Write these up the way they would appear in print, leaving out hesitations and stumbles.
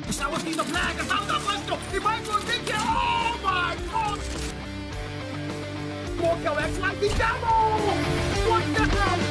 Stavo sentendo plaga, salta questo, e vai con te che, oh my god! Walk our ex-like devil! What the hell?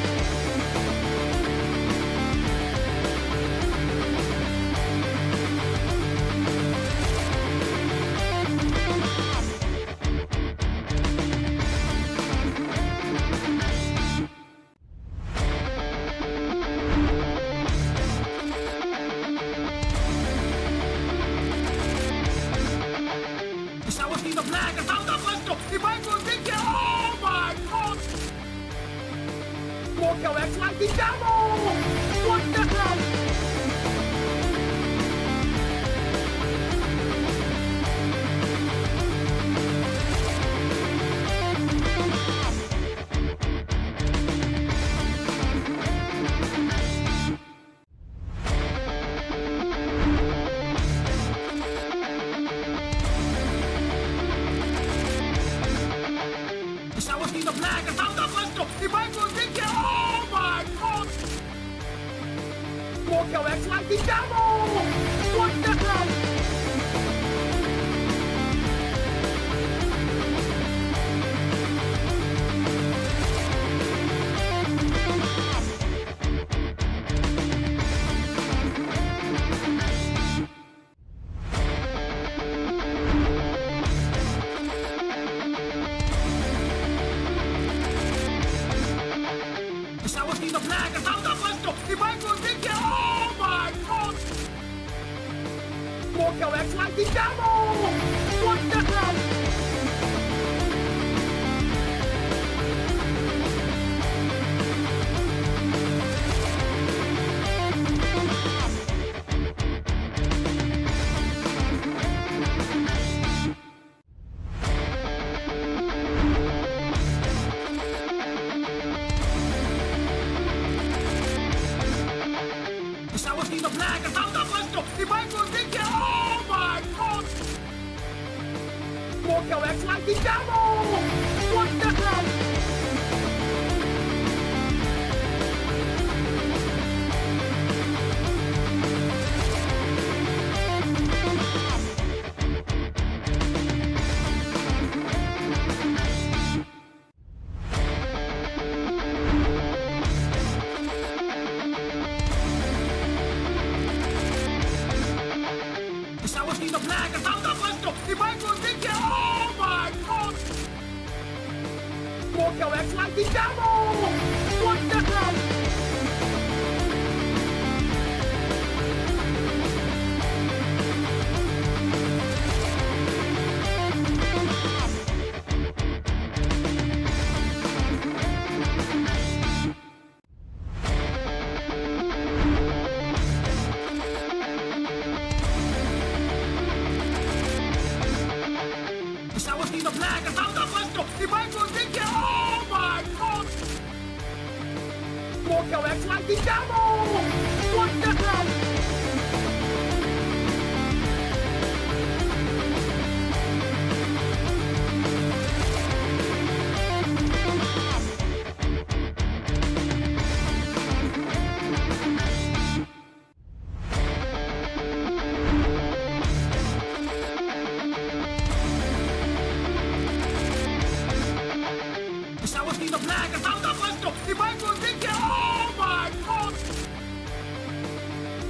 Stavo sentendo plaga, salta questo, e vai con te che, oh my god! Walk our ex-like devil! What the hell? Stavo sentendo plaga, salta questo, e vai con te che, oh my god! Walk our ex-like devil! What the hell? Stavo sentendo plaga, salta questo, e vai con te che, oh my god! Walk our ex-like devil! What the hell? Stavo sentendo plaga, salta questo, e vai con te che, oh my god! Walk our ex-like devil! What the hell? Stavo sentendo plaga, salta questo, e vai con te che, oh my god! Walk our ex-like devil! What the hell? Stavo sentendo plaga, salta questo, e vai con te che, oh my god! Walk our ex-like devil! What the hell? Stavo sentendo plaga, salta questo, e vai con te che, oh my god!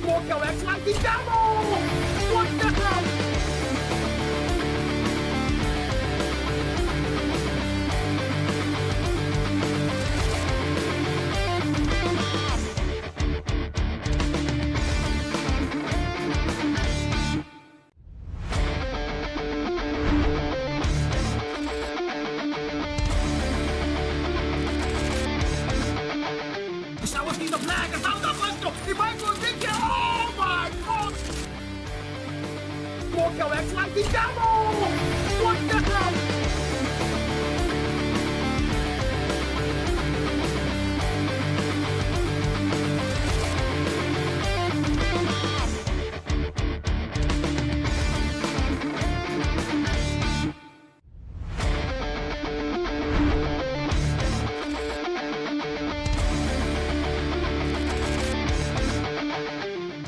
Walk our ex-like devil! What the hell? Stavo sentendo plaga, salta questo, e vai con te che, oh my god! Walk our ex-like devil! What the hell?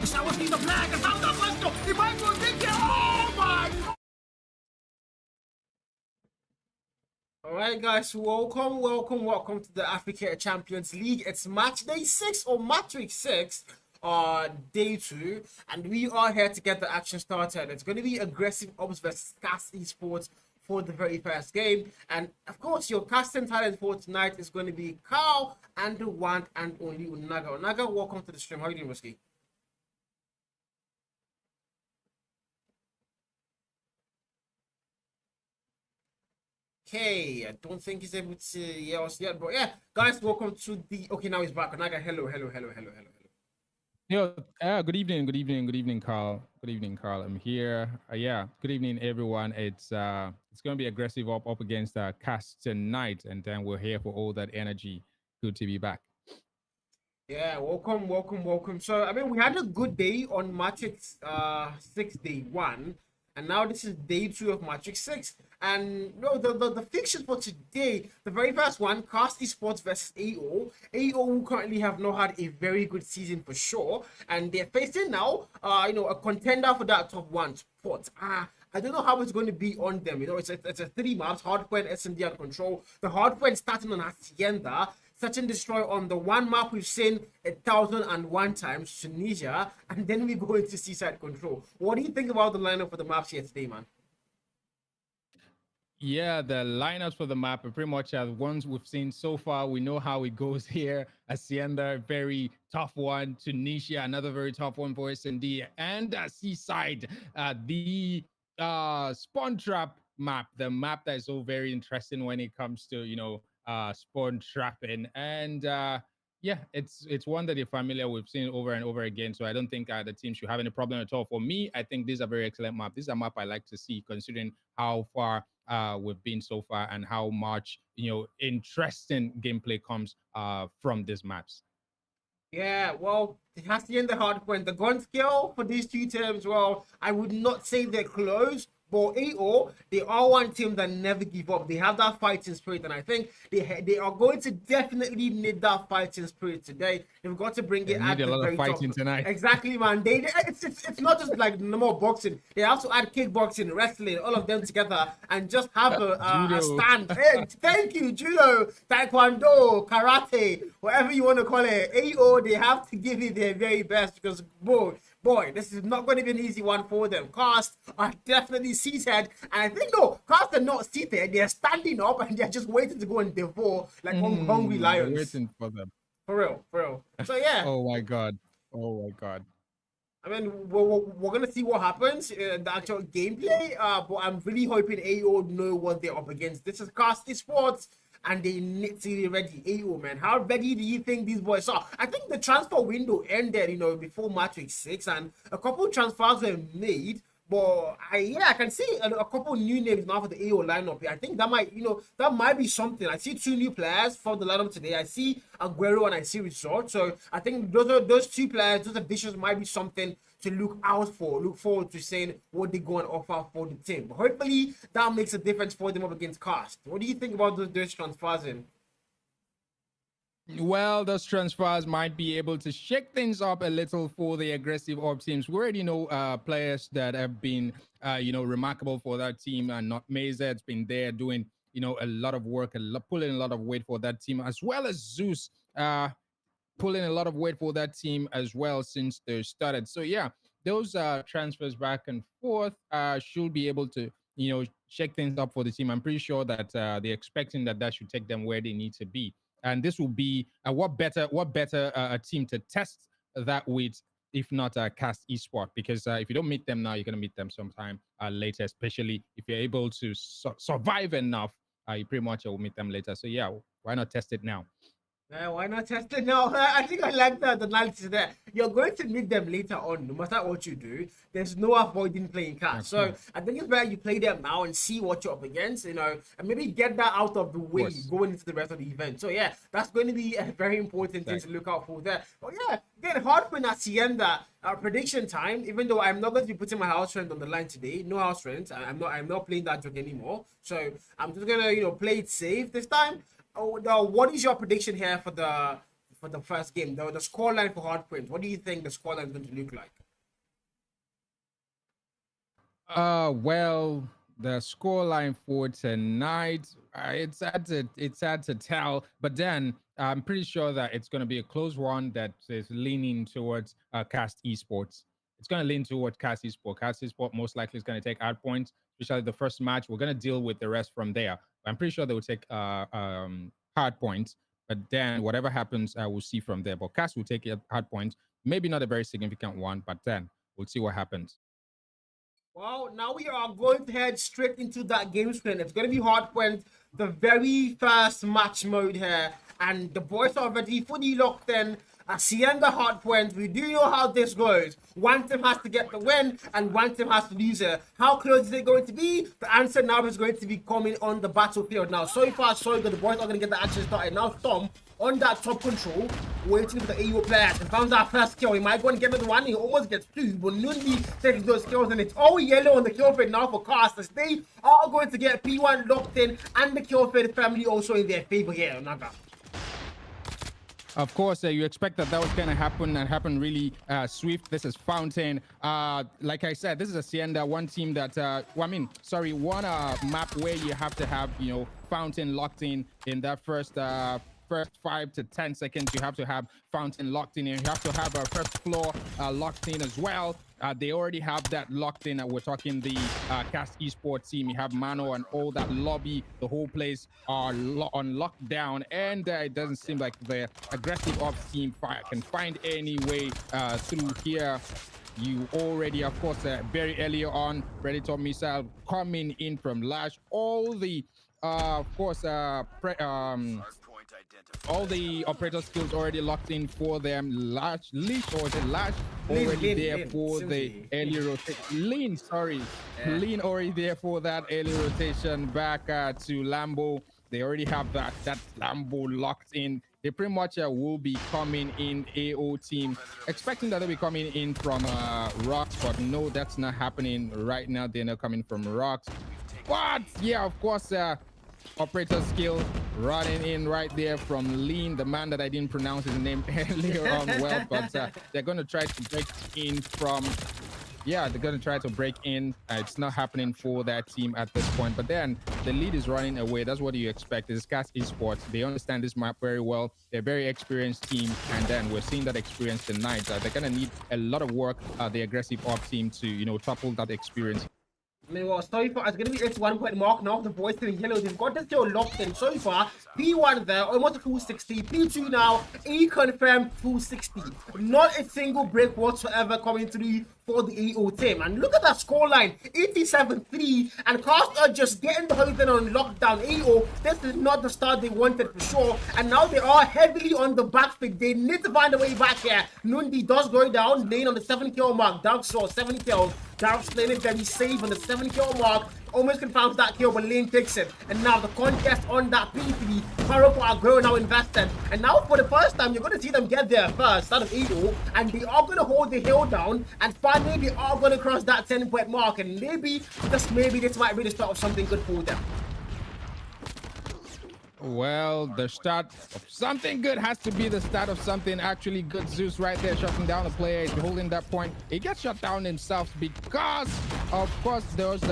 Stavo sentendo plaga, salta questo, nuestro. Y Michael Dickey, oh my God. All right, guys, welcome to the Africa Champions League. It's match day 6 or match week 6, day 2, and we are here to get the action started. It's going to be aggressive ops versus Cast Esports for the very first game, and of course, your casting talent for tonight is going to be Carl and the one and only Nagon. Nagon, welcome to the stream. How are you doing, Whiskey? Okay, I don't think he's able to yell us yet, but yeah, guys, welcome to the. Okay, now he's back. Naga, hello. Yo, good evening, Carl. Good evening, Carl. I'm here. Yeah, good evening, everyone. It's going to be aggressive up against Cast tonight, and then we're here for all that energy. Good to be back. Yeah, welcome. So I mean, we had a good day on Matrix 6 day 1, and now this is day 2 of Matrix 6. And no, the fixtures for today, the very first one, Cast Esports versus AO. AO who currently have not had a very good season for sure, and they're facing now a contender for that top 1 spot. I don't know how it's going to be on them. It's a 3 maps, Hardpoint, SMD, and Control. The Hardpoint starting on Hacienda. Search and Destroy on the one map we've seen 1,001 times, Tunisia, and then we go into Seaside Control. What do you think about the lineup for the maps here today, man? Yeah, the lineups for the map are pretty much as ones we've seen so far. We know how it goes here. Hacienda, very tough one. Tunisia, another very tough one for S&D. And Seaside, the Spawn Trap map, the map that is so very interesting when it comes to, spawn trapping. And yeah, it's one that you're familiar with, seen over and over again. So I don't think the team should have any problem at all. For me, I think this is a very excellent map. This is a map I like to see, considering how far we've been so far and how much interesting gameplay comes from these maps. Yeah, well, it has to end the hard point. The gun skill for these two teams, well, I would not say they're close, but AO, they are one team that never give up. They have that fighting spirit, and I think they are going to definitely need that fighting spirit today. They've got to bring it at the very top tonight. Exactly, man. It's not just like normal boxing. They also add kickboxing, wrestling, all of them together, and just have a stand. Hey, thank you, judo, taekwondo, karate, whatever you want to call it. AO, they have to give it their very best because boy, this is not going to be an easy one for them. Cast are definitely seated, and I think Cast are not seated. They're standing up and they're just waiting to go and devour like hungry lions. Waiting for them. For real. So yeah. Oh my god. I mean, we're gonna see what happens in the actual gameplay. But I'm really hoping AO know what they're up against. This is Cast Esports, and they need to be ready. AO, man, how ready do you think these boys are? I think the transfer window ended, before Matrix 6, and a couple transfers were made. But I can see a couple new names now for the AO lineup here. I think that might be something. I see 2 new players for the lineup today. I see Aguero and I see Resort. So I think those 2 players, those additions might be something to look forward to seeing what they go and offer for the team. But hopefully that makes a difference for them up against Cast. What do you think about those transfers in? Well, those transfers might be able to shake things up a little for the aggressive orb teams. We already know players that have been, remarkable for that team. And not Meza, it's been there doing, a lot of work, pulling a lot of weight for that team, as well as Zeus, pulling a lot of weight for that team as well since they started. So yeah, those transfers back and forth should be able to, shake things up for the team. I'm pretty sure that they're expecting that should take them where they need to be. And this will be what better a team to test that with, if not Cast Esport, because if you don't meet them now, you're going to meet them sometime later, especially if you're able to survive enough, you pretty much will meet them later. So yeah, why not test it now? Why not test it now? I think I like the analysis there. You're going to meet them later on, no matter what you do. There's no avoiding playing cards. So I think it's better you play them now and see what you're up against, and maybe get that out of the way going into the rest of the event. So yeah, that's going to be a very important thing to look out for there. But yeah, again, Hardpoint Hacienda, prediction time. Even though I'm not going to be putting my house friend on the line today, no house friends. I'm not playing that joke anymore. So I'm just gonna play it safe this time. What is your prediction here for the first game? The scoreline for Hardpoint. What do you think the scoreline is going to look like? Well, the scoreline for tonight, it's hard to tell, but then I'm pretty sure that it's going to be a close one that is leaning towards Cast Esports. It's going to lean towards Cast Esports. Cast Esports most likely is going to take Hardpoint, especially the first match. We're going to deal with the rest from there. But I'm pretty sure they will take Hardpoint. But then whatever happens, we'll see from there. But Cast will take Hardpoint. Maybe not a very significant one, but then we'll see what happens. Well, now we are going to head straight into that game screen. It's going to be Hardpoint, the very first match mode here. And the boys are already fully locked in. Hacienda Hardpoint, we do know how this goes. One team has to get the win and one team has to lose it. How close is it going to be? The answer now is going to be coming on the battlefield. Now, so far, so good. The boys are going to get the action started. Now, Tom, on that top control, waiting for the AO players. And found that first kill. He might go and get another one. He almost gets two. But Nundi takes those kills. And it's all yellow on the kill feed now for Casters. They are going to get P1 locked in. And the kill feed family also in their favor here. Naga. Of course, you expect that was going to happen and happen really swift. This is Fountain. Like I said, this is Hacienda, one team that, one map where you have to have, Fountain locked in that first 5 to 10 seconds. You have to have Fountain locked in, and you have to have a first floor locked in as well. They already have that locked in. We're talking the Cast Esports team. You have Mano and all that lobby. The whole place are on lockdown, and it doesn't seem like the aggressive ops team can find any way through here. You already, of course, very early on, Predator missile coming in from Lash. All the, all the operator skills already locked in for them. Leash already there for the early rotation. Lean already there for that early rotation back to Lambo. They already have that Lambo locked in. They pretty much will be coming in AO team, expecting that they'll be coming in from Rocks, but no, that's not happening right now. They're not coming from Rocks. But yeah, of course, operator skill running in right there from Lean, the man that I didn't pronounce his name earlier on well, but they're going to try to break in from, they're going to try to break in. It's not happening for that team at this point, but then the lead is running away. That's what you expect. It's Cast Esports. They understand this map very well. They're a very experienced team, and then we're seeing that experience tonight. They're going to need a lot of work, the aggressive op team, to, topple that experience. I mean, well, so far, it's going to be its 1 point mark now. The boys in yellow, they've got this still locked in so far. P1 there, almost a full 60. P2 now, A confirmed full 60. Not a single break whatsoever coming through for the AO team. And look at that scoreline, 87-3. And Cast are just getting the whole thing on lockdown. AO, this is not the start they wanted for sure. And now they are heavily on the back pick. They need to find a way back here. Nundi does go down, Lane on the 7 kill mark. Dark Saw, 7 kills. Dark Slane is very safe on the 7 kill mark. Almost confirms that kill, but Lane takes it. And now the contest on that P3. Powerful are growing now invested. And now for the first time, you're going to see them get there first, out of 8-0. And they are going to hold the hill down. And finally, they are going to cross that 10-point mark. And maybe, just maybe, this might be the start of something good for them. Well, the start of something good has to be the start of something actually good. Zeus right there shutting down the player. He's holding that point. He gets shut down himself because, of course, those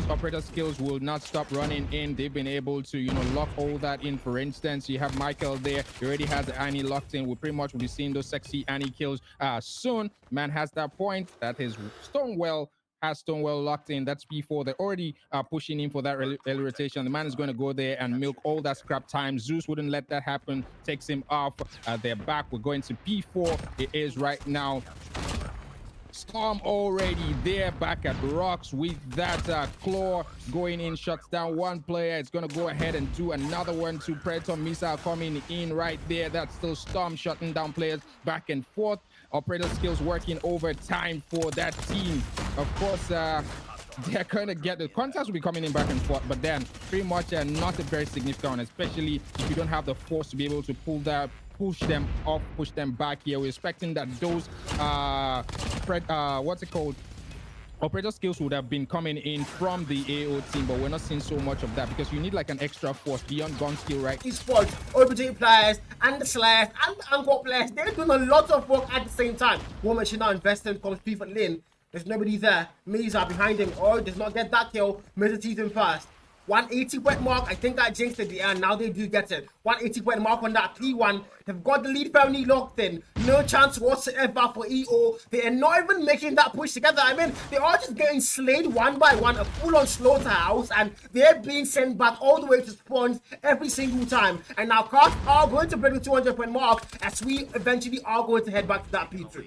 operator skills will not stop running in. They've been able to, lock all that in. For instance, you have Michael there. He already has the Annie locked in. We pretty much will be seeing those sexy Annie kills soon. Man has that point. That is Stonewell. Has Stonewell locked in. That's P4. They're already pushing in for that early rotation. The man is going to go there and milk all that scrap time. Zeus wouldn't let that happen. Takes him off. They're back. We're going to P4. It is right now. Storm already there back at Rocks with that claw going in, shuts down one player. It's going to go ahead and do another one to Predator missile coming in right there. That's still Storm shutting down players back and forth. Operator skills working overtime for that team. Of course, they're going to get the contest will be coming in back and forth, but then pretty much not a very significant one, especially if you don't have the force to be able to push them off, push them back here. We're expecting that those operator skills would have been coming in from the AO team, but we're not seeing so much of that because you need like an extra force beyond gun skill, right? Esports, OPG players, and the Slash, and the Anchor players, they're doing a lot of work at the same time. One machine now investing comes P for Lin. There's nobody there. Mesa behind him. Oh, does not get that kill. Mesa sees him first. 180 point mark. I think that jinxed at the end. Now they do get it. 180 point mark on that P1. They've got the lead firmly locked in. No chance whatsoever for EO. They are not even making that push together. I mean, they are just getting slayed one by one, a full-on slaughterhouse, and they're being sent back all the way to spawns every single time. And now Cast are going to break the 200 point mark as we eventually are going to head back to that P2.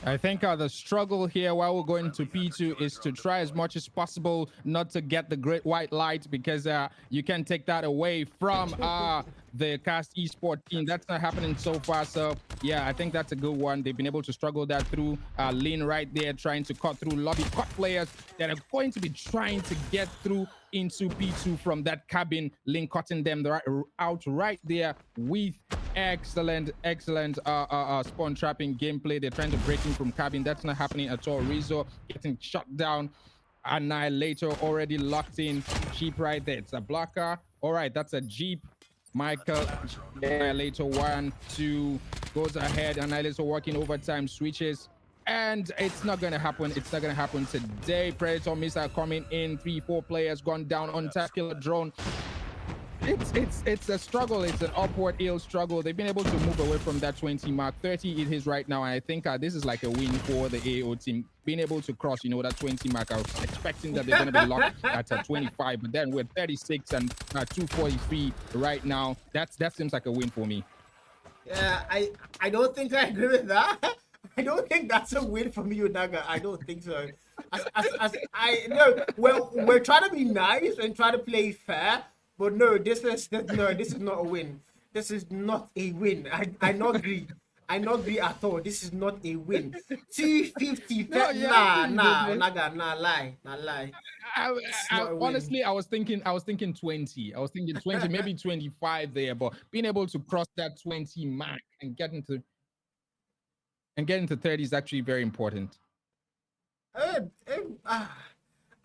I think the struggle here while we're going to P2 is to try as much as possible not to get the great white light, because you can take that away from the Cast Esports team. That's not happening so far. So yeah, I think that's a good one. They've been able to struggle that through. Lin right there trying to cut through lobby, cut players that are going to be trying to get through into P2 from that cabin. Lin cutting them out right there with excellent spawn trapping gameplay. They're trying to break in from cabin. That's not happening at all. Rizzo getting shut down. Annihilator already locked in. Jeep right there. It's a blocker. All right, that's a Jeep. Michael Annihilator 1-2 goes ahead. Annihilator working overtime, switches, and it's not gonna happen. It's not gonna happen today. Predator missile coming in. 3-4 players gone down on tap. Killer drone. It's a struggle. It's an upward ill struggle. They've been able to move away from that 20 mark. 30 it is right now, and I think this is like a win for the AO team. Being able to cross, that 20 mark. I was expecting that they're going to be locked at 25, but then we're 36 and 243 right now. That seems like a win for me. Yeah, I don't think I agree with that. I don't think that's a win for me, Naga. I don't think so. As I know, well, we're trying to be nice and try to play fair. But no, this is not a win. This is not a win. I not agree. I not agree at all. This is not a win. 250. No, yeah, nah, lie. Honestly, I was thinking 20. I was thinking 20, maybe 25 there. But being able to cross that 20 mark and get into 30 is actually very important. I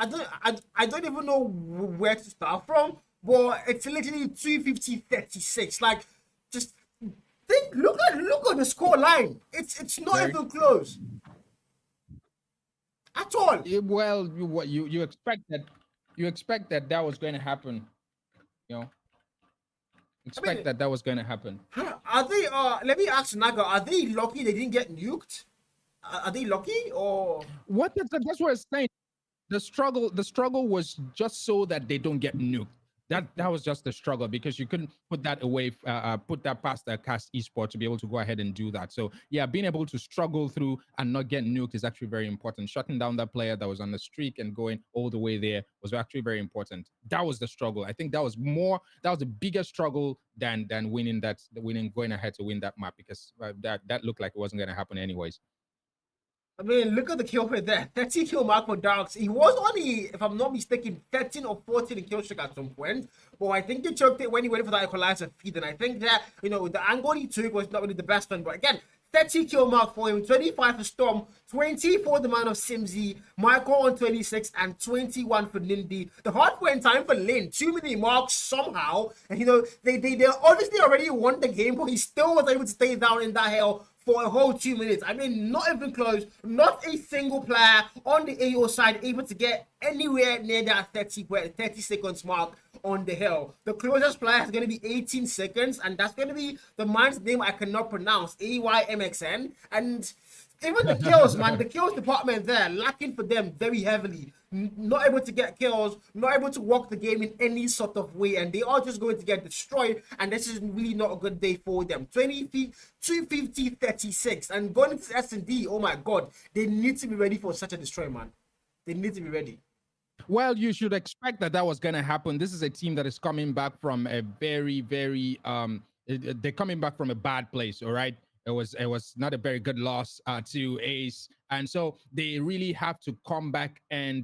don't even know where to start from. But it's literally 250-36. Like, just look at the score line. It's not even close at all. Well, you expect that was going to happen. That was going to happen. Are they? Let me ask Naga. Are they lucky they didn't get nuked? Are they lucky or what? That's what I'm saying. The struggle was just so that they don't get nuked. That was just the struggle, because you couldn't put that away, put that past the Cast Esports to be able to go ahead and do that. So yeah, being able to struggle through and not get nuked is actually very important. Shutting down that player that was on the streak and going all the way there was actually very important. That was the struggle. I think that was a bigger struggle than winning, going ahead to win that map, because that looked like it wasn't going to happen anyways. I mean, look at the kill rate there. 30 kill mark for Darks. He was only, if I'm not mistaken, 13 or 14 in kill streak at some point. But I think he choked it when he went for that equalizer feed. And I think that, the angle he took was not really the best one. But again, 30 kill mark for him, 25 for Storm, 20 for the man of Simzi, Michael on 26, and 21 for Nindy. The hardpoint time for Lin, too many marks somehow. And, they obviously already won the game, but he still was able to stay down in that hell for a whole 2 minutes. I mean, not even close. Not a single player on the AO side able to get anywhere near that 30 seconds mark on the hill. The closest player is going to be 18 seconds, and that's going to be the man's name I cannot pronounce, AYMXN. And even the kills, man, the kills department there, lacking for them very heavily. Not able to get kills, not able to walk the game in any sort of way, and they are just going to get destroyed, and this is really not a good day for them. 250-36, and going into S&D, oh my god, they need to be ready for such a destroy, man. They need to be ready. Well, you should expect that was going to happen. This is a team that is coming back from a very, very, they're coming back from a bad place, all right? It was not a very good loss to Ace, and so they really have to come back and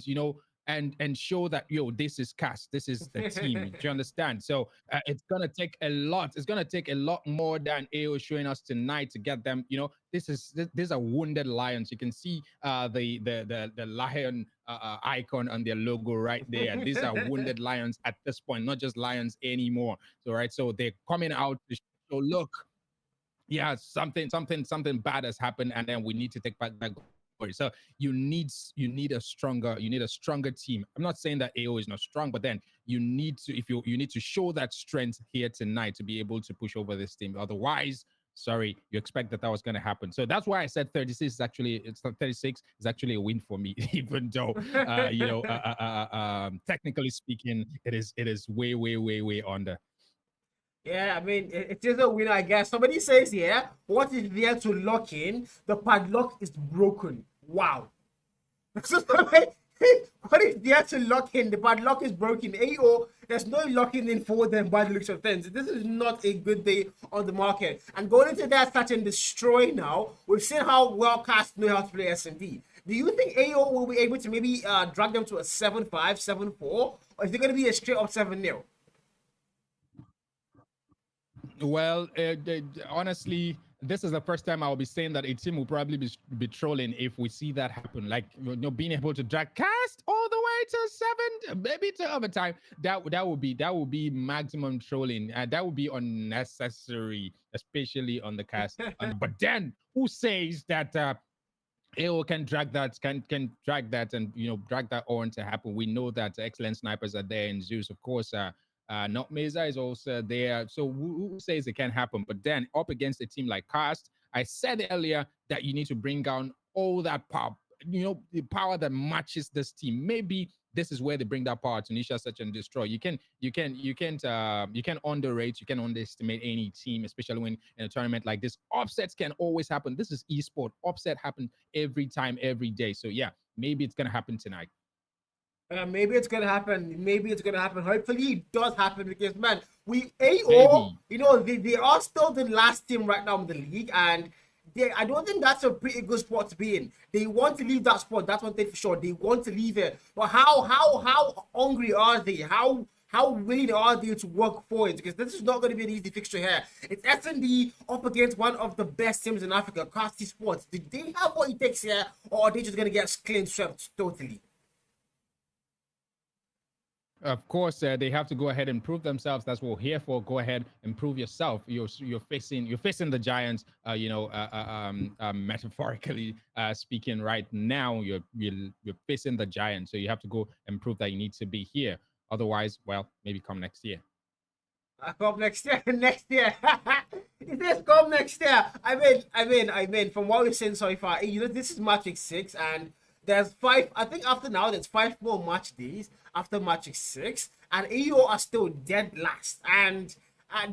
and show that this is Cast, this is the team. Do you understand? So it's gonna take a lot. It's gonna take a lot more than AO showing us tonight to get them. These are wounded lions. You can see the lion icon on their logo right there. These are wounded lions at this point, not just lions anymore. So they're coming out to show, look. yeah, something bad has happened, and then we need to take back that glory. So you need a stronger team. I'm not saying that AO is not strong, but then you need to show that strength here tonight to be able to push over this team. Otherwise, sorry, you expect that was going to happen. So that's why I said 36 is actually, it's not 36 is actually a win for me, even though technically speaking, it is way under. Yeah, I mean, it is a win, I guess. Somebody says here, what is there to lock in? The padlock is broken. Wow. What is there to lock in? The padlock is broken. AO, there's no locking in for them by the looks of things. This is not a good day on the market. And going into that start and destroy now, we've seen how well cast know how to play S&D. Do you think AO will be able to maybe drag them to a 7-5, 7-4? Or is it going to be a straight up 7-0? Well, honestly, this is the first time I'll be saying that a team will probably be trolling if we see that happen. Like, being able to drag cast all the way to 7, maybe to overtime. That would be maximum trolling. That would be unnecessary, especially on the cast. But then, who says that? AO can drag that, can drag that, and drag that on to happen. We know that excellent snipers are there in Zeus, of course. Not Mesa is also there. So who says it can happen? But then up against a team like Cast, I said earlier that you need to bring down all that power, the power that matches this team. Maybe this is where they bring that power to Nisha Search and Destroy. You can underrate, you can underestimate any team, especially when in a tournament like this. Upsets can always happen. This is esport. Upset happen every time, every day. So yeah, maybe it's gonna happen tonight. Maybe it's gonna happen. Maybe it's gonna happen. Hopefully, it does happen because man, we AO, Maybe. they are still the last team right now in the league, and I don't think that's a pretty good spot to be in. They want to leave that spot. That's one thing for sure. They want to leave it, but how hungry are they? How willing are they to work for it? Because this is not going to be an easy fixture here. It's S&D up against one of the best teams in Africa, Casty Sports. Did they have what it takes here, or are they just going to get clean swept totally? Of course, they have to go ahead and prove themselves. That's what we're here for. Go ahead and prove yourself. You're facing the giants. Metaphorically speaking, right now you're facing the giants. So you have to go and prove that you need to be here. Otherwise, well, maybe come next year. Come next year. Next year. It says come next year. I mean, from what we've seen so far, this is Matrix 6, and there's 5. I think after now, there's 5 more match days after Matrix 6, and AO are still dead last. And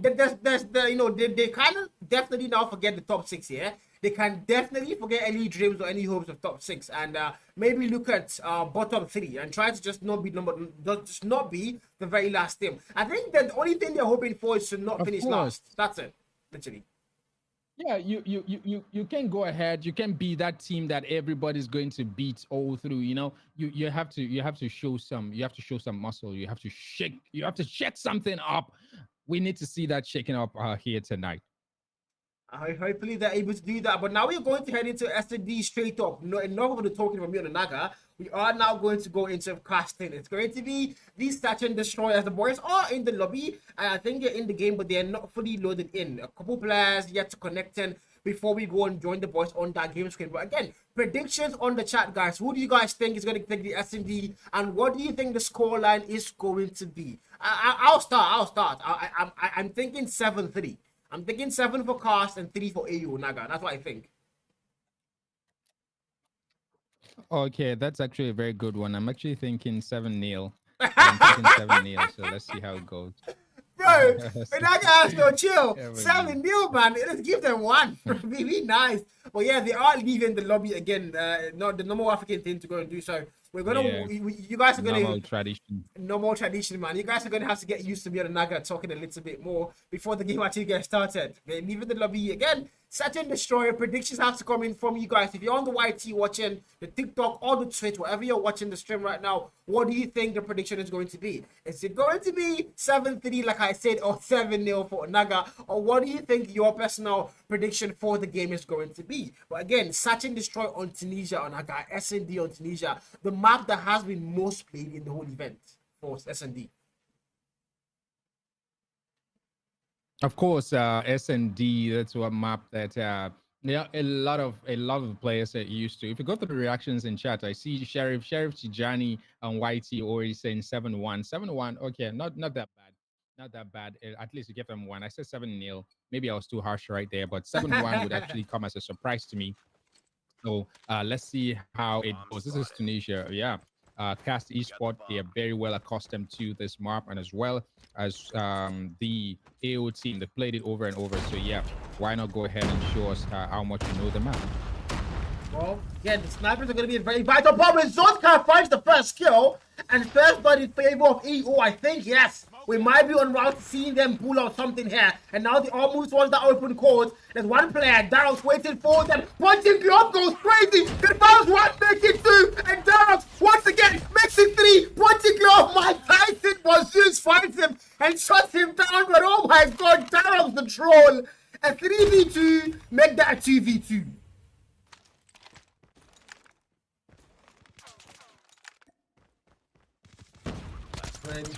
there's they kind of definitely now forget the top 6 here. They can definitely forget any dreams or any hopes of top 6, and maybe look at bottom 3 and try to just not be the very last team. I think that the only thing they're hoping for is to not finish last. That's it, literally. Yeah, you can go ahead. You can be that team that everybody's going to beat all through. You have to show some muscle. You have to shake something up. We need to see that shaking up here tonight. Hopefully they're able to do that. But now we're going to head into SD straight up. No, enough of the talking from me on the Naga. We are now going to go into casting. It's going to be the Statue and Destroy, as the boys are in the lobby. And I think they're in the game, but they're not fully loaded in. A couple players yet to connect in before we go and join the boys on that game screen. But again, predictions on the chat, guys. Who do you guys think is going to take the SMD? And what do you think the scoreline is going to be? I'll start. I'm thinking 7-3. I'm thinking 7 for Cast and 3 for AU Naga. That's what I think. Okay, that's actually a very good one. I'm actually thinking 7-0. I'm thinking 7-0. So let's see how it goes. Bro, that guy's no chill. 7-0, man. Let's give them one. Be nice. But yeah, they are leaving the lobby again. Not the normal African thing to go and do so. We're gonna, you guys are gonna normal tradition, man. You guys are gonna have to get used to me and Naga talking a little bit more before the game actually gets started. They're leaving the lobby again. Saturn Destroyer predictions have to come in from you guys. If you're on the YT watching the TikTok or the Twitch, wherever you're watching the stream right now, what do you think the prediction is going to be? Is it going to be 7-3, like I said, or 7-0 for Naga? Or what do you think your personal prediction for the game is going to be? But again, Saturn Destroy on Tunisia on Naga, SND on Tunisia, the map that has been most played in the whole event for SND. Of course, S&D. That's what map that yeah, a lot of players are used to. If you go to the reactions in chat, I see Sheriff Tijani and Whitey already saying 7-1. 7-1. Okay, not that bad. Not that bad. At least you give them one. I said 7-0. Maybe I was too harsh right there, but 7-1 would actually come as a surprise to me. So let's see how it goes. This is Tunisia. Yeah. Cast Esport, they are very well accustomed to this map, and as well as the AO team, they played it over and over. So yeah, why not go ahead and show us how much you know the map? Well, yeah, the snipers are going to be a very vital problem. Zotka finds the first kill, and first blood in favor of EO, I think, yes. We might be on route to seeing them pull out something here. And now they all move towards the open court. There's one player, Darrell's waiting for them. Punching glove goes crazy. Confirms one, make it two. And Darrell, once again, makes it three. Punching glove, Mike Tyson, Zeus finds him and shuts him down. But oh my god, Darrell's the troll. A 3v2, make that a 2v2.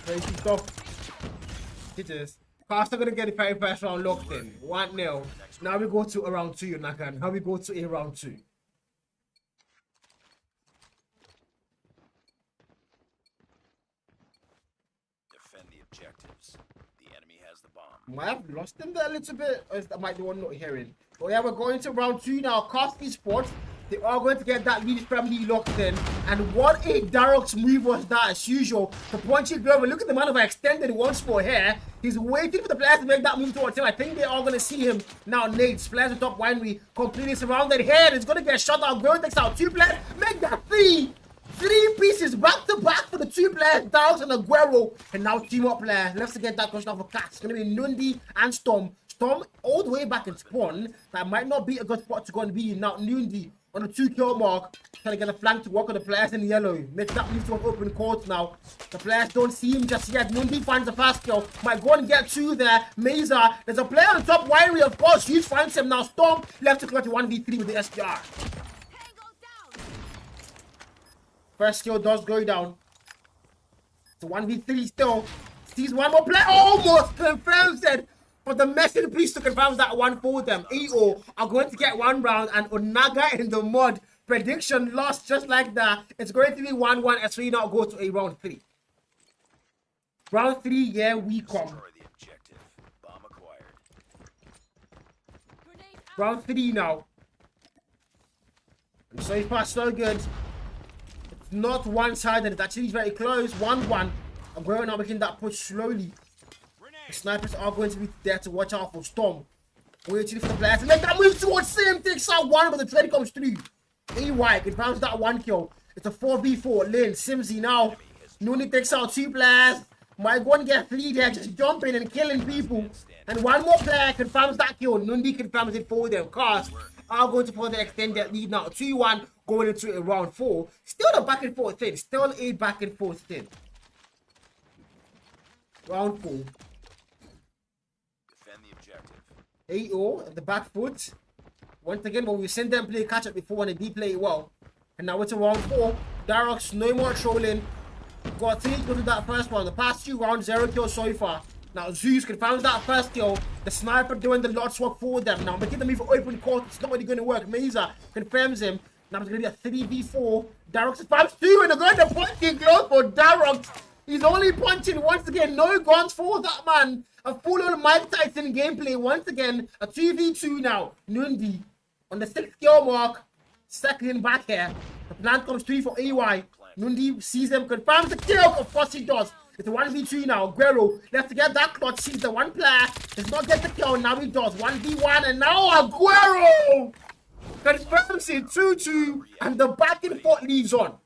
Crazy stuff. It is. Costa gonna get the very first round locked in. 1-0. Now we go to a round 2, Nagan. How we go to a round 2? Defend the objectives. The enemy has the bomb. Might have lost him there a little bit. Or is that might be one not hearing? But yeah, we're going to round 2 now. Cost Esports. They are going to get that lead family locked in. And what a Darroch's move was that, as usual. The punchy glove. Look at the man of extended one spot here. He's waiting for the players to make that move towards him. I think they are going to see him now. Nate, players on top winery, completely surrounded here. He's going to get shot out. Girl takes out 2 players. Make that 3. 3 pieces back to back for the 2 players, Downs and Aguero. And now team up player. Let's get that question off for Cats. It's going to be Nundi and Storm. Storm all the way back in spawn. That might not be a good spot to go and be. Now Nundi on the 2-kill mark, trying to get a flank to work on the players in yellow. Makes that move to an open court now. The players don't see him just yet. Nundi finds the fast kill. Might go and get 2 there. Meza, there's a player on top. Winery, of course. Hughes finds him now. Storm left to clutch 1v3 with the SPR. First kill does go down. It's a 1v3 still. Sees one more player. Almost confirms it. But the message please to confirm that one for them. AO are going to get 1 round, and Onaga in the mud. Prediction lost just like that. It's going to be 1-1 as we now go to a round 3. Round 3, yeah, we come. The objective. Bomb acquired. Round 3 now. And so far, so good. It's not one-sided. It's actually very close. 1-1. I'm going now making that push slowly. The snipers are going to be there to watch out for Storm. Waiting for the players to make that move towards him. Takes out 1, but the trade comes through. AY confirms that 1 kill. It's a 4v4. Lynn, Simsy now. Nuni takes out 2 players. Might go and get 3 there, just jumping and killing people. And 1 more player confirms that kill. Nundi confirms it for them. Cast are going to further extend their lead now. 2-1 going into a round 4. Still a back and forth thing. Still a back and forth thing. Round 4. AO at the back foot. Once again, when we send them play catch up before when they did play well. And now it's a round 4. Darroch's no more trolling. Got 3 kills in that first one. The past 2 rounds, 0 kills so far. Now Zeus confirms that first kill. The sniper doing the Lord's work for them. Now making the move for open court. It's not really going to work. Meza confirms him. Now it's going to be a 3v4. Darroch's spams 2 and they're going to punching close for Darroch. He's only punching once again. No guns for that man. A full-on Mike Tyson gameplay once again. A 2v2 now. Nundi on the 6th kill mark. Second back here. The plant comes 3 for AY. Nundi sees him, confirms the kill. Of course he does. It's a 1v3 now. Aguero left to get that clutch. Sees the 1 player. Does not get the kill. Now he does. 1v1 and now Aguero confirms it 2-2 and the back and forth leaves on.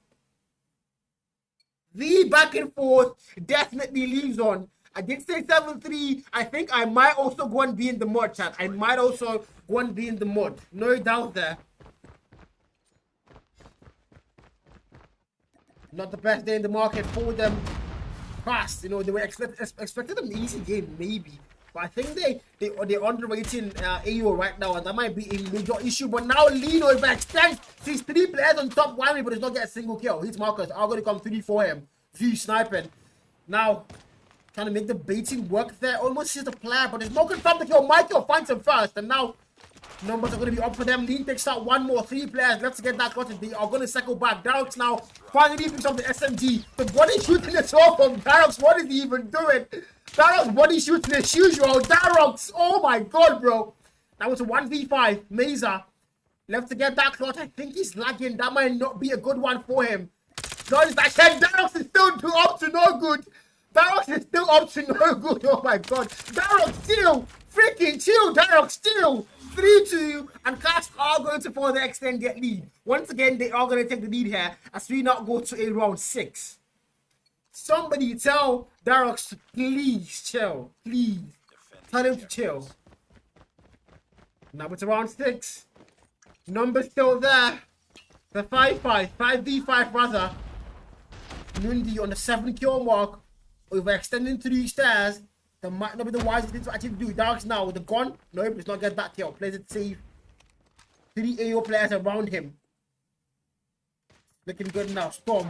The back and forth definitely leaves on. I did say 7-3. I think I might also go and be in the mud, chat. I might also go and be in the mud. No doubt there. Not the best day in the market for them. Fast, you know, they were expected an easy game, maybe. But I think they're underrating AO right now, and that might be a major issue. But now Lino, if I extend, sees 3 players on top, one but does not get a single kill. His markers are going to come 3 for him. View sniping. Now, Trying to make the baiting work there. Almost sees the player, but there's no confirm the kill. Michael finds him first, and now numbers are going to be up for them. Lean takes out one more. 3 players left to get that cut. They are going to cycle back. Darox now finally picks up the SMG. The body shooting is off from Darox. What is he even doing? Darox body shooting as usual. Darox. Oh my god, bro. That was a 1v5. Meza left to get that clutch. I think he's lagging. That might not be a good one for him. Notice that Darox is still up to no good. Darox is still up to no good. Oh my god. Darox still. Freaking chill. Darox still. 3-2. And Cast are going to, for the extent, get lead. Once again, they are going to take the lead here as we now go to a round 6. Somebody tell Darox to please chill. Please. Tell him to chill. Now it's around 6. Numbers still there. The 5-5. 5v5 rather. Nundi on the 7 kill mark. Overextending 3 stairs. That might not be the wisest thing to actually do. Darox now with the gun. Nope, let's not get that kill. Plays it safe. 3 AO players around him. Looking good now. Storm.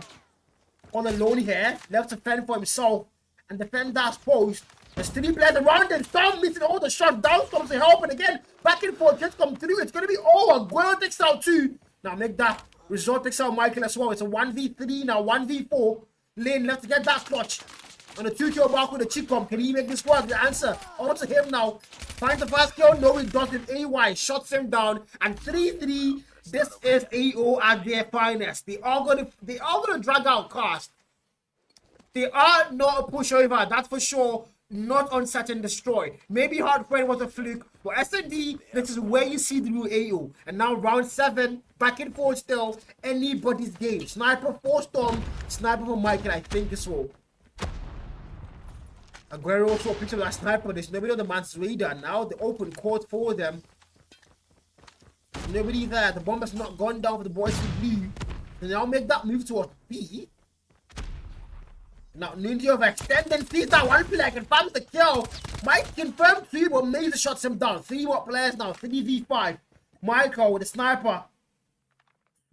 All alone here. Left to fend for himself. And defend that post. There's 3 players around him. Storm missing all the shots. Down comes to help. And again, back and forth. Just come through. It's going to be over. Guerrero takes out 2. Now make that. Resort takes out Michael as well. It's a 1v3 now. 1v4. Lane left to get that clutch. On the 2 kill mark with the chick bomb. Can he make this work? The answer. On to him now. Finds the first kill. No, he doesn't. AY shuts him down. And 3-3. This is AO at their finest. They are gonna drag out Cast. They are not a pushover, that's for sure. Not on Search and Destroy. Maybe Hardpoint was a fluke, but S&D, this is where you see the real AO. And now round 7, back and forth still, anybody's game. Sniper for Storm, sniper for Michael, I think as well. Aguero also picks up that sniper. There's nobody on the man's radar now. The open court for them. Nobody there. The bomb has not gone down for the boys in blue. They now make that move towards B. Now Nundi overextended, sees that one player, confirms the kill. Mike confirmed 3, but Meza shuts him down. 3 more players now, 3v5. Michael with the sniper.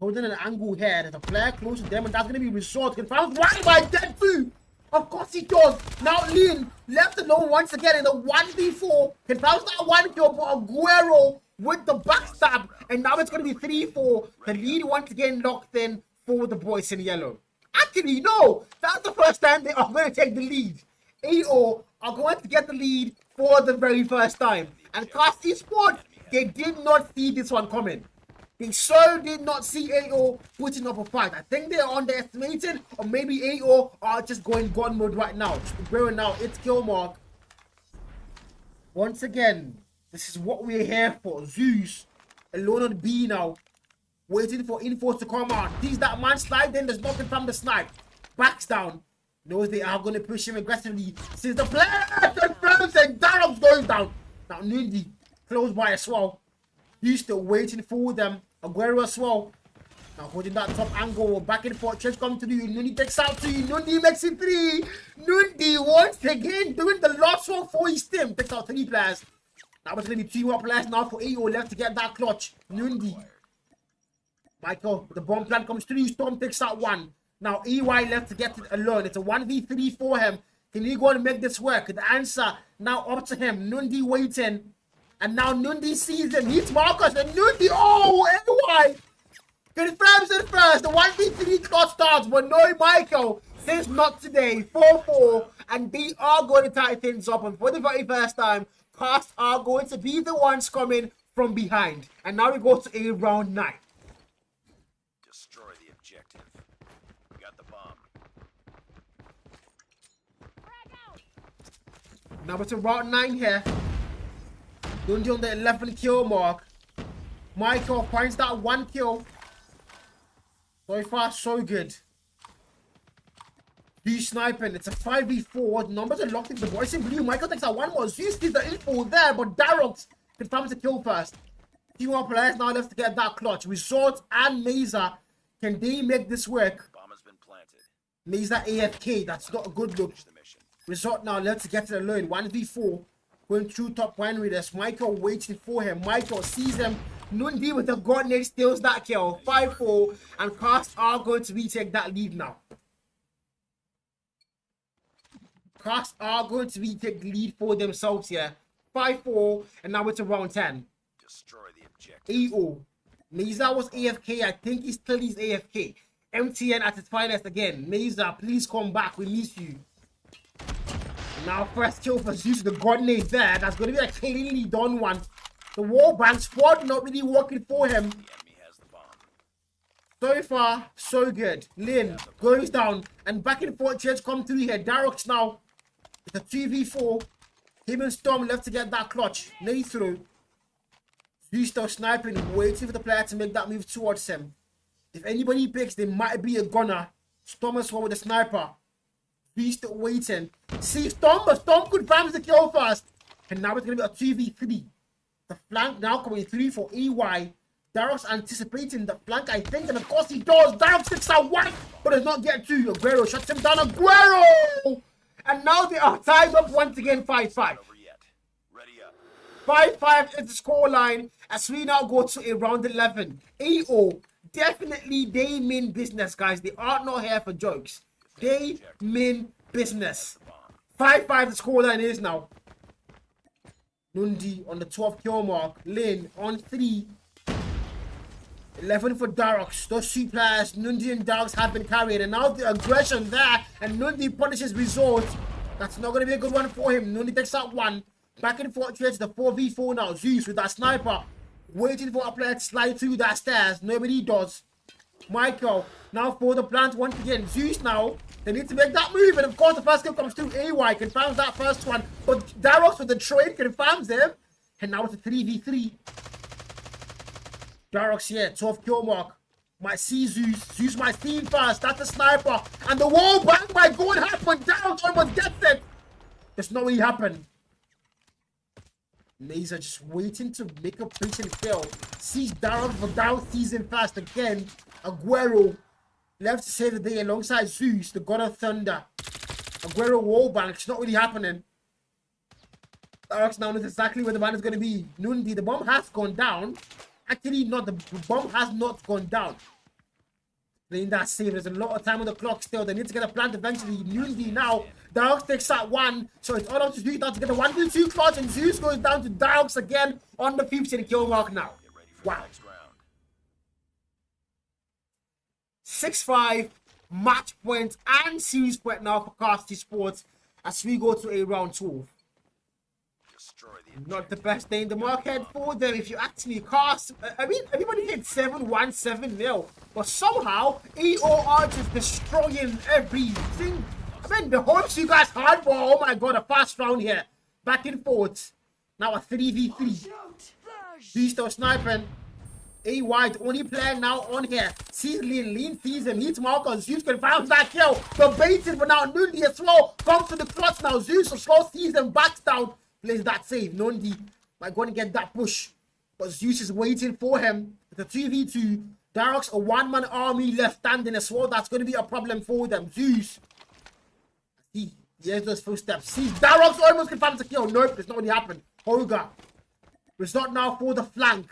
Holding an angle here. There's a player close to them, and that's going to be Resort. Confirms 1 by dead 2. Of course he does. Now Lean left alone once again in the 1v4. Confirms that 1 kill, but Aguero with the backstab. And now it's going to be 3-4. The lead once again locked in for the boys in yellow. Actually, no. That's the first time they are going to take the lead. AO are going to get the lead for the very first time. And Cast Esports, they did not see this one coming. They so did not see AO putting up a fight. I think they are underestimated, or maybe AO are just going gun mode right now. We're now, it's kill mark. Once again, this is what we're here for. Zeus alone on B now. Waiting for info to come out. Sees that man slide in, does not confirm the snipe. Backs down. Knows they are going to push him aggressively. Sees the player confirms and Darox goes down. Now Nundi close by as well. He's still waiting for them. Aguero as well. Now holding that top angle. Back and forth. Church coming to you. Nundi takes out 2. Nundi makes it 3. Nundi once again doing the last one for his team. Takes out 3 players. Now it's going to be 2 more players now for AO left to get that clutch. Nundi. Michael, the bomb plan comes through. Storm takes out 1. Now EY left to get it alone. It's a 1v3 for him. Can he go and make this work? The answer now up to him. Nundi waiting. And now Nundi sees him. He's Marcus and Nundi. Oh, AY confirms it first. The 1v3 clock starts, but no Michael says not today. 4-4. And they are going to tie things up. And for the very first time, Cast are going to be the ones coming from behind. And now we go to a round 9. Destroy the objective. We got the bomb. Now it's a round 9 here. Nundi on the 11 kill mark. Michael finds that 1 kill. So far, so good. He's sniping. It's a 5v4. The numbers are locked in. The boys in blue. Michael takes out 1 more. Zeus sees the info there, but Darox confirms the kill first. 2 more players now left to get that clutch. Resort and Meza. Can they make this work? Bomb has been planted. Meza AFK. That's not a good look. Finish the mission. Resort now left to get it alone. 1v4. Going through top winery. There's Michael waiting for him. Michael sees him. Nundi with the grenade steals that kill. 5-4. And Cast are going to retake that lead now. Cast are going to be take lead for themselves here. 5-4, and now it's around 10. Destroy the objective. AO. Meza was AFK. I think he still is AFK. MTN at its finest again. Meza, please come back. We miss you. Now, first kill for Zeus. The grenade there. That's going to be a cleanly done one. The wallbang squad not really working for him. The enemy has the bomb. So far, so good. Lin goes down. And back and forth chairs come through here. Darox now. It's a 2v4. Him and Storm left to get that clutch. Nade through. Zeus still sniping. Waiting for the player to make that move towards him. If anybody picks, they might be a gunner. Storm as well with a sniper. Zeus still waiting. See Storm, but Storm could find the kill first. And now it's going to be a 2v3. The flank now coming through for EY. Darox anticipating the flank, I think, and of course he does. Darox takes out one, but does not get to. Aguero shuts him down. Aguero! And now they are tied up once again, 5-5. Over yet. Ready up. 5-5 is the scoreline as we now go to a round 11. AO, definitely they mean business, guys. They are not here for jokes. They mean business. 5-5 the scoreline is now. Nundi on the 12th kill mark. Lin on 3. 11 for Darox. Those two players, Nundi and Darox, have been carried. And now the aggression there. And Nundi punishes results. That's not going to be a good one for him. Nundi takes out one. Back and forth trades the 4v4 now. Zeus with that sniper. Waiting for a player to slide through that stairs. Nobody does. Michael now for the plant once again. Zeus now. They need to make that move. And of course the first kill comes through. AY confirms that first one. But Darox with the trade confirms him. And now it's a 3v3. Darox here, 12th kill mark. Might see Zeus. Zeus might see him first. That's a sniper. And the wall bang might go and happen. Darox almost gets it. That's not really happened. Laser just waiting to make a patient kill. Sees Darox, but Darox sees him fast again. Aguero left to save the day alongside Zeus, the god of thunder. Aguero wallbang. It's not really happening. Darox now knows exactly where the man is going to be. Nundi, the bomb has gone down. Actually, not. The bomb has not gone down. Playing that save. There's a lot of time on the clock still. They need to get a plant eventually. Nundi now. Darox takes that one. So it's all up to Zeus now to get the 1v2 clutch. And Zeus goes down to Darox again on the 15th kill mark now. Wow. 6-5 match point and series point now for Cast Esports as we go to a round 12. Not the best day in the market for them if you actually cast. I mean, everybody hit 7-1, 7-0, but somehow AO are just destroying everything. I mean, the hopes you guys had for, oh my god, a fast round here. Back and forth. Now a 3v3. He's still sniping. AY, the only player now on here. Sees Lean sees him. He's Marcus. Zeus confirms that kill. The baited, but now Nundi as well comes to the clutch now. Zeus as well sees him, backs down. Plays that save. Nundi might go and get that push. But Zeus is waiting for him. It's a 2v2. Darox, a one-man army left standing as well. That's going to be a problem for them. Zeus. Here's those footsteps. See, Darox almost confirms the kill. Nope, it's not really happened. Hoga. Result now for the flank.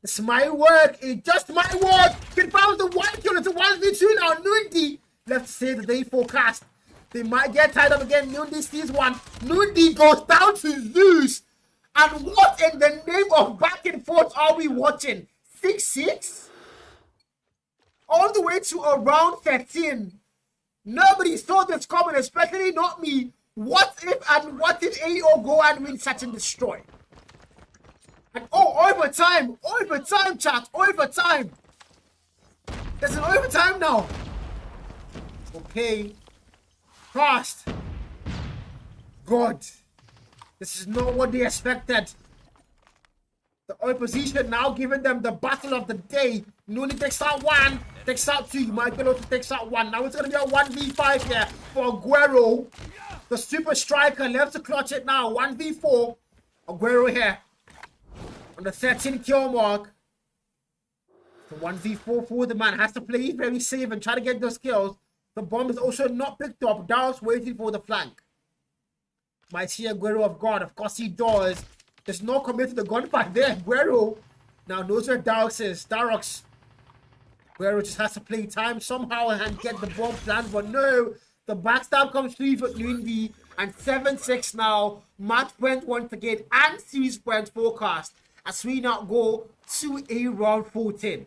It's my work. It's just my work. Confirms the one kill. It's a 1v2 now. Nundi left to save the day forecast. They might get tied up again. Nundi sees one. Nundi goes down to Zeus. And what in the name of back and forth are we watching? 6-6? All the way to around 13. Nobody saw this coming, especially not me. What if AO go and win such and destroy? And overtime, chat, overtime. There's an overtime now. Okay. Fast. God. This is not what they expected. The opposition now giving them the battle of the day. Nuni takes out one, takes out two. Michael also takes out one. Now it's going to be a 1v5 here for Aguero. The super striker left to clutch it now. 1v4. Aguero here. On the 13 kill mark. The 1v4 for the man. Has to play very safe and try to get those kills. The bomb is also not picked up. Darox waiting for the flank. Might see Aguero off guard. Of course he does. There's no commit to the gunfight there. Aguero now knows where Darox is. Darox. Aguero just has to play time somehow and get the bomb planned. But no. The backstab comes through for Nundi. And 7-6 now. Match point once again and series point forecast as we now go to a round 14.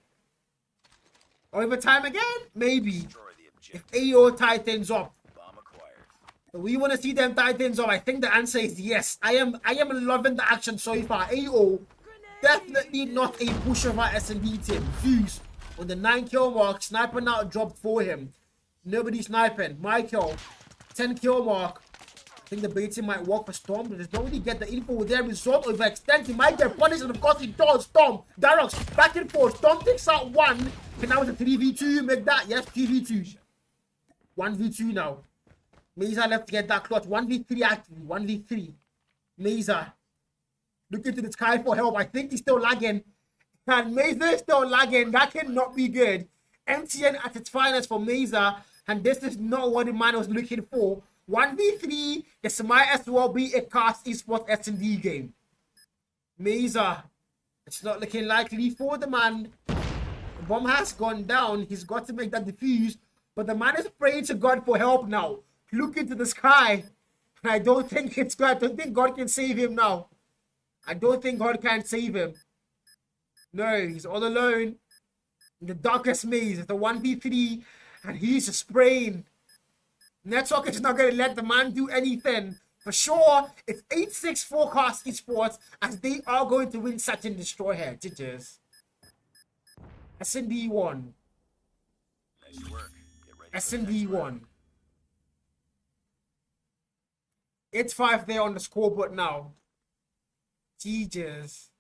Overtime again? Maybe. Destroy the If objective. AO tightens up. Bomb acquired. We want to see them tightens up. I think the answer is yes. I am loving the action so far. AO definitely not a pushover S&D team. Zeus on the 9 kill mark. Sniper now dropped for him. Nobody sniping. Michael 10 kill mark. I think the baiting might work for Storm, but there's nobody get the info with their result overextend. He might get punished, and of course he does. Storm, Darox, back and forth. Storm takes out one. And now it's a 3v2. Make that. Yes, 3v2. 1v2 now. Mesa left to get that clutch. 1v3 actually. 1v3. Mesa looking to the sky for help. I think he's still lagging. And Mesa is still lagging. That cannot be good. MTN at its finest for Mesa. And this is not what the man was looking for. 1v3. This might as well be a Cast Esports S&D game. Mesa. It's not looking likely for the man. The bomb has gone down. He's got to make that defuse. But the man is praying to God for help now. Look into the sky. And I don't think it's God. I don't think God can save him now. I don't think God can save him. No, he's all alone. In the darkest maze. It's a 1v3. And he's just spraying. Network is not going to let the man do anything. For sure, it's 8-6 for Cast Esports as they are going to win such and destroy here. GG's. S&D 1. Nice work. Get ready for the S&D next 1. It's 5 there on the scoreboard now. GG's.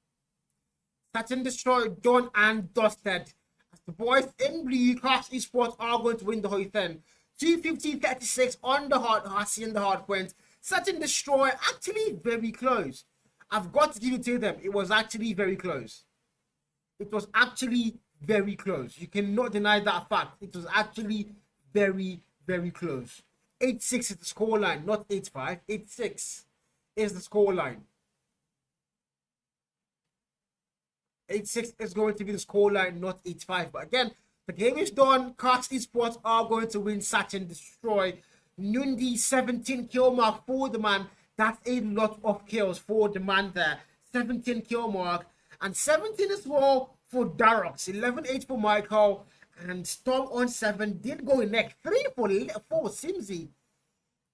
Such and destroy done and dusted. As the boys in blue, Cast Esports are going to win the whole thing. 250-36 on the hard point. Such and destroy actually very close. I've got to give it to them. It was actually very close. It was actually very close. You cannot deny that fact. It was actually very, very close. 8-6 is the scoreline, not 8-5. 8-6 is the scoreline. 8-6 is going to be the scoreline, not 8-5. But again, the game is done. Cast Esports are going to win Satch and destroy. Nundi 17 kill mark for the man. That's a lot of kills for the man there. 17 kill mark. And 17 as well for Darox. 11-8 for Michael. And Storm on 7 did go in next. 3 for Simsy.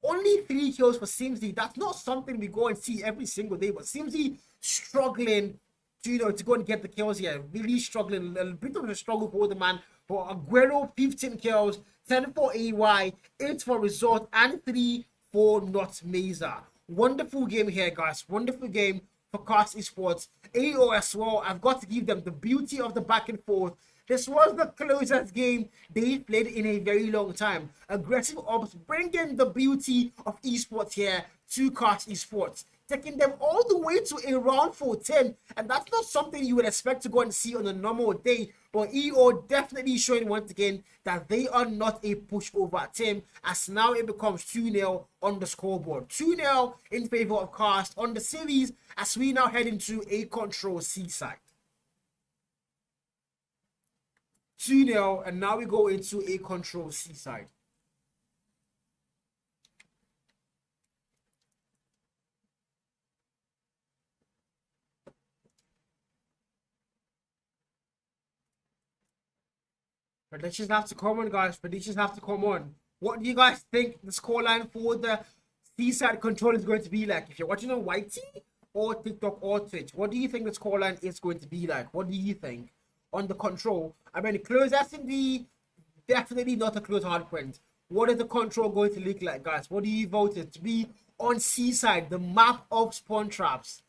Only 3 kills for Simsy. That's not something we go and see every single day. But Simsy struggling to go and get the kills here. Really struggling. A bit of a struggle for the man. For Aguero, 15 kills. 10 for AY. 8 for Resort. And 3 for Not Mesa. Wonderful game here, guys. Wonderful game for Cast Esports. AO as well. I've got to give them the beauty of the back and forth. This was the closest game they played in a very long time. Aggressive ops bringing the beauty of esports here to Cast Esports. Taking them all the way to a round 14. And that's not something you would expect to go and see on a normal day. But EO definitely showing once again that they are not a pushover team. As now it becomes 2-0 on the scoreboard. 2-0 in favor of Cast on the series as we now head into a control seaside. 2-0 and now we go into a control seaside. Predictions have to come on, guys. Predictions have to come on. What do you guys think the scoreline for the seaside control is going to be like? If you're watching on YT or TikTok or Twitch, what do you think the scoreline is going to be like? What do you think on the control? I mean, close S&D, definitely not a close hardpoint. What is the control going to look like, guys? What do you vote it to be on seaside, the map of spawn traps?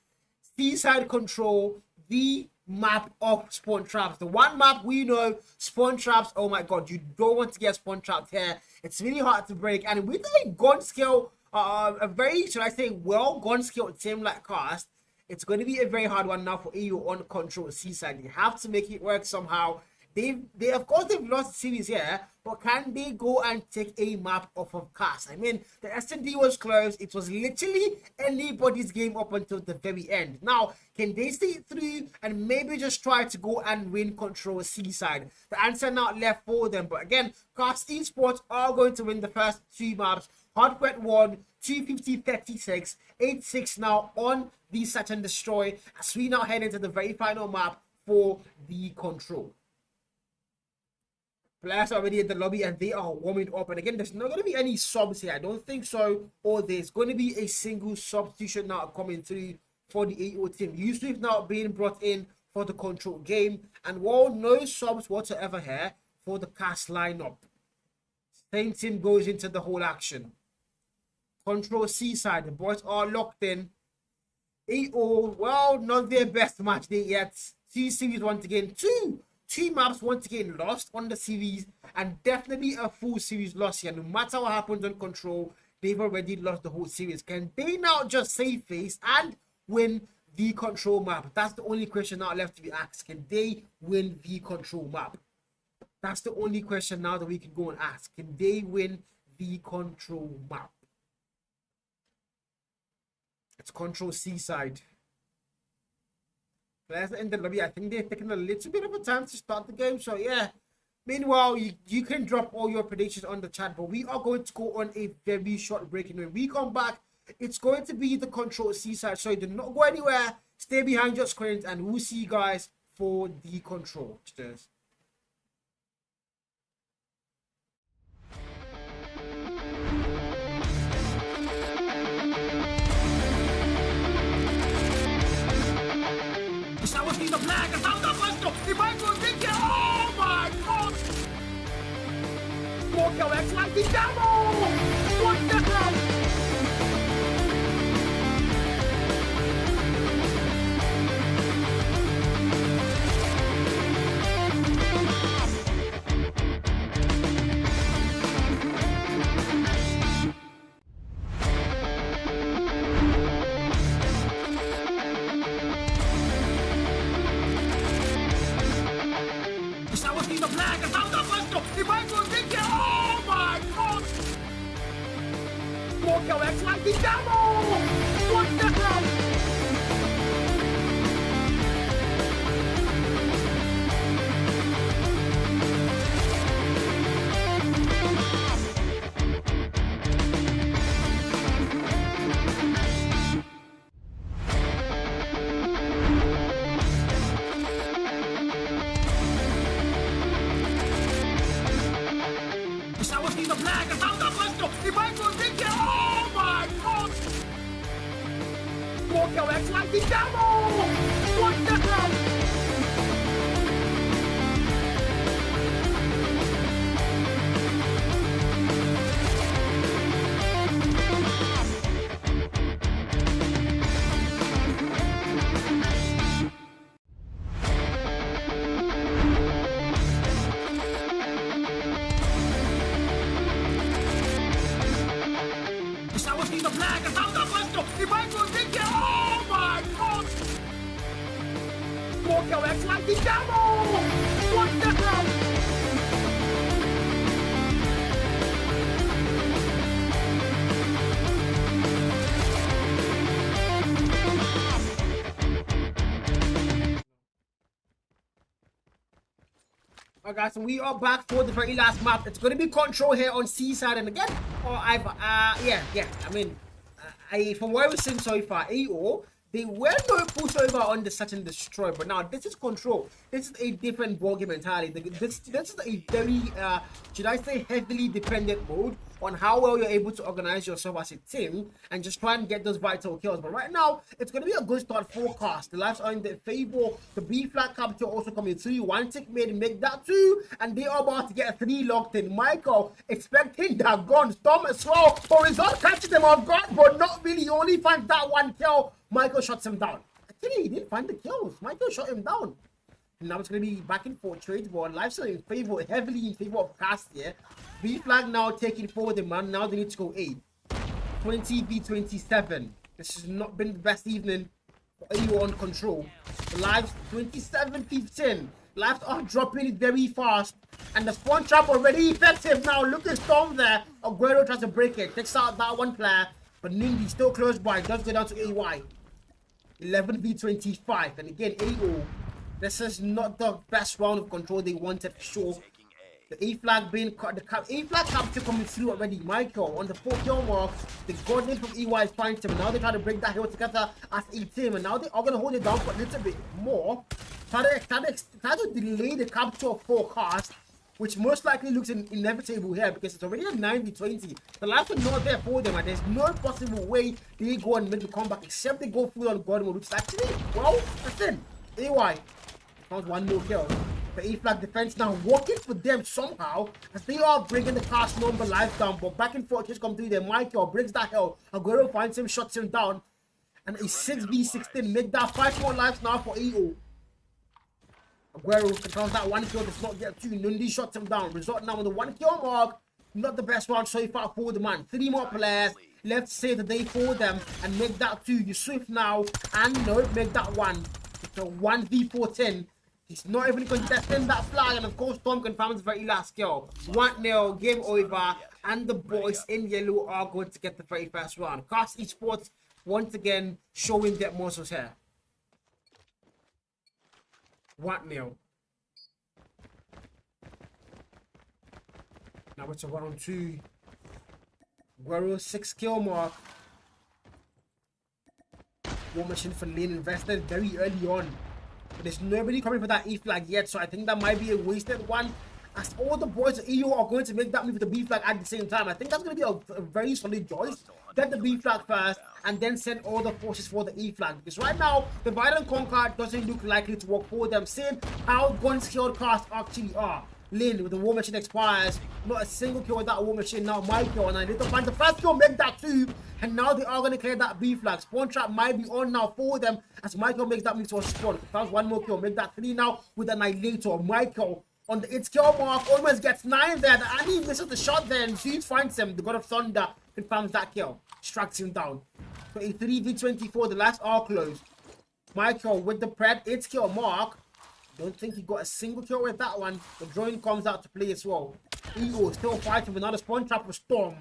Seaside control, the map of spawn traps. The one map we know, spawn traps. Oh my god, you don't want to get spawn trapped here. It's really hard to break. And with a gun skill, a very, should I say, well gun skill team like Cast, it's going to be a very hard one now for EU on control seaside. You have to make it work somehow. They of course they've lost the series here, but can they go and take a map off of Cast? I mean, the S&D was close. It was literally anybody's game up until the very end. Now, can they stay through and maybe just try to go and win Control Seaside? The answer not left for them. But again, Cast Esports are going to win the first 2 maps. Hardpoint won 250-36, 8-6 now on the Search and Destroy as we now head into the very final map for the Control. Players are already in the lobby and they are warming up. And again, there's not going to be any subs here. I don't think so. Or there's going to be a single substitution now coming through for the AO team. Yusuf now being brought in for the Control game. And while no subs whatsoever here for the Cast lineup. Same team goes into the whole action. Control Seaside. The boys are locked in. AO, well, not their best match day yet. 2 series once again. 2 maps once again lost on the series, and definitely a full series loss here. No matter what happens on Control, they've already lost the whole series. Can they now just save face and win the Control map? That's the only question now left to be asked. Can they win the Control map? That's the only question now that we can go and ask. Can they win the Control map? It's Control Seaside. Players in the lobby, I think they're taking a little bit of a time to start the game. So yeah, meanwhile, you can drop all your predictions on the chat, but we are going to go on a very short break. And when we come back, it's going to be the Control Seaside. So do not go anywhere. Stay behind your screens and we'll see you guys for the Control. Cheers. Stavo finendo plaga, stavo da questo, e vai con te che, oh my god! Walkout X, andiamo! What the hell? Stavo finendo plaga, stavo da questo, e vai con te che, oh my god! Walkout X, andiamo! What the hell? Stavo finendo plaga, stavo da questo, e vai con te che, oh my god! Walkout X, andiamo! What the hell? Stavo finendo plaga, stavo da questo, e vai con te che, oh my god! Walkout X, andiamo! What the hell? Alright guys, so we are back for the very last map. It's going to be Control here on Seaside, and again, I mean, from what we've seen so far, AO, they were no pushover on the Search and Destroy, but now this is Control. This is a different ballgame entirely. This is a very, should I say, heavily dependent mode on how well you're able to organize yourself as a team and just try and get those vital kills. But right now, it's going to be a good start for Cast. The lives are in their favor. The B flag capture also coming through. One tick made make that 2, and they are about to get 3 locked in. Michael expecting that gun storm as well. Horizon catches them off guard, but not really. He only finds that 1 kill. Michael shuts him down. Actually, he didn't find the kills. Michael shot him down. And now it's going to be back and forth trades, but lives are in favor, heavily in favor of Cast here. B flag now taking forward the man. Now they need to go 8. 20v27. This has not been the best evening for anyone on Control. The lives 27-15. Lives are dropping very fast. And the spawn trap already effective now. Look at Storm there. Aguero tries to break it. Takes out that one player. But Nindy still close by. Does go down to AY. 11v25. And again, AO. This is not the best round of control they wanted for sure. The A flag being cut. The A flag capture coming through already. Michael on the 4-kill mark. The Gordon from EY finds him. And now they try to break that hill together as a team. And now they are going to hold it down for a little bit more. Try to delay the capture of forecast, which most likely looks inevitable here because it's already a 9v20. The lives are not there for them, and there's no possible way they go and make the comeback except they go full on Gordon, which is actually, well, listen, AY found one more kill. The A flag defense now working for them somehow as they are bringing the cast number live down, but back and forth just come through there. Michael breaks that hill. Aguero finds him, shuts him down, and a 6v16 make that 5 more lives now for AO. Aguero controls that one kill, does not get 2. Nundi shuts him down. Result now on the 1-kill mark. Not the best round so far for the man. 3 more players left to save the day for them and make that 2. Yusuf now and no, make that 1. It's a 1v14. He's not even contesting that flag, and of course Tom confirms the very last kill. 1-0, game over, and the boys in yellow are going to get the very first round. Cast Esports once again showing their muscles here. 1-0. Now it's a round 2. Guerrero 6-kill mark. War machine for lane invested very early on. But there's nobody coming for that E flag yet, so I think that might be a wasted one. As all the boys at EU are going to make that move with the B flag at the same time. I think that's going to be a very solid choice. Get the B flag first and then send all the forces for the E flag. Because right now, the Violent Conquer doesn't look likely to work for them. Seeing how gun-skilled cast actually are. Lane with the war machine expires. Not a single kill with that war machine. Now Michael, and I need to find the first kill, make that 2. And now they are going to clear that B flag. Spawn trap might be on now for them as Michael makes that move towards spawn. That's 1 more kill. Make that 3 now with Annihilator. Michael on the 8-kill mark almost gets 9 there. And he misses the shot there, and Zeus finds him. The God of Thunder confirms that kill. Strikes him down. So a 3v24, the last are closed. Michael with the pred 8-kill mark. Don't think he got a single kill with that one. The drone comes out to play as well. EO still fighting with another spawn trap with Storm.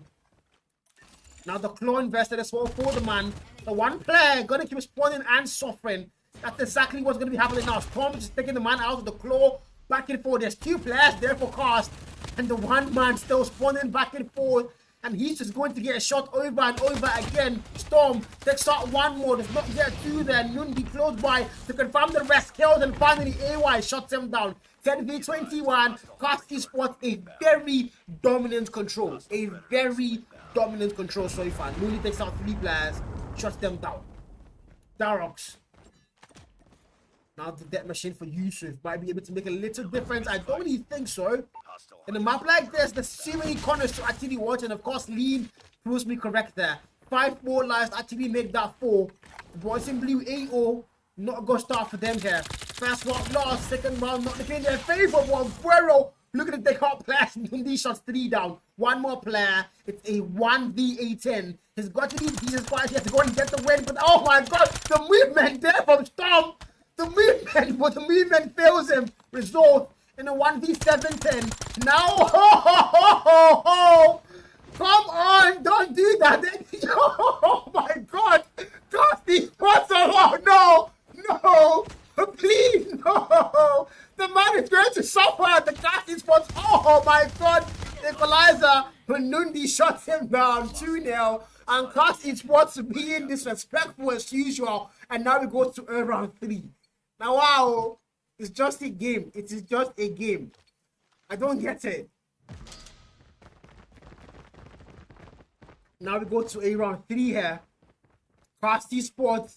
Now the claw invested as well for the man. The one player gonna keep spawning and suffering. That's exactly what's gonna be happening now. Storm is taking the man out of the claw. Back and forth. There's 2 players there for cast. And the one man still spawning back and forth. And he's just going to get a shot over and over again. Storm takes out 1 more. Does not get 2 there. Nundi close by to confirm the rest kills. And finally, AY shuts him down. 10v21. Cast Esports a very dominant control. A very dominant control so far. Nundi takes out 3 players. Shuts them down. Darox. Now the death machine for Yusuf might be able to make a little difference. I don't really think so. In a map like this, there's so many corners to actually watch, and of course, Lean proves me correct there. 5 more lives to actually make that 4. The boys in blue, AO, not a good start for them here. First round lost, second round not looking in their favor. One Guerrero looking at the hot players. These shots 3 down. 1 more player. It's a 1v18. He's got to be decent fight. He has to go and get the win. But oh my god, the movement there from Storm. The movement, but the movement fails him. Result in a 1v7-10. Now, come on, don't do that. Oh my god, cast these spots alone. No, please, no. The man is going to suffer at the casting spots. Oh my god, equalizer. Nundi shuts him down 2-0. And Cast Esports being disrespectful as usual. And now we go to round 3. Now, wow, it's just a game. It is just a game. I don't get it. Now we go to a round 3 here. Cast Esports.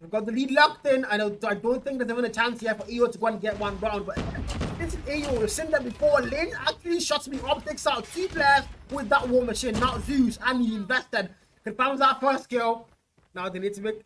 We've got the lead locked in. I don't think there's even a chance here for EO to go and get 1 round. But this is AO. We've seen that before. Lane actually shuts me up. Takes out 2 players with that war machine. Now Zeus, and he invested. Confirms that first kill. Now they need to make...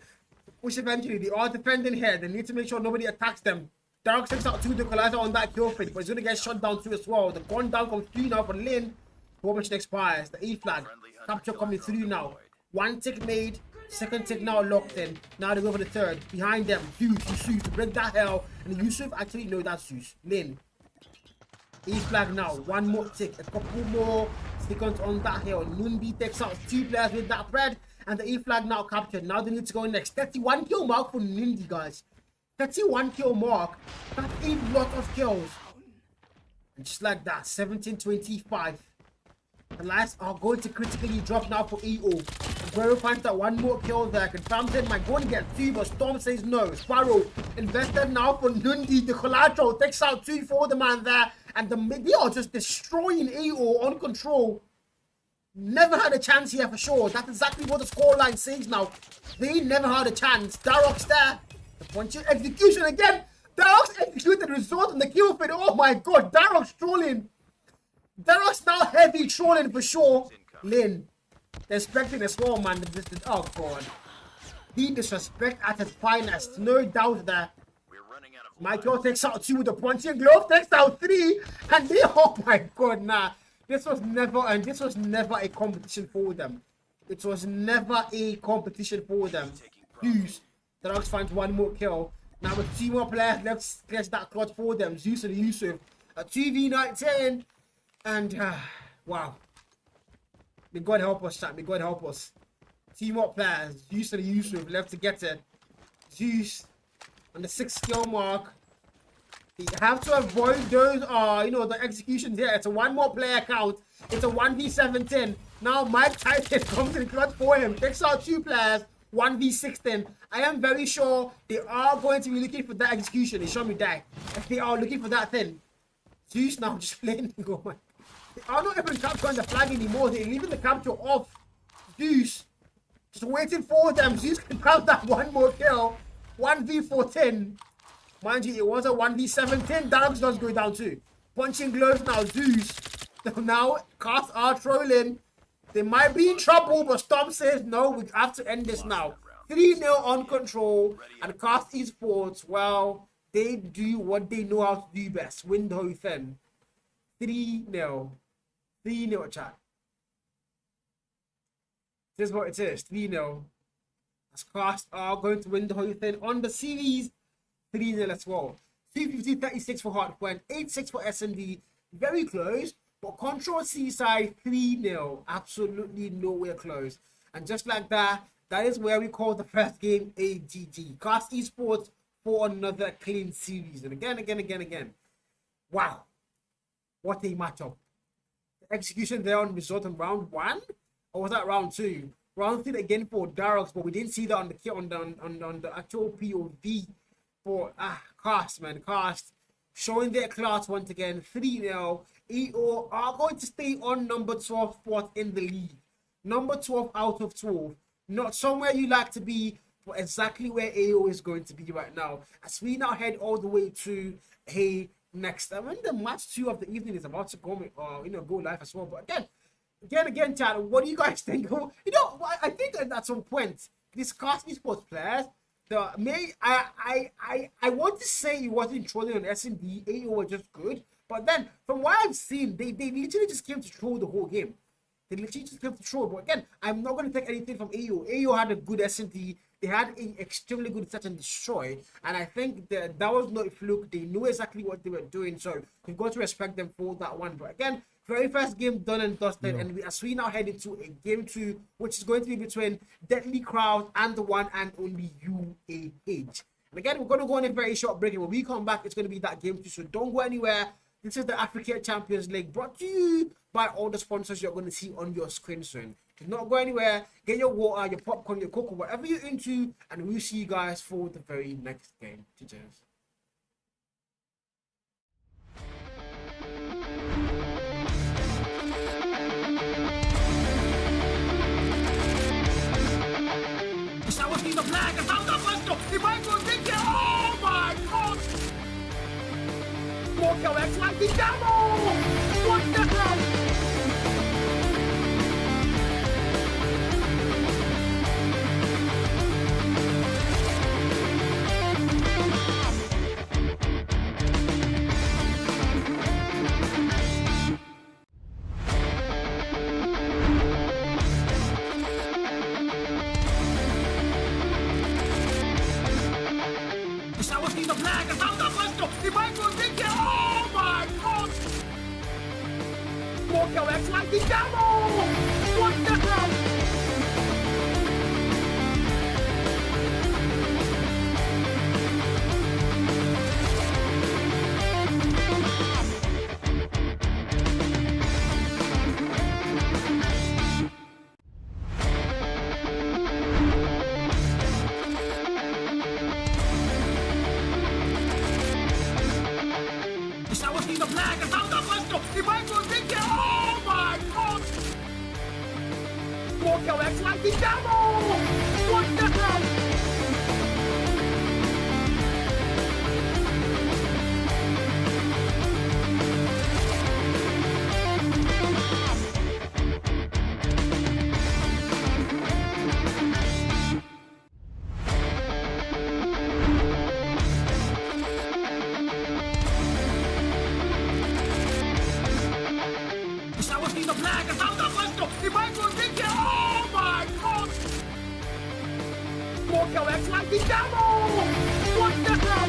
Which eventually they are defending here. They need to make sure nobody attacks them. Dark takes out 2 equalizer on that kill feed, but he's gonna get shot down too as well. The gun down comes 3 now for Lin. War machine expires. The E flag. Capture coming through now. 1 tick made. Second tick now locked in. Now they go for the third. Behind them, Zeus to break that hell. And Yusuf actually know that's Zeus. Lin. E flag now. One more tick. A couple more seconds on that hill. Nundi takes out 2 players with that thread. And the E flag now captured. Now they need to go next. 31 kill mark for Nundi, guys. 31 kill mark. That's a lot of kills. And just like that, 17-25. The lights are going to critically drop now for EO. Aguero finds that one more kill there. Confirms it might go and get 2, but Storm says no. Sparrow invested now for Nundi. The collateral takes out 2 for the man there. And they are just destroying EO on control. Never had a chance here for sure. That's exactly what the scoreline says now. They never had a chance. Darok's there. The punching execution again. Darok's executed result in the kill feed. Oh my god. Darok's trolling. Darok's now heavy trolling for sure. Lin. Expecting as well, man. Oh god. The disrespect at its finest. No doubt there. Michael takes out 2 with the punching glove. Takes out 3. And they, oh my god, nah. This was never a competition for them. It was never a competition for them. Zeus. The Dogs finds one more kill. Now with 2 more players left, gets that clutch for them. Zeus and Yusuf. A 2v19. And wow. May God help us, chat. May God help us. 2 more players. Zeus and Yusuf left to get it. Zeus on the 6 kill mark. You have to avoid those, the executions here. It's a 1 more player count. It's a 1v17. Now Mike Tyson comes in clutch for him. Takes out 2 players. 1v16. I am very sure they are going to be looking for that execution. They show me that. If they are looking for that thing. Zeus now just playing. They are not even capturing the flag anymore. They're leaving the capture off. Zeus just waiting for them. Zeus can have that 1 more kill. 1v14. Mind you, it was a 1v17. Darks does go down too. Punching gloves now, Zeus. Now, Cast are trolling. They might be in trouble, but Storm says, no, we have to end this now. 3-0 on control. And Cast Esports, well, they do what they know how to do best. Win the whole thing. 3-0. 3-0, chat. This is what it is. 3-0. As Cast are going to win the whole thing on the series. 3-0 as well. 250-36 for Hardpoint, 8-6 for SMD. Very close, but Control C side 3-0. Absolutely nowhere close. And just like that, that is where we call the first game AGG. Cast Esports for another clean series. And again. Wow. What a matchup. The execution there on result in round 1? Or was that round 2? Round 3 again for Darox, but we didn't see that on the actual POV. For Cast, man. Cast showing their class once again. 3-0. EO are going to stay on number 12 spot in the league. Number 12 out of 12. Not somewhere you like to be, but exactly where AO is going to be right now. As we now head all the way to next. I mean, the match 2 of the evening is about to go, go live as well. But again, Chad, what do you guys think? I think at some point, these Cast Esports players, I want to say it wasn't trolling on SMD. AO was just good, but then from what I've seen, they literally just came to troll the whole game. They literally just came to troll. But again, I'm not going to take anything from AO. AO had a good SMD. They had an extremely good set and destroy, and I think that was not a fluke. They knew exactly what they were doing, so we've got to respect them for that one. But again, very first game done and dusted, and as we now head into a game 2, which is going to be between Deadly Crowd and the one and only UAH. And again, we're going to go on a very short break, and when we come back, it's going to be that game 2, so don't go anywhere. This is the Africa Champions League, brought to you by all the sponsors you're going to see on your screen soon. Do not go anywhere. Get your water, your popcorn, your cocoa, whatever you're into, and we'll see you guys for the very next game. Cheers. That was the flag. I found that one. He might go take it. Oh my god! More kill X like the devil! What the hell? Walk your X like the devil! What the hell? The flag is out of Weston. He might go big. Oh my god! Walk your X like the devil! What the hell? The flag is out of Weston. He might go big. Oh my god! Walk your X like the devil! What the hell?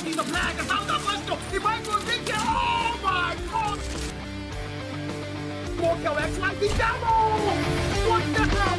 The flag is out of Weston. He might go big. Oh my god! Walk your X like the devil! What the hell?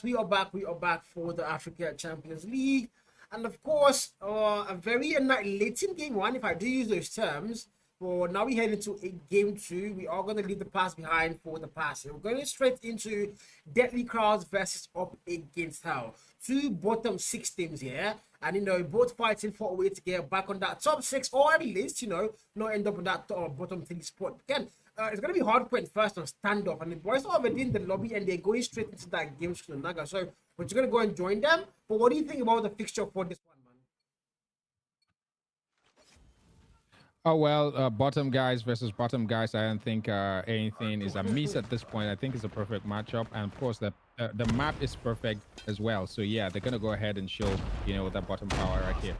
We are back. We are back for the Africa Champions League, and of course, a very annihilating game one, if I do use those terms. For now, we head into a game two. We are going to leave the pass behind for the pass. We're going straight into Deadly Crowds versus Up Against Hell. Two bottom six teams here, and both fighting for a way to get back on that top six, or at least not end up on that bottom three spot. Again, it's going to be Hardpoint first on standoff, and the boys are already in the lobby and they're going straight into that game screen Naga. So we're just going to go and join them. But what do you think about the fixture for this one, man? Oh, well, bottom guys versus bottom guys. I don't think anything is amiss at this point. I think it's a perfect matchup. And of course, the map is perfect as well. So yeah, they're going to go ahead and show, that bottom power right here.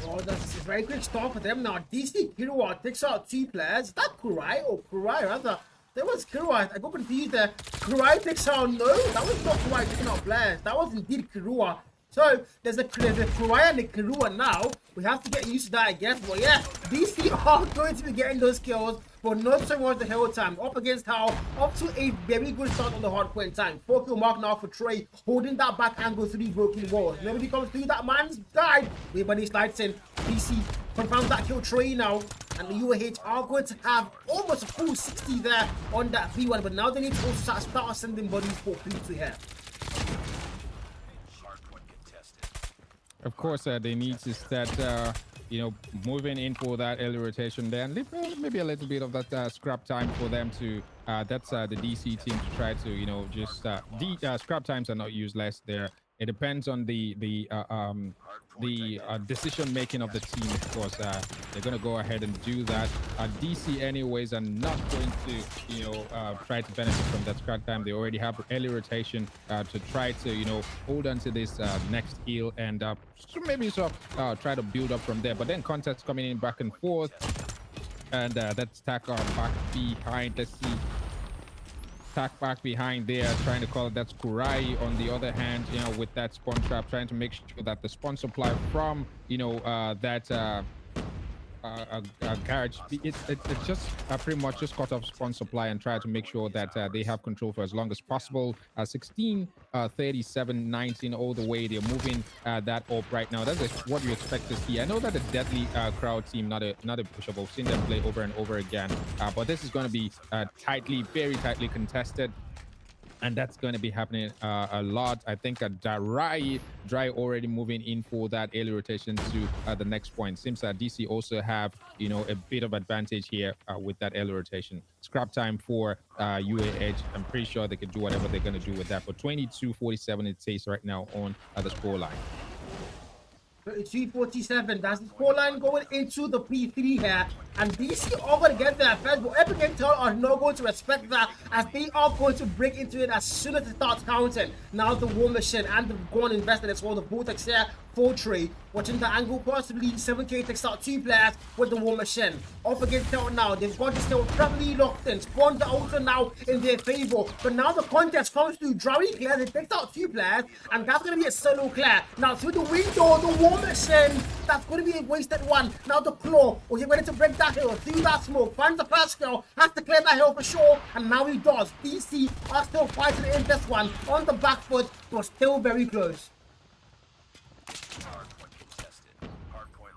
Oh, that's a very quick start for them now. DC Kirua takes out two players. Is that Kurai or Kurai rather? There was Kirua. I got confused there. Kurai takes out no. That was not Kurai taking out players. That was indeed Kirua. So there's a Kurai and a Kirua now. We have to get used to that, I guess. But yeah, DC are going to be getting those kills, but not so much the whole time. Up against Hal, up to a very good start on the Hardpoint time. 4-kill mark now for Trey, holding that back angle through broken walls. Nobody comes through, that man's died. Everybody slides in. DC confirms that kill Trey now, and the UAH are going to have almost a full 60 there on that V1, but now they need to also start sending bodies for P2 here. Of course, they need to start, moving in for that early rotation there, and leave maybe a little bit of that scrap time for them to. That's the DC team to try to, just scrap times are not useless. They're It depends on the decision making of the team. Of course, they're going to go ahead and do that. DC, anyways, are not going to try to benefit from that scrap time. They already have early rotation to try to hold on to this next heal and maybe try to build up from there. But then contest coming in back and forth, and that's Tack back behind. Let's see. Tack back behind there, trying to call it. That's Kurai. On the other hand, with that spawn trap, trying to make sure that the spawn supply from that garage, it's just pretty much just cut off spawn supply and try to make sure that they have control for as long as possible. 16 37 19 all the way. They're moving that up right now. That's what you expect to see. I know that the deadly crowd team, not a pushable. We've seen them play over and over again, but this is going to be very tightly contested, and that's going to be happening a lot. I think Dry already moving in for that early rotation to the next point. Seems that DC also have a bit of advantage here with that early rotation. Scrap time for UAH. I'm pretty sure they could do whatever they're going to do with that. But 22-47 it says right now on the score line. 32-47. That's the scoreline going into the P3 here. And DC are going to get there first, but Epic Intel are not going to respect that, as they are going to break into it as soon as it starts counting. Now the War Machine and the Gone invested as well, the Vortex here for Trey. Watching the angle, possibly 7K takes out 2 players with the War Machine. Up against Tel now, they've got this still probably locked in. Spawns are also now in their favor. But now the contest comes to Drawi clears, it takes out 2 players, and that's going to be a solo clear. Now through the window, the War Machine, that's going to be a wasted one. Now the Claw, was he ready to break that hill through that smoke? Finds the first kill, has to clear that hill for sure, and now he does. DC are still fighting in this one on the back foot, but still very close. Hardpoint contested. Hardpoint.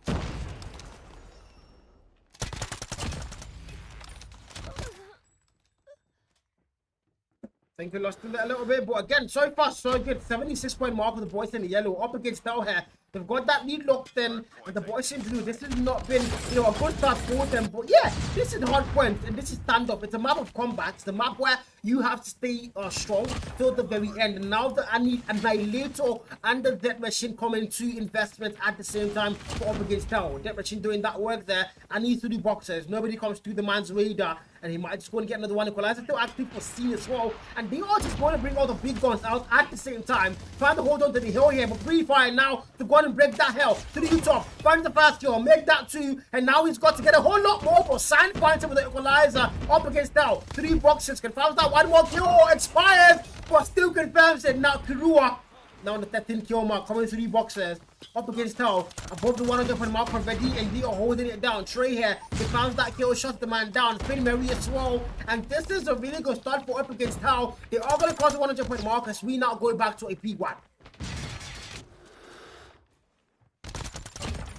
I think we lost in there a little bit, but again, so far so good. 76-point mark with the boys in the yellow up against Tel here. They've got that lead locked in, and the boys in blue. This has not been, a good start for them. But yeah, this is Hardpoint, and this is standoff. It's a map of combat. It's the map where you have to stay strong till the very end. And now the Annihilator and the Death Machine coming to investment at the same time for up against Tel. Death Machine doing that work there, and he's through the boxes. Nobody comes to the man's radar, and he might just go and get another one. Equalizer still active for scene as well, and they are just going to bring all the big guns out at the same time. Trying to hold on to the hill here, but Free Fire now to go and break that hill to the top. Finds the fast kill, make that 2, and now he's got to get a whole lot more. But Sign finds him with the Equalizer up against Tel. 3 boxes, confirms that one more kill, expires, but still confirms it. Now Kirua, now on the 13 kill mark, coming 3 boxes up against Tel, above the 100 mark already, and they are holding it down. Trey here, he found that kill, shuts the man down. Finn Mary as well, and this is a really good start for up against Tel. They are going to cross the 100 mark as we now go back to a P1.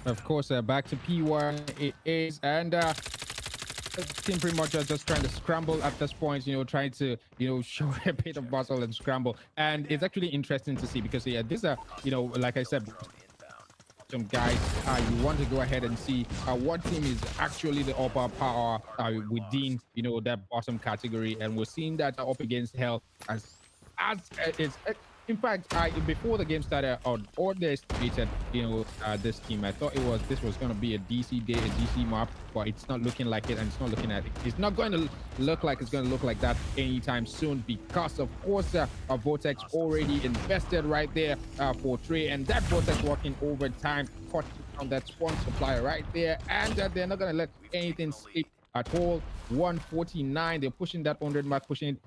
Of course, back to P1 it is, and the team pretty much are just trying to scramble at this point, trying to, show a bit of muscle and scramble. And it's actually interesting to see because, yeah, these are, like I said, some guys, you want to go ahead and see what team is actually the upper power within, that bottom category. And we're seeing that up against Hell as it's. In fact, before the game started, all they stated, this team, I thought this was going to be a DC day, a DC map, but it's not looking like it, and it's not looking at it. It's not going to look like it's going to look like that anytime soon because, of course, a Vortex already invested right there for Trey, and that Vortex working overtime, cutting on that spawn supply right there, and they're not going to let anything slip at all. 149, they're pushing that 100 mark, pushing it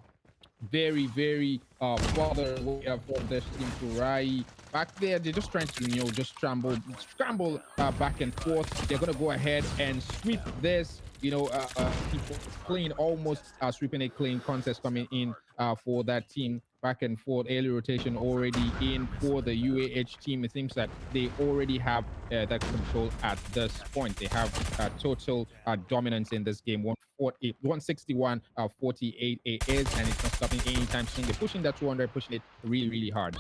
very, very farther away from this team to Rai. Back there, they're just trying to, just scramble back and forth. They're gonna go ahead and sweep this, people clean, almost sweeping a clean contest coming in for that team. Back and forth, early rotation already in for the UAH team. It seems that they already have that control at this point. They have total dominance in this game. 161 48 it is, and it's not stopping anytime soon. They're pushing that 200, pushing it really, really hard.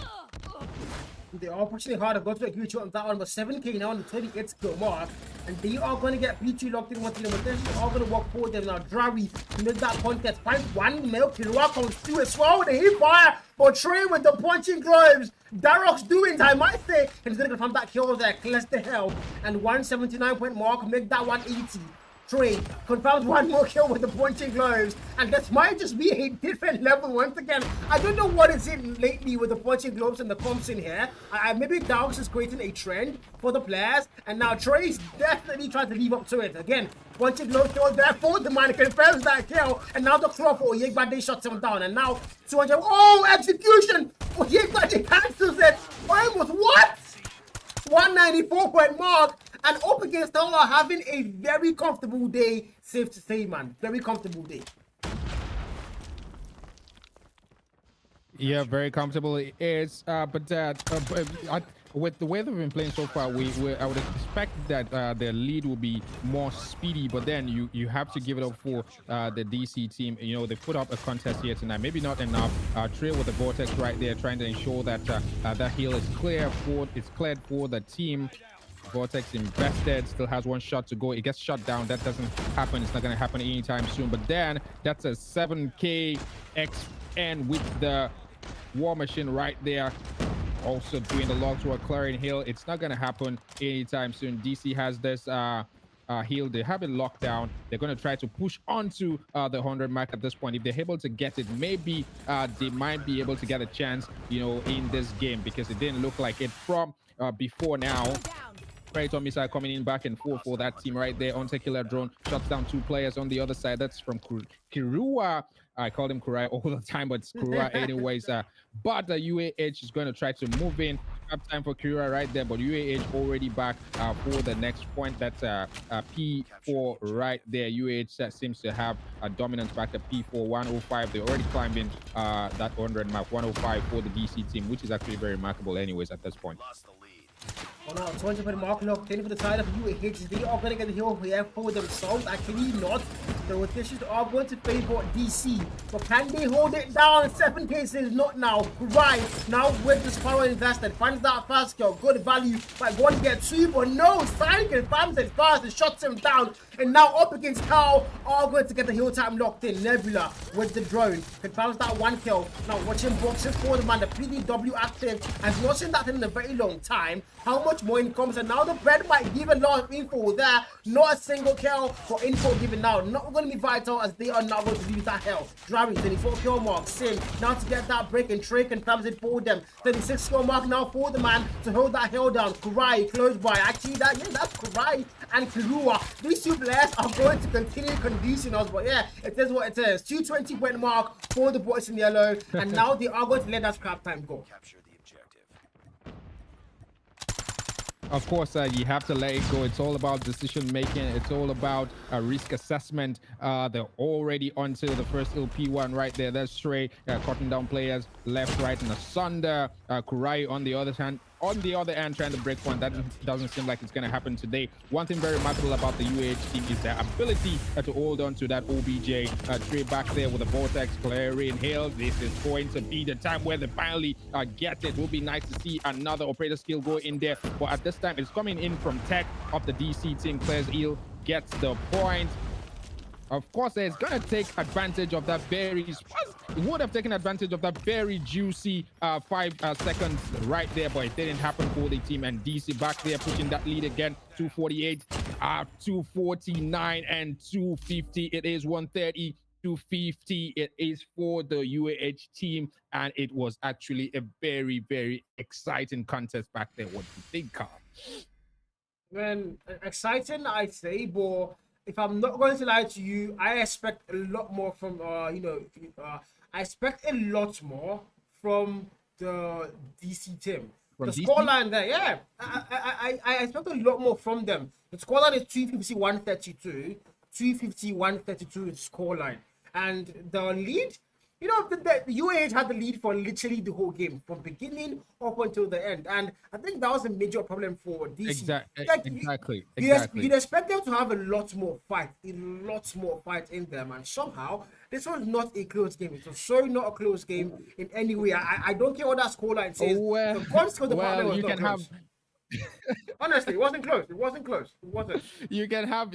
They are pushing hard. I've got to agree with you on that one. But 7K now on the 38 skill mark. And they are going to get P2 locked in once again. But they are going to walk forward them now. Drawi to make that contest. Find one male. Kirua comes through as well. They hit fire. But Trey with the punching gloves. Darroch's doing, I might say. And he's going to confirm that kill there. Clears the hell. And 179 point mark. Make that 180. Trey confirms one more kill with the punching gloves, and this might just be a different level once again. I don't know what is it lately with the punching gloves and the comps in here. Maybe Dogs is creating a trend for the players, and now Trey's definitely trying to live up to it. Again, punching gloves still there for the man, confirms that kill, and now the throw for Oyegbade shuts him down, and now 200. Oh, execution! Oyegbade cancels it. Almost what? 194 point mark. And up against Tower having a very comfortable day, safe to say, man. Very comfortable day. Yeah, very comfortable it is. But with the way they've been playing so far, I would expect that their lead will be more speedy. But then you have to give it up for the DC team. You know, they put up a contest here tonight. Maybe not enough. Trey with the Vortex right there, trying to ensure that that heal is cleared for the team. Vortex invested, still has one shot to go. It gets shut down. That doesn't happen. It's not going to happen anytime soon. But then that's a 7K XN with the War Machine right there. Also doing the log to a clearing hill. It's not going to happen anytime soon. DC has this heal. They have it locked down. They're going to try to push onto the 100 mark at this point. If they're able to get it, maybe they might be able to get a chance, you know, in this game, because it didn't look like it from before now. Predator missile coming in back and forth for that team right there. On-Killer drone shuts down 2 players on the other side. That's from Kirua. I call him Kurai all the time, but it's Kirua anyways. But the UAH is going to try to move in. Have time for Kirua right there, but UAH already back for the next point. That's P4 right there. UAH seems to have a dominance back at P4 105. They're already climbing that 100 mark, 105 for the DC team, which is actually very remarkable anyways at this point. Lost the lead. Oh no, 200 point mark locked in for the side of UAH. They are going to get the hill here for themselves. Actually not. The rotations are going to favor DC. But can they hold it down? 7 cases, not now. Right now with this power invested. Finds that fast kill. Good value. But going to get 2, but no. Sign confirms it fast and shuts him down. And now up against Carl, are going to get the hill time locked in. Nebula with the drone. Confirms that 1 kill. Now watching boxes for the man. The PDW active. Has not seen that in a very long time. How much more incomes? And now the bread might give a lot of info there. Not a single kill for info given now. Not going to be vital as they are not going to lose that health. Driving 24 kill mark. Sim now to get that break, and Trey confirms it for them. 36 kill mark now for the man to hold that hill down. Kurai close by. Actually, that's Kurai and Kirua. These 2 players are going to continue conducing us, but yeah, it is what it is. 220 point mark for the boys in yellow, and now they are going to let that scrap time go. Capture the objective. Of course, you have to let it go. It's all about decision making. It's all about risk assessment. They're already onto the first LP1 right there. That's Trey cutting down players left, right, and asunder. Kurai on the other hand. On the other end, trying to break one. That doesn't seem like it's going to happen today. One thing very remarkable about the UAH team is their ability to hold on to that OBJ. Trey back there with a Vortex, clearing hill. This is going to be the time where they finally get it. It will be nice to see another operator skill go in there. But at this time, it's coming in from Tech of the DC team. Clears Eel, gets the point. Of course, it's going to take advantage of that very... It would have taken advantage of that very juicy 5 seconds right there, but it didn't happen for the team. And DC back there pushing that lead again. 248, 249, and 250. It is 130. 250 it is for the UAH team, and it was actually a very, very exciting contest back there. What do you think, Carl? Man, exciting, I say, but if I'm not going to lie to you, I expect a lot more from I expect a lot more from the DC team. From the DC? scoreline there, yeah, I expect a lot more from them. The scoreline is 250 132, 250 132 scoreline, and the lead You know, the UAH had the lead for literally the whole game, from beginning up until the end. And I think that was a major problem for DC. Exactly. You'd expect them to have a lot more fight in them. And somehow, this was not a close game. It was so not a close game in any way. I don't care what that scoreline says. Well, The guns for the partner was you not can close. Honestly, it wasn't close. It wasn't close. It wasn't. you can have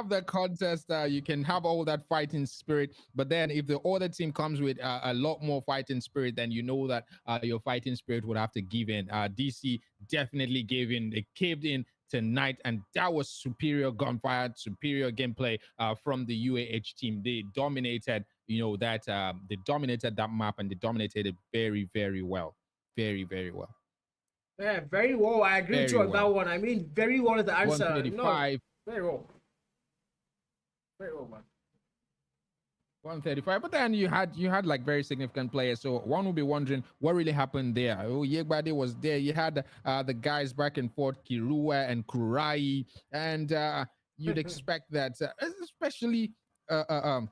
the contest, you can have all that fighting spirit, but then if the other team comes with a lot more fighting spirit, then you know that your fighting spirit would have to give in. DC definitely gave in. They caved in tonight, and that was superior gunfire, superior gameplay from the UAH team. They dominated, they dominated that map, and they dominated it very, very well. Very, very well. Yeah, very well. I agree with you on that one. I mean, very well is the answer. 135. No, very well. Very well, man. 135, but then you had like very significant players. So one will be wondering what really happened there. Oh, Yegbade was there. You had the guys back and forth, Kirua and Kurai, and you'd expect that, especially from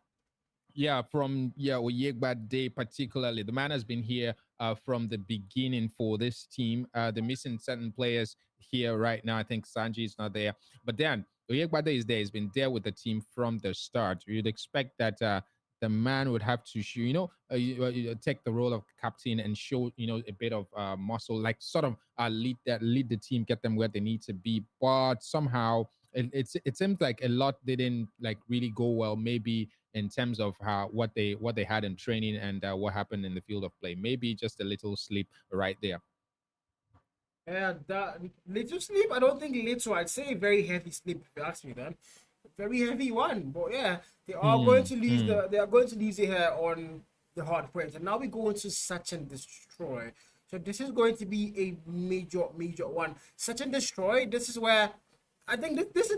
Yegbade particularly. The man has been here from the beginning for this team. They're missing certain players here right now. I think Sanji is not there, but then Yegbade is there. He's been there with the team from the start. You'd expect that the man would have to show, take the role of captain and show, a bit of muscle, like sort of lead the team, get them where they need to be. But somehow it seems like a lot didn't like really go well. Maybe in terms of what they had in training and what happened in the field of play. Maybe just a little sleep right there. Yeah, little sleep. I don't think little. I'd say very heavy sleep. If you ask me, then very heavy one. But yeah, they are going to lose They are going to lose it here on the hard point. And now we go into Search and Destroy. So this is going to be a major one. Search and Destroy. This is where I think this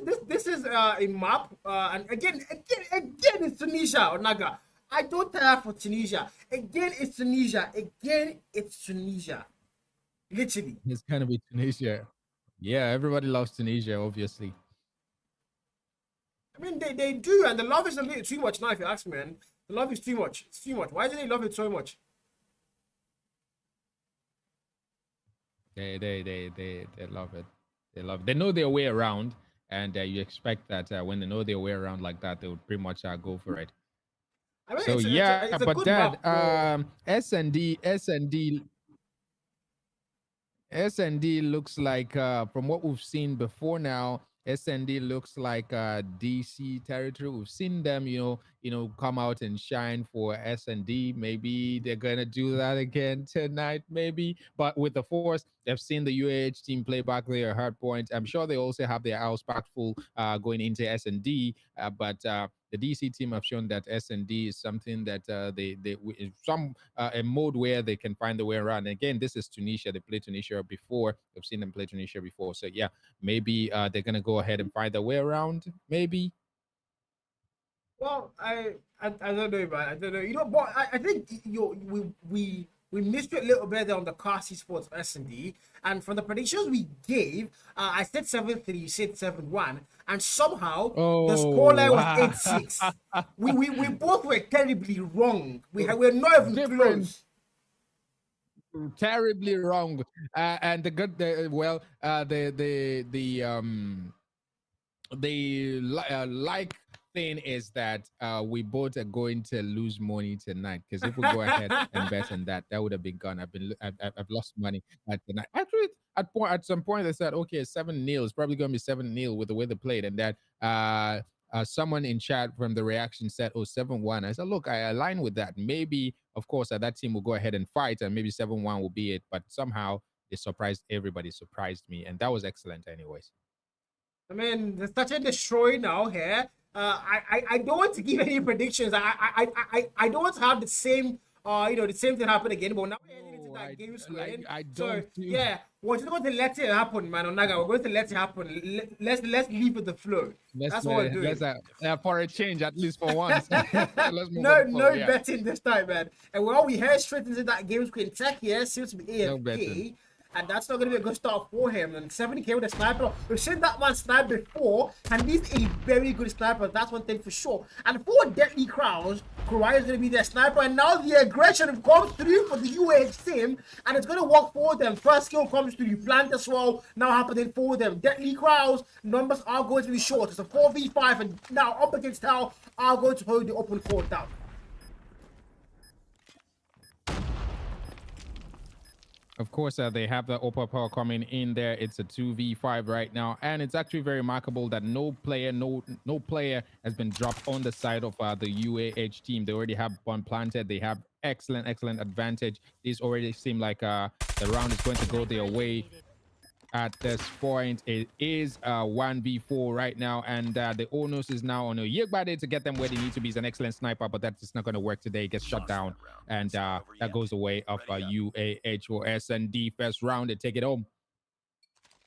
is a map. And again, it's Tunisia or Naga. I don't tire for Tunisia. Again, it's Tunisia. Literally. It's gonna be Tunisia. Yeah, everybody loves Tunisia, obviously. I mean, they do, and the love is a little too much now, if you ask me, man. The love is too much. It's too much. Why do they love it so much? They love it. They know their way around, and you expect that when they know their way around like that, they would pretty much go for it. I mean, so it's a but good that map, SND looks like from what we've seen before now, SND looks like DC territory. We've seen them, come out and shine for SND. Maybe they're gonna do that again tonight, maybe. But with the Force, they've seen the UAH team play back there, Hardpoint. I'm sure they also have their house packed full going into SND. But the DC team have shown that SND is something that a mode where they can find the way around. And again, this is Tunisia. They played Tunisia before. We've seen them play Tunisia before. So yeah, maybe they're gonna go ahead and find their way around. Maybe. Well, I don't know, man. I don't know. But I think we missed it a little bit there on the Kasi Sports S&D. And from the predictions we gave, I said 7-3, you said 7-1. And somehow the scoreline was 8-6. We both were terribly wrong. We're not even close. Terribly wrong. And like thing is that we both are going to lose money tonight, because if we go ahead and bet on that would have been gone. I've lost money tonight. Actually, at some point they said, okay, 7-0. It's probably going to be 7-0 with the way they played, and that someone in chat from the reaction said, 7-1. I said, look, I align with that. Maybe, of course, that team will go ahead and fight, and maybe 7-1 will be it. But somehow they surprised everybody, surprised me, and that was excellent anyways. I mean, the Search and Destroy now here. I don't want to give any predictions. I don't want to have the same the same thing happen again. But now we're heading into that game screen. We're just going to let it happen, man. Onaga, we're going to let it happen. Let's leave with the flow. That's what we're doing. For a change, at least for once. No betting this time, man. And we head straight into that game screen. Tech here seems to be AFK. and that's not going to be a good start for him. And 70k with a sniper. We've seen that man snipe before, and he's a very good sniper. That's one thing for sure. And for Deadly Crowns, Kurai is going to be their sniper, and now the aggression comes through for the UAH team, and it's going to work for them. First kill comes through, plant as well, now happening for them. Deadly Crowns, numbers are going to be short. It's a 4v5, and now up against Hell are going to hold the open court down. Of course, they have the Opa Power coming in there. It's a 2v5 right now, and it's actually very remarkable that no player has been dropped on the side of the UAH team. They already have one planted. They have excellent advantage. This already seem like the round is going to go their way. At this point, it is 1v4 right now, and the onus is now on Yegbade to get them where they need to be. He's an excellent sniper, but that's just not going to work today. He gets shut down, and that goes the way of UAH or S&D. First round, they take it home.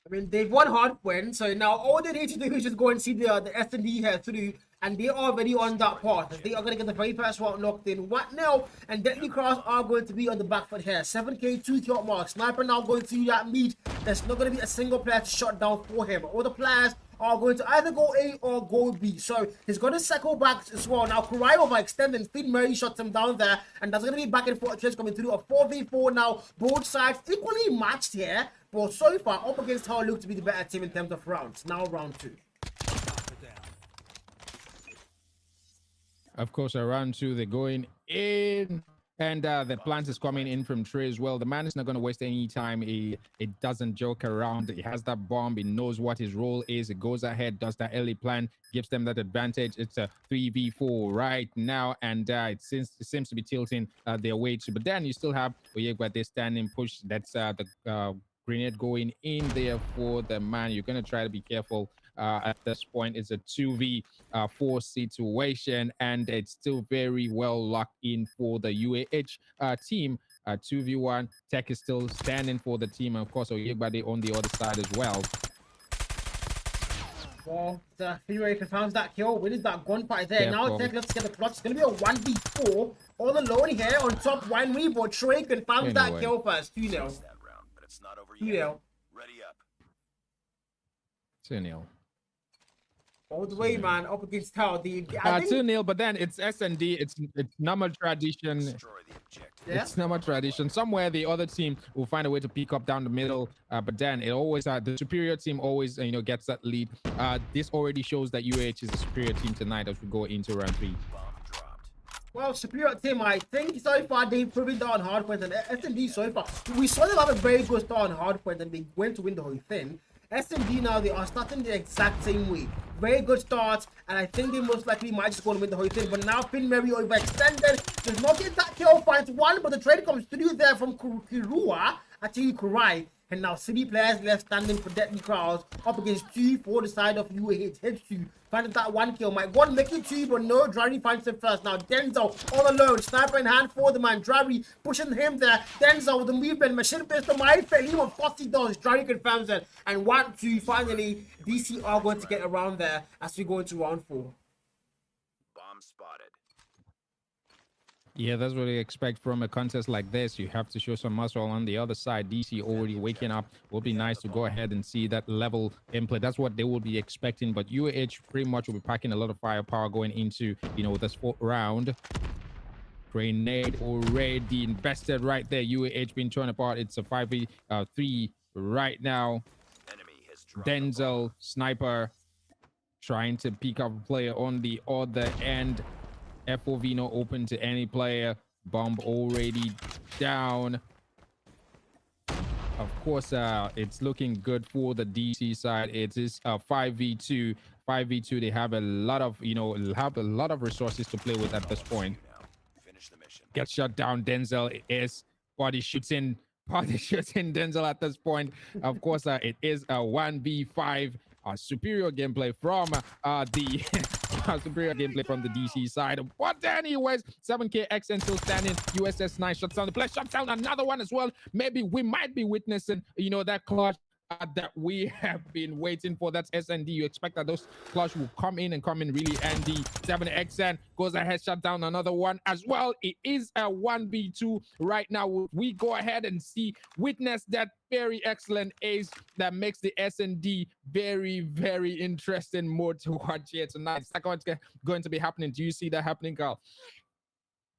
I mean, they've won Hardpoint, so now all they need to do is just go and see the S&D here through, and they're already on that path. They are going to get the very first round locked in. What now? And Deadly Cross are going to be on the back foot here. 7k, 2 kill mark. Sniper now going to that meet. There's not going to be a single player to shut down for him. All the players are going to either go A or go B. So he's going to circle back as well. Now Kurai over extending. Finn Murray shuts him down there. And that's going to be back and forth trades coming through. A 4v4 now. Both sides equally matched here. But so far, up against how it looked to be the better team in terms of rounds. Now round 2. Of course, round 2, they're going in. And the plant is coming in from Trey as well. The man is not going to waste any time. He doesn't joke around. He has that bomb. He knows what his role is. He goes ahead, does that early plan, gives them that advantage. It's a 3v4 right now, and it seems to be tilting their way to. But then you still have Oyegwa, they standing push. That's the grenade going in there for the man. You're going to try to be careful. At this point, it's a 2v4 situation, and it's still very well locked in for the UAH team. 2v1. Tech is still standing for the team, and of course, Oyegbade on the other side as well. Well, the Fury confounds that kill, wins that gunfight there. Now Tech, let's get the clutch. It's going to be a 1v4 all alone here on top. One rebound. Trey confounds that kill first. 2-0. 2-0. Ready up. 2-0. All the way, man, up against Tao. 2-0, but then it's S&D. It's normal tradition. Yeah. It's normal tradition. Somewhere the other team will find a way to pick up down the middle, but then it always the superior team always gets that lead. This already shows that UAH is a superior team tonight as we go into round 3. Well, superior team, I think so far they've proven that on Hardpoint, and S&D so far we saw them have a very good start on Hardpoint, and they went to win the whole thing. S&D now, they are starting the exact same way. Very good start, and I think they most likely might just go and win the whole thing. But now Finn Murray overextended. There's not yet that kill, finds one, but the trade comes through there from Kirua, actually Kurai. And now City players left standing for Deadly Crowds up against 2 for the side of UAH. Heads 2, finding that 1 kill. Might one make it 2, but no, Drari finds him first. Now Denzel all alone, sniper in hand for the man. Drari pushing him there. Denzel with the movement, machine pistol, my fail. Of course he does. Drari confirms it. And 1-2, finally, DC are going to get around there as we go into round 4. Bomb spotted. Yeah, that's what we expect from a contest like this. You have to show some muscle on the other side. DC already waking up. Will be nice to go ahead and see that level input. That's what they will be expecting. But UAH pretty much will be packing a lot of firepower going into, this 4th round. Grenade already invested right there. UAH being torn apart. It's a 5v3 right now. Denzel, sniper, trying to pick up a player on the other end. FOV not open to any player. Bomb already down. Of course, it's looking good for the DC side. It is 5v2. 5v2. They have a lot of, resources to play with at this point. Gets shut down. Denzel is body shooting Denzel at this point. Of course, it is a 1v5. Superior gameplay from the superior gameplay from the DC side. But anyways, 7k XN still standing. USS 9 shuts down the play, shuts down another one as well. Maybe we might be witnessing, that clutch that we have been waiting for. That's SND. You expect that those clutch will come in really handy. 7XN goes ahead, shut down another one as well. It is a 1v2 right now. We go ahead and witness that very excellent ace that makes the SND very, very interesting mode to watch here tonight. Is that going to be happening? Do you see that happening, Carl?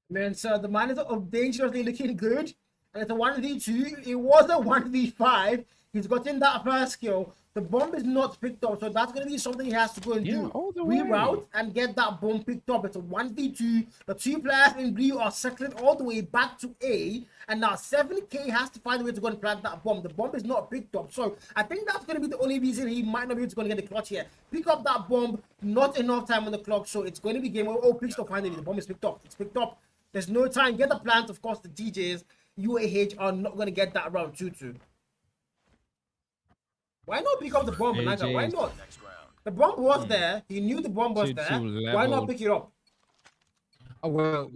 Man, so the man is dangerously looking good. And it's a 1v2. It was a 1v5. He's gotten that first kill. The bomb is not picked up, so that's going to be something he has to go and do. Reroute and get that bomb picked up. It's a 1v2. The two players in blue are circling all the way back to A. And now 7K has to find a way to go and plant that bomb. The bomb is not picked up. So I think that's going to be the only reason he might not be able to go and get the clutch here. Pick up that bomb. Not enough time on the clock. So it's going to be game over. Oh, picked up finally. The bomb is picked up. It's picked up. There's no time. Get the plant. Of course, the DJs, UAH are not going to get that round 2-2. Why not pick up the bomb, Naga? Why not? The bomb was there. He knew the bomb was there. Why not pick it up? Oh, well,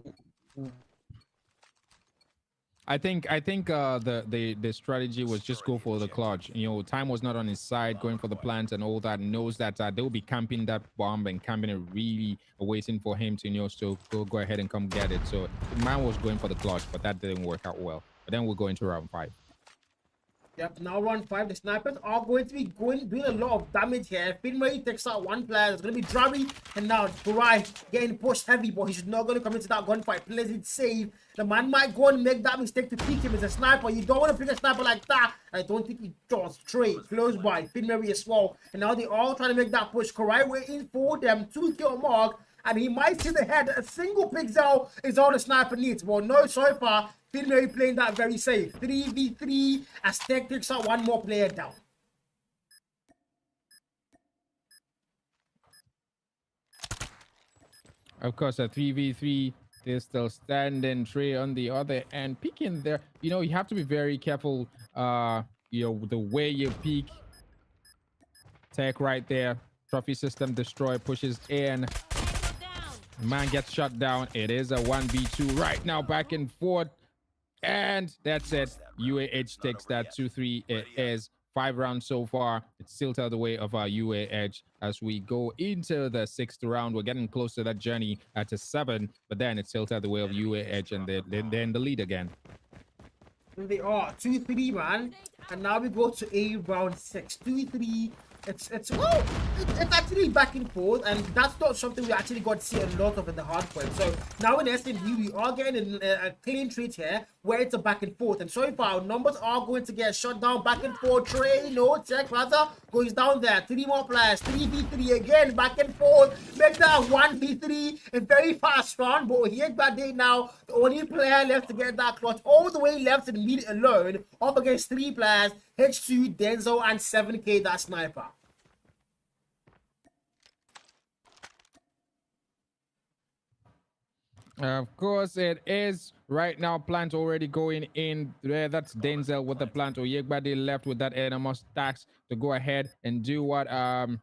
I think the strategy was just go for the clutch. You know, time was not on his side, going for the plant and all that. Knows that they will be camping that bomb and camping it, really waiting for him to, you know, so go ahead and come get it. So the man was going for the clutch, but that didn't work out well. But then we'll go into round 5. Yep, now round 5, the snipers are going to be doing a lot of damage here. Finway takes out one player. It's going to be Dravi, and now Burai getting pushed heavy, but he's not going to come into that gunfight. Pleasant save. The man might go and make that mistake to pick him as a sniper. You don't want to pick a sniper like that. I don't think he does. Trey, close by. Finway as well. And now they're all trying to make that push. Kurai waiting for them. 2-kill mark. And he might see the head. A single pixel is all the sniper needs. Well, no, so far, Finway playing that very safe. 3v3 as Tech takes out one more player down. Of course, a 3v3. They're still standing. Trey on the other end, peeking there. You know, you have to be very careful. You know, the way you peek. Tech right there. Trophy system destroyed. Pushes in. Man gets shut down. It is a 1v2 right now, back and forth. And that's it. UAH takes that 2-3. It is 5 rounds so far. It's still to the way of our UAH as we go into the 6th round. We're getting close to that journey to 7, but then it's still to the way of UAH, and they're in the lead again. They are 2-3, man. And now we go to a round 6. 2-3. It's actually back and forth, and that's not something we actually got to see a lot of in the Hardpoint. So now in SMD, we are getting a clean treat here where it's a back and forth. And so far, numbers are going to get shut down back and forth. Trey, no, Tech rather goes down there. 3 more players, 3v3 again, back and forth. Make that 1v3, a very fast round. But here's that day now, the only player left to get that clutch all the way left in the mid alone, up against 3 players. H2, Denzel, and 7K, that sniper. Of course, it is. Right now, plant already going in there. That's Denzel with the plant. Oyegbade left with that animal stacks to go ahead and do what the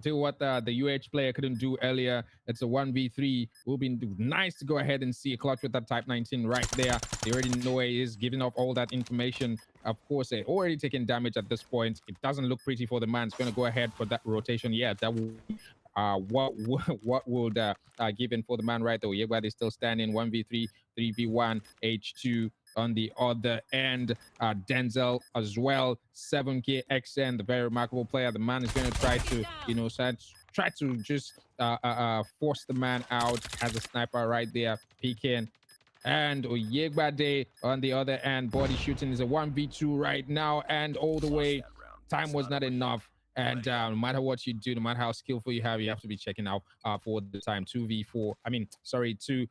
UH player couldn't do earlier. It's a 1v3. It will be nice to go ahead and see a clutch with that Type 19 right there. They already know where he is, giving off all that information. Of course, they're already taking damage at this point. It doesn't look pretty for the man. It's going to go ahead for that rotation. Yeah, that will what would give in for the man right though. Yegbad is still standing 1v3, 3v1, H2 on the other end. Denzel as well, 7K XN, the very remarkable player. The man is going to try to, you know, try to just force the man out as a sniper right there, peeking. And Oyegbade on the other end, body shooting is a 1v2 right now, and all the way, time was not enough. And no matter what you do, no matter how skillful you have to be checking out for the time. 2v4, I mean, sorry, 2-4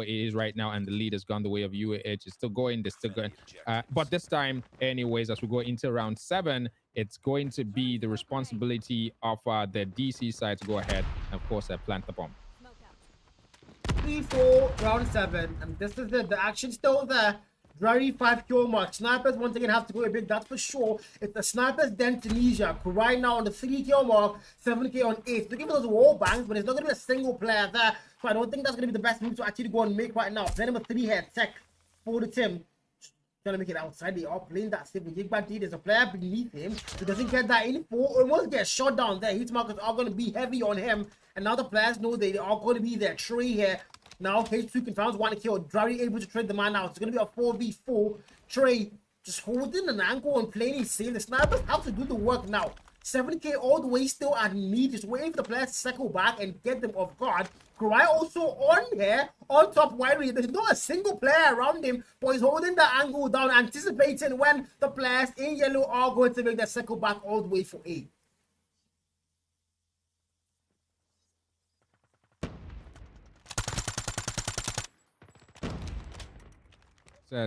it is right now, and the lead has gone the way of UAH. It's still going, they're still going. But this time, anyways, as we go into round 7, it's going to be the responsibility of the DC side to go ahead and, of course, plant the bomb. 3-4, round 7, and this is the action still there. Very 5-kill mark. Snipers once again have to go a bit, that's for sure. It's the snipers, then Tunisia. Right now on the 3-kill mark, 7K on 8. Looking for those wall bangs, but there's not going to be a single player there. So I don't think that's going to be the best move to actually go and make right now. Play number 3 here, Tech for the team. trying to make it outside. They are playing that safe. Yigbadi, there's a player beneath him. He doesn't get that info. Almost gets shot down there. Hit markers are going to be heavy on him. And now the players know they are going to be there. Trey here. Now H2 confirms one kill. Drary able to trade the man out. It's going to be a 4v4. Trey just holding an angle and playing it safe. The snipers have to do the work now. 7k all the way still at mid, just waiting for the players to circle back and get them off guard. Kurai also on here, on top winery. There's not a single player around him, but he's holding the angle down, anticipating when the players in yellow are going to make their circle back all the way for A.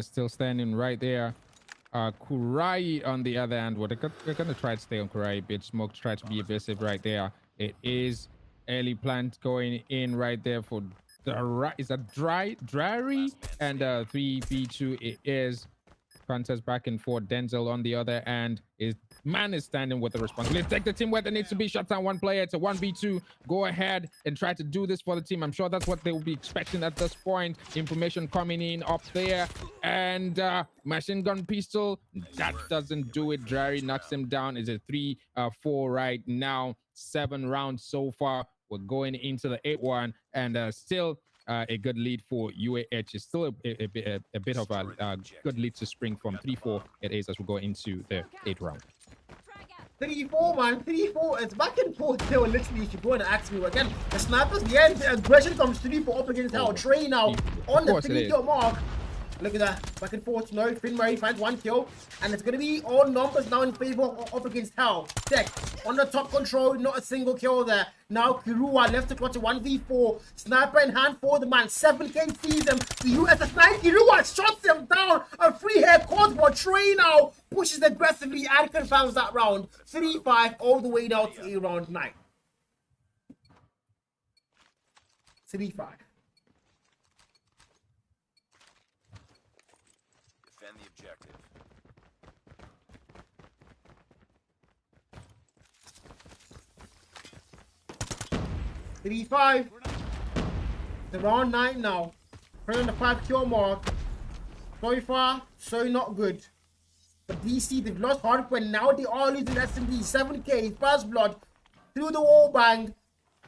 Still standing right there. Kurai on the other end. Well, they're gonna try to stay on Kurai a bit. Smoke try to be evasive right there. It is early plant going in right there for the right. Is a Drary and 3v2. It is contest back and forth. Denzel on the other end is man is standing with the responsibility. Take the team where there needs to be. Shut down one player. It's a 1v2. Go ahead and try to do this for the team. I'm sure that's what they will be expecting at this point. Information coming in up there. And machine gun pistol. That doesn't do it. Drary knocks him down. Is a 3-4 right now. 7 rounds so far. We're going into the 8-1 and still a good lead for UAH. It's still a bit of a good lead to spring from 3-4 it is as we go into the 8th round. 3-4, man. 3-4. It's back and forth still. Literally, if you go and ask me again, the snipers, the aggression comes 3-4 up against our Trey now on the 3-kill mark. Look at that. Back and forth. No, Finn Murray finds 1 kill. And it's going to be all numbers now in favor up against Hell. Tech on the top control. Not a single kill there. Now Kirua left to clutch a 1v4. Sniper in hand for the man. 7k sees him. The USS9 Kirua shots him down. A free head caught for Trey now. Pushes aggressively and confirms that round. 3-5 all the way down to round 9. 3-5. Defend the objective. 3-5. The round 9 now. We're on the 5-kill mark. So far, so not good. But DC, they've lost Hardpoint. Now they are losing SMD. 7k, first blood. Through the wall bang.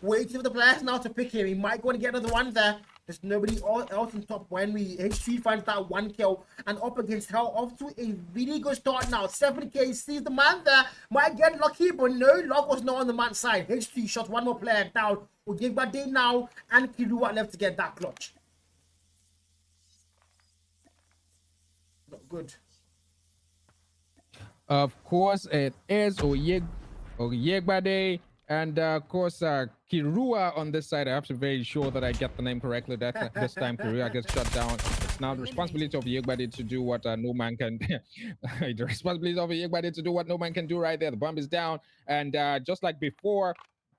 Waiting for the players now to pick him. He might go and get another one there. There's nobody else on top when we H3 finds that 1 kill and up against Hell off to a really good start now. 7k sees the man there. Might get lucky, but no, luck was not on the man's side. H3 shot one more player down. We'll give back day now and Kirua left to get that clutch. Not good. Of course, it is Oyegbade. And of course, Kirua on this side. I have to be very sure that I get the name correctly. That this time Kirua gets shut down. It's now the responsibility of Yegbadi to do what no man can. The responsibility of Yegbadi to do what no man can do right there. The bomb is down, and just like before,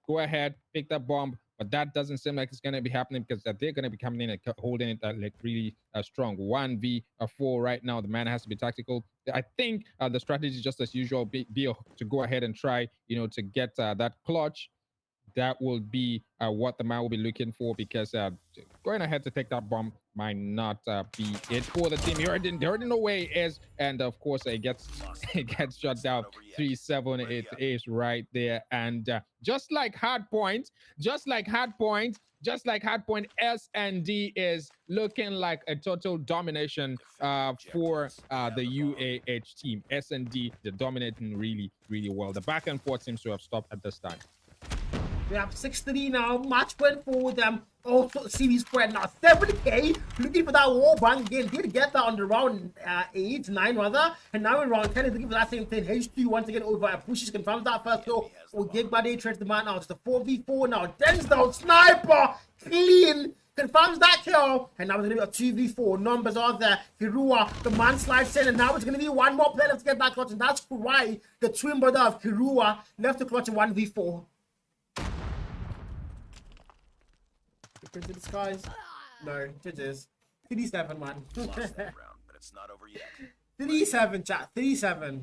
go ahead, pick that bomb. But that doesn't seem like it's going to be happening because they're going to be coming in and holding it like really strong. 1v4 right now. The man has to be tactical. I think the strategy is just as usual, be to go ahead and try, to get that clutch. That will be what the man will be looking for because going ahead to take that bomb might not be it for the team. He already know where he is, and of course it gets shut down. 3-7 it is right there, and just like Hardpoint, S&D is looking like a total domination for the UAH team. S&D, they're dominating really, really well. The back and forth seems to have stopped at this time. We have 6-3 now. Match point for them. Also, series spread now. 7k. Looking for that wall bang again. Did get that on the round 8, 9 rather. And now in round 10 is looking for that same thing. H2 once again over. Pushes confirms that first kill. Gigbade trades the man out. It's the 4v4 now. Denzel sniper. Clean. Confirms that kill. And now it's going to be a 2v4. Numbers are there. Kirua, the man slides in. And now it's going to be one more player left to get that clutch. And that's Kurai, the twin brother of Kirua, left to clutch in 1v4. Into the skies. No, GG's. 3-7, man. Lost that round, but it's not over yet. 3-7, chat. 3-7.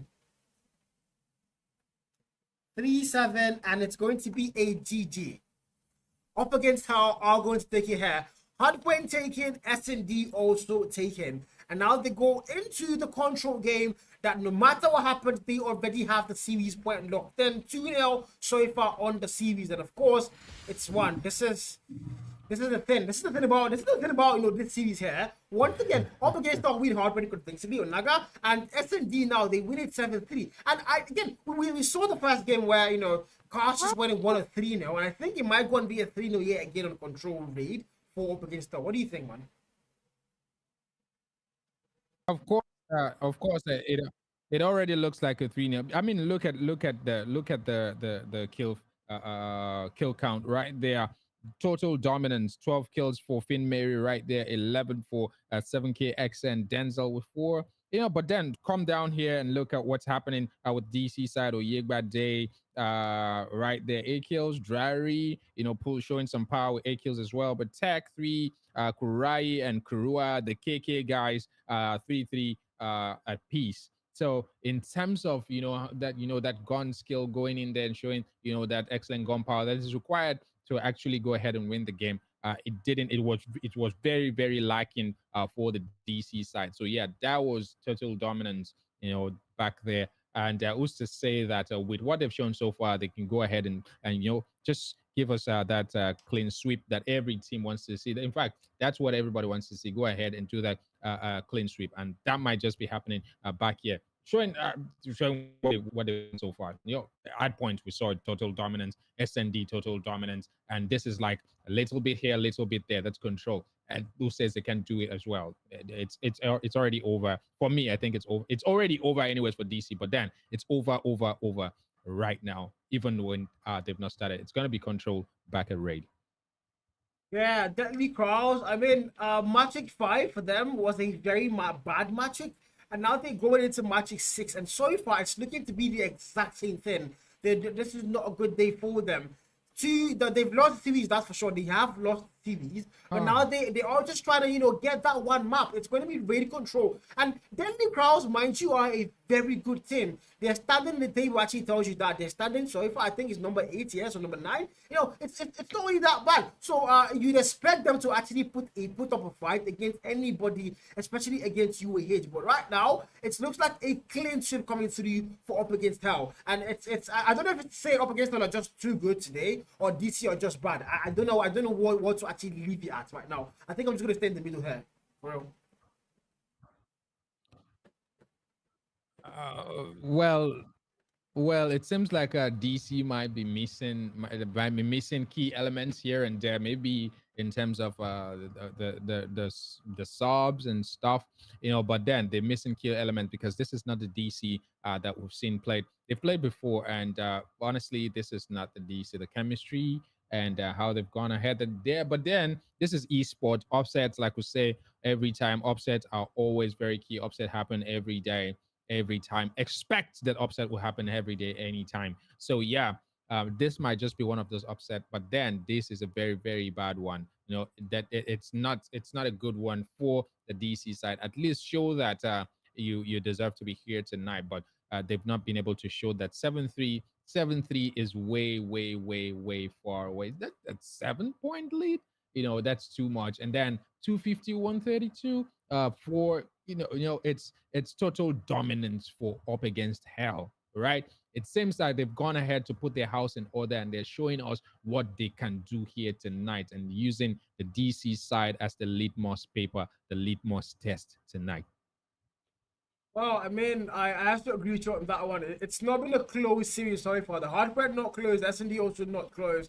3-7, and it's going to be a GG. Up against how are going to take it here. Hardpoint taken, S&D also taken. And now they go into the control game that no matter what happens, they already have the series point locked in. 2-0 so far on the series. And of course, it's one. This is the thing. This is the thing about this series here. Once again, up against our win hard pretty convincingly on Naga and SND now they win it 7-3. And we saw the first game where Cars just winning 1-3 now, and I think it might go and be a 3-0 yet again on control raid for up against her. What do you think, man? Of course, it already looks like a 3-0. I mean, look at the kill count right there. Total dominance, 12 kills for Finn Mary right there, 11 for 7KXN Denzel with 4. But then come down here and look at what's happening with DC side or Yegba Day right there. 8 kills, Drari, Pool showing some power with 8 kills as well. But Tech 3, Kurai and Kurua, the KK guys, 3-3 at peace. So in terms of that gun skill going in there and showing that excellent gun power that is required to actually go ahead and win the game, it didn't. It was very, very lacking for the DC side. So yeah, that was total dominance, back there. And who's to say that with what they've shown so far, they can go ahead and just give us that clean sweep that every team wants to see. In fact, that's what everybody wants to see. Go ahead and do that clean sweep, and that might just be happening back here. Showing what they've done so far. Hardpoint, we saw total dominance, SND total dominance, and this is like a little bit here, a little bit there. That's control. And who says they can do it as well? It's already over for me. I think it's over. It's already over anyways for DC, but then it's over right now. Even when they've not started, it's gonna be control back at raid. Yeah, definitely Kraus. I mean, Magic 5 for them was a very bad Magic. And now they're going into Magic 6. And so far, it's looking to be the exact same thing. This is not a good day for them. They've lost the series, that's for sure. They have lost the series. But now they are just trying to, get that one map. It's going to be raid control. And Deadly Crowds, mind you, are a very good team. Their standing, the table actually tells you that their standing so far, I think, is number 8, yes, or number 9. It's not really that bad. So you'd expect them to actually put up a fight against anybody, especially against UAH. But right now, it looks like a clean sweep coming through for up against Hell. And I don't know if it's saying up against Hell are just too good today or DC are just bad. I don't know. I don't know what to actually leave it at right now. I think I'm just gonna stay in the middle here. For real. Well, it seems like DC might be missing key elements here and there, maybe in terms of the subs and stuff, But then they're missing key element because this is not the DC that we've seen played. They've played before, and honestly, this is not the DC. The chemistry and how they've gone ahead and there, but then this is esport offsets. Like we say every time, offsets are always very key. Offset happen every day. Every time, expect that upset will happen every day, anytime. So yeah, this might just be one of those upset, but then this is a very, very bad one. That it's not a good one for the DC side. At least show that you deserve to be here tonight, but they've not been able to show that. 7-3 is way far away. That's 7-point lead. That's too much. And then 250-132 for it's total dominance for up against Hell, right? It seems like they've gone ahead to put their house in order, and they're showing us what they can do here tonight, and using the DC side as the litmus paper, the litmus test tonight. Well, I mean, I have to agree with you on that one. It's not been a close series so far. The Hardpoint not close, SND also not close.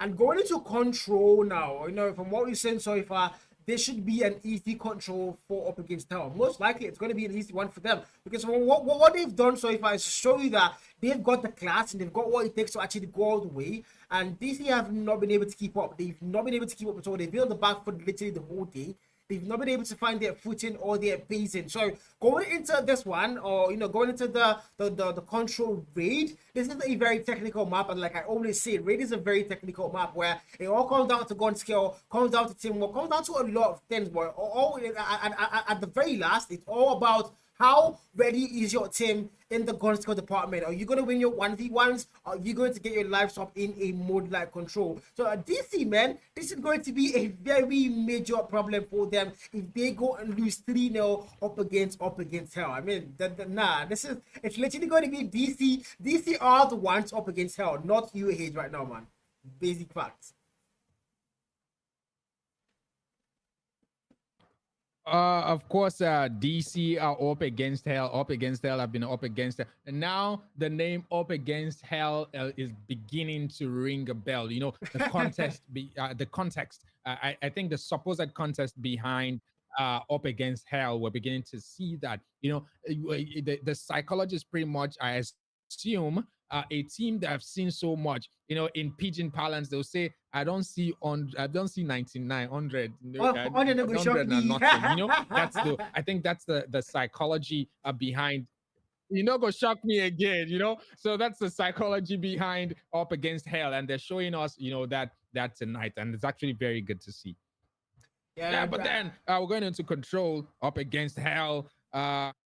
And going into control now, from what we've seen so far, there should be an easy control for up against Tower. Most likely, it's going to be an easy one for them. Because what they've done so far is show you that they've got the class and they've got what it takes to actually go all the way. And DC have not been able to keep up. They've not been able to keep up at all. They've been on the back foot literally the whole day. They've not been able to find their footing or their pacing. So going into this one, or going into the control raid, this is a very technical map, and like I always say, raid is a very technical map where it all comes down to gun skill, comes down to teamwork, comes down to a lot of things. But all at the very last, it's all about how ready is your team in the gun skill department? Are you going to win your 1v1s? Are you going to get your lives up in a mode like control? So DC, man, this is going to be a very major problem for them if they go and lose 3-0 up against Hell. I mean, nah, it's literally going to be DC. DC are the ones up against Hell, not UAH right now, man. Basic facts. Of course, DC are up against Hell. I've been up against it. And now the name Up Against Hell is beginning to ring a bell. You know, the contest, the context. I think the supposed contest behind Up Against Hell, we're beginning to see that. You know, the psychologist pretty much, I assume, a team that have seen so much. You know, in pidgin parlance, they'll say, I don't see 99, 100, 100 and nothing. You know, I think that's the psychology behind. You're not gonna shock me again, you know. So that's the psychology behind Up Against Hell, and they're showing us, you know, that tonight, and it's actually very good to see. Yeah, but then we're going into control. Up Against Hell.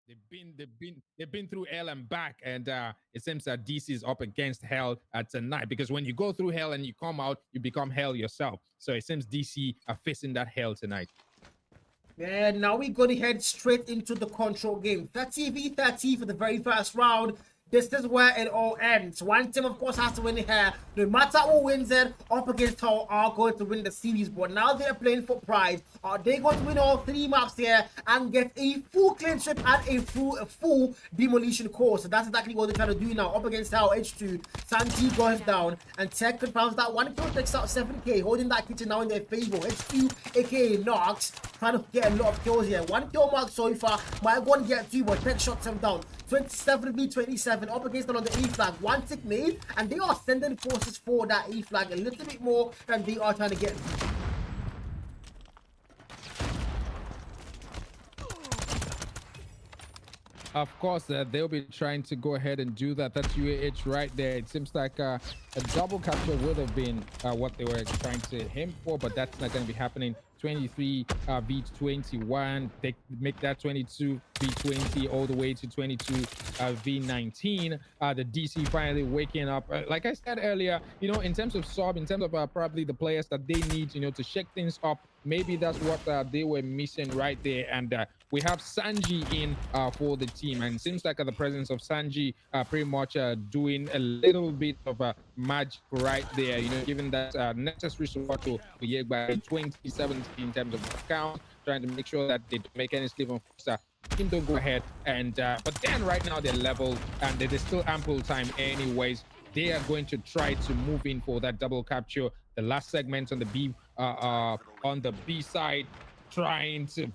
They've been through hell and back, and it seems that DC is up against Hell tonight, because when you go through hell and you come out, you become hell yourself. So it seems DC are facing that hell tonight. Yeah, now we're going to head straight into the control game. 30v30 for the very first round. This is where it all ends. One team, of course, has to win here. No matter who wins it, Up Against Hell are going to win the series. But now they're playing for pride. Are they going to win all 3 maps here and get a full clean sweep and a full demolition course? So that's exactly what they're trying to do now. Up Against Hell, H2. Sanji goes down. And Tech confirms that 1 kill takes out 7k, holding that kitchen now in their favor. H2, aka Nox, trying to get a lot of kills here. 1 kill mark so far. Might go and get 2, but Tech shots him down. 27v27 up against them on the E flag. 1 tick made, and they are sending forces for that E flag a little bit more than they are trying to get. Of course, they'll be trying to go ahead and do that. That's UAH right there. It seems like a double capture would have been what they were trying to aim for, but that's not going to be happening. 23 v21, they make that 22 v20 all the way to 22 v19. The DC finally waking up. Like I said earlier, you know, in terms of sub, in terms of probably the players that they need, you know, to shake things up, maybe that's what they were missing right there. And we have Sanji in for the team, and it seems like the presence of Sanji pretty much doing a little bit of a magic right there, you know, given that necessary support to Yegba 2017 in terms of count, trying to make sure that they don't make any slip on team don't go ahead. And but then right now they're level, and there's still ample time anyways. They are going to try to move in for that double capture. The last segment on the B side, trying to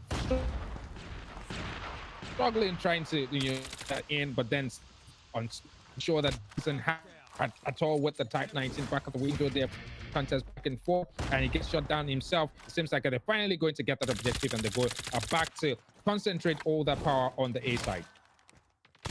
struggling, trying to, you know, in, but then unsure that doesn't have at all with the Type 19 back of the window there. Contest back and forth, and he gets shot down himself. It seems like they're finally going to get that objective, and they go back to concentrate all that power on the A side.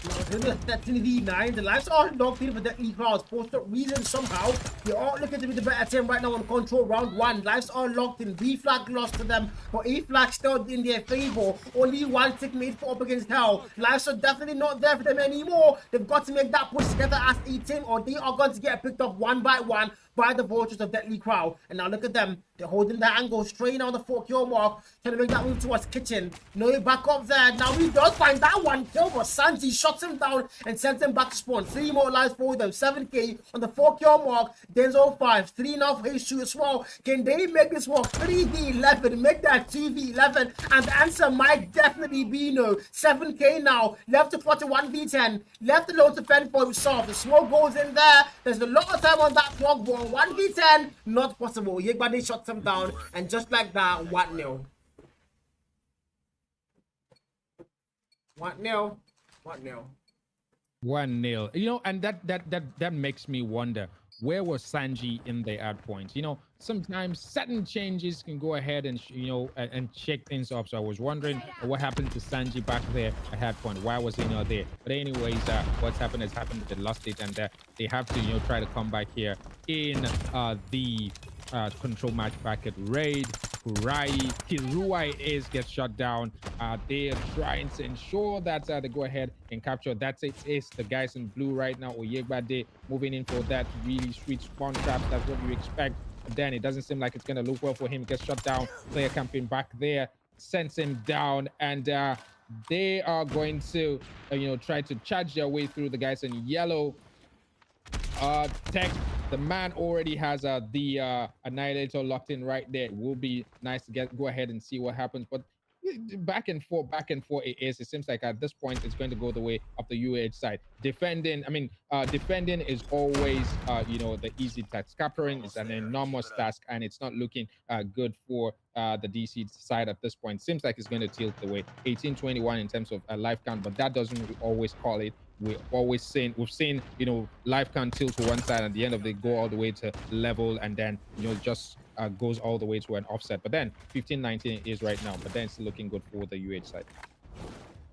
That's in V9. The lives are locked in for the E crowds. For some reason, somehow, they are looking to be the better team right now on control round 1. Lives are locked in. B flag lost to them, but E flag still in their favor. Only 1 tick made for Up Against Hell. Lives are definitely not there for them anymore. They've got to make that push together as a team, or they are going to get picked up one by one by the vultures of Deadly Crowd. And now look at them. They're holding their angle straight on the 4 kill mark, trying to make that move towards kitchen. No, back up there. Now he does find that 1 kill, but Sanji shots him down and sends him back to spawn. 3 more lives for them. 7k on the 4 kill mark. Denzel 5. 3 now for H2 as well. Can they make this work? 3v11. Make that 2v11. And the answer might definitely be no. 7k now. Left to clutch 1v10. Left alone to fend for himself. The smoke goes in there. There's a lot of time on that clock ball. 1v10, not possible. Yegbade shots him down, and just like that, 1-0. 1-0. 1-0. 1-0. You know, and that makes me wonder, where was Sanji in the Hardpoint? You know, sometimes certain changes can go ahead and and shake things up. So I was wondering what happened to Sanji back there at Hardpoint. Why was he not there? But anyways, what's happened has happened. They lost it, and they have to try to come back here in the control match bracket raid. Kiruai is gets shut down. They are trying to ensure that they go ahead and capture. That's it. Is the guys in blue right now. Oyegbade moving in for that really sweet spawn traps. That's what you expect. But then it doesn't seem like it's gonna look well for him. Gets shut down. Player camping back there sends him down, and they are going to try to charge their way through the guys in yellow. Tech, the man already has the annihilator locked in right there. It will be nice to go ahead and see what happens, but back and forth it is. It seems like at this point it's going to go the way of the UAH side. Defending is always the easy task. Capturing is an enormous task, and it's not looking good for the DC side at this point. Seems like it's going to tilt the way 18-21 in terms of life count, but that doesn't always call it. We've seen life count tilt to one side, and at the end of it go all the way to level, and then just goes all the way to an offset. But then 15-19 is right now, but then it's looking good for the UH side.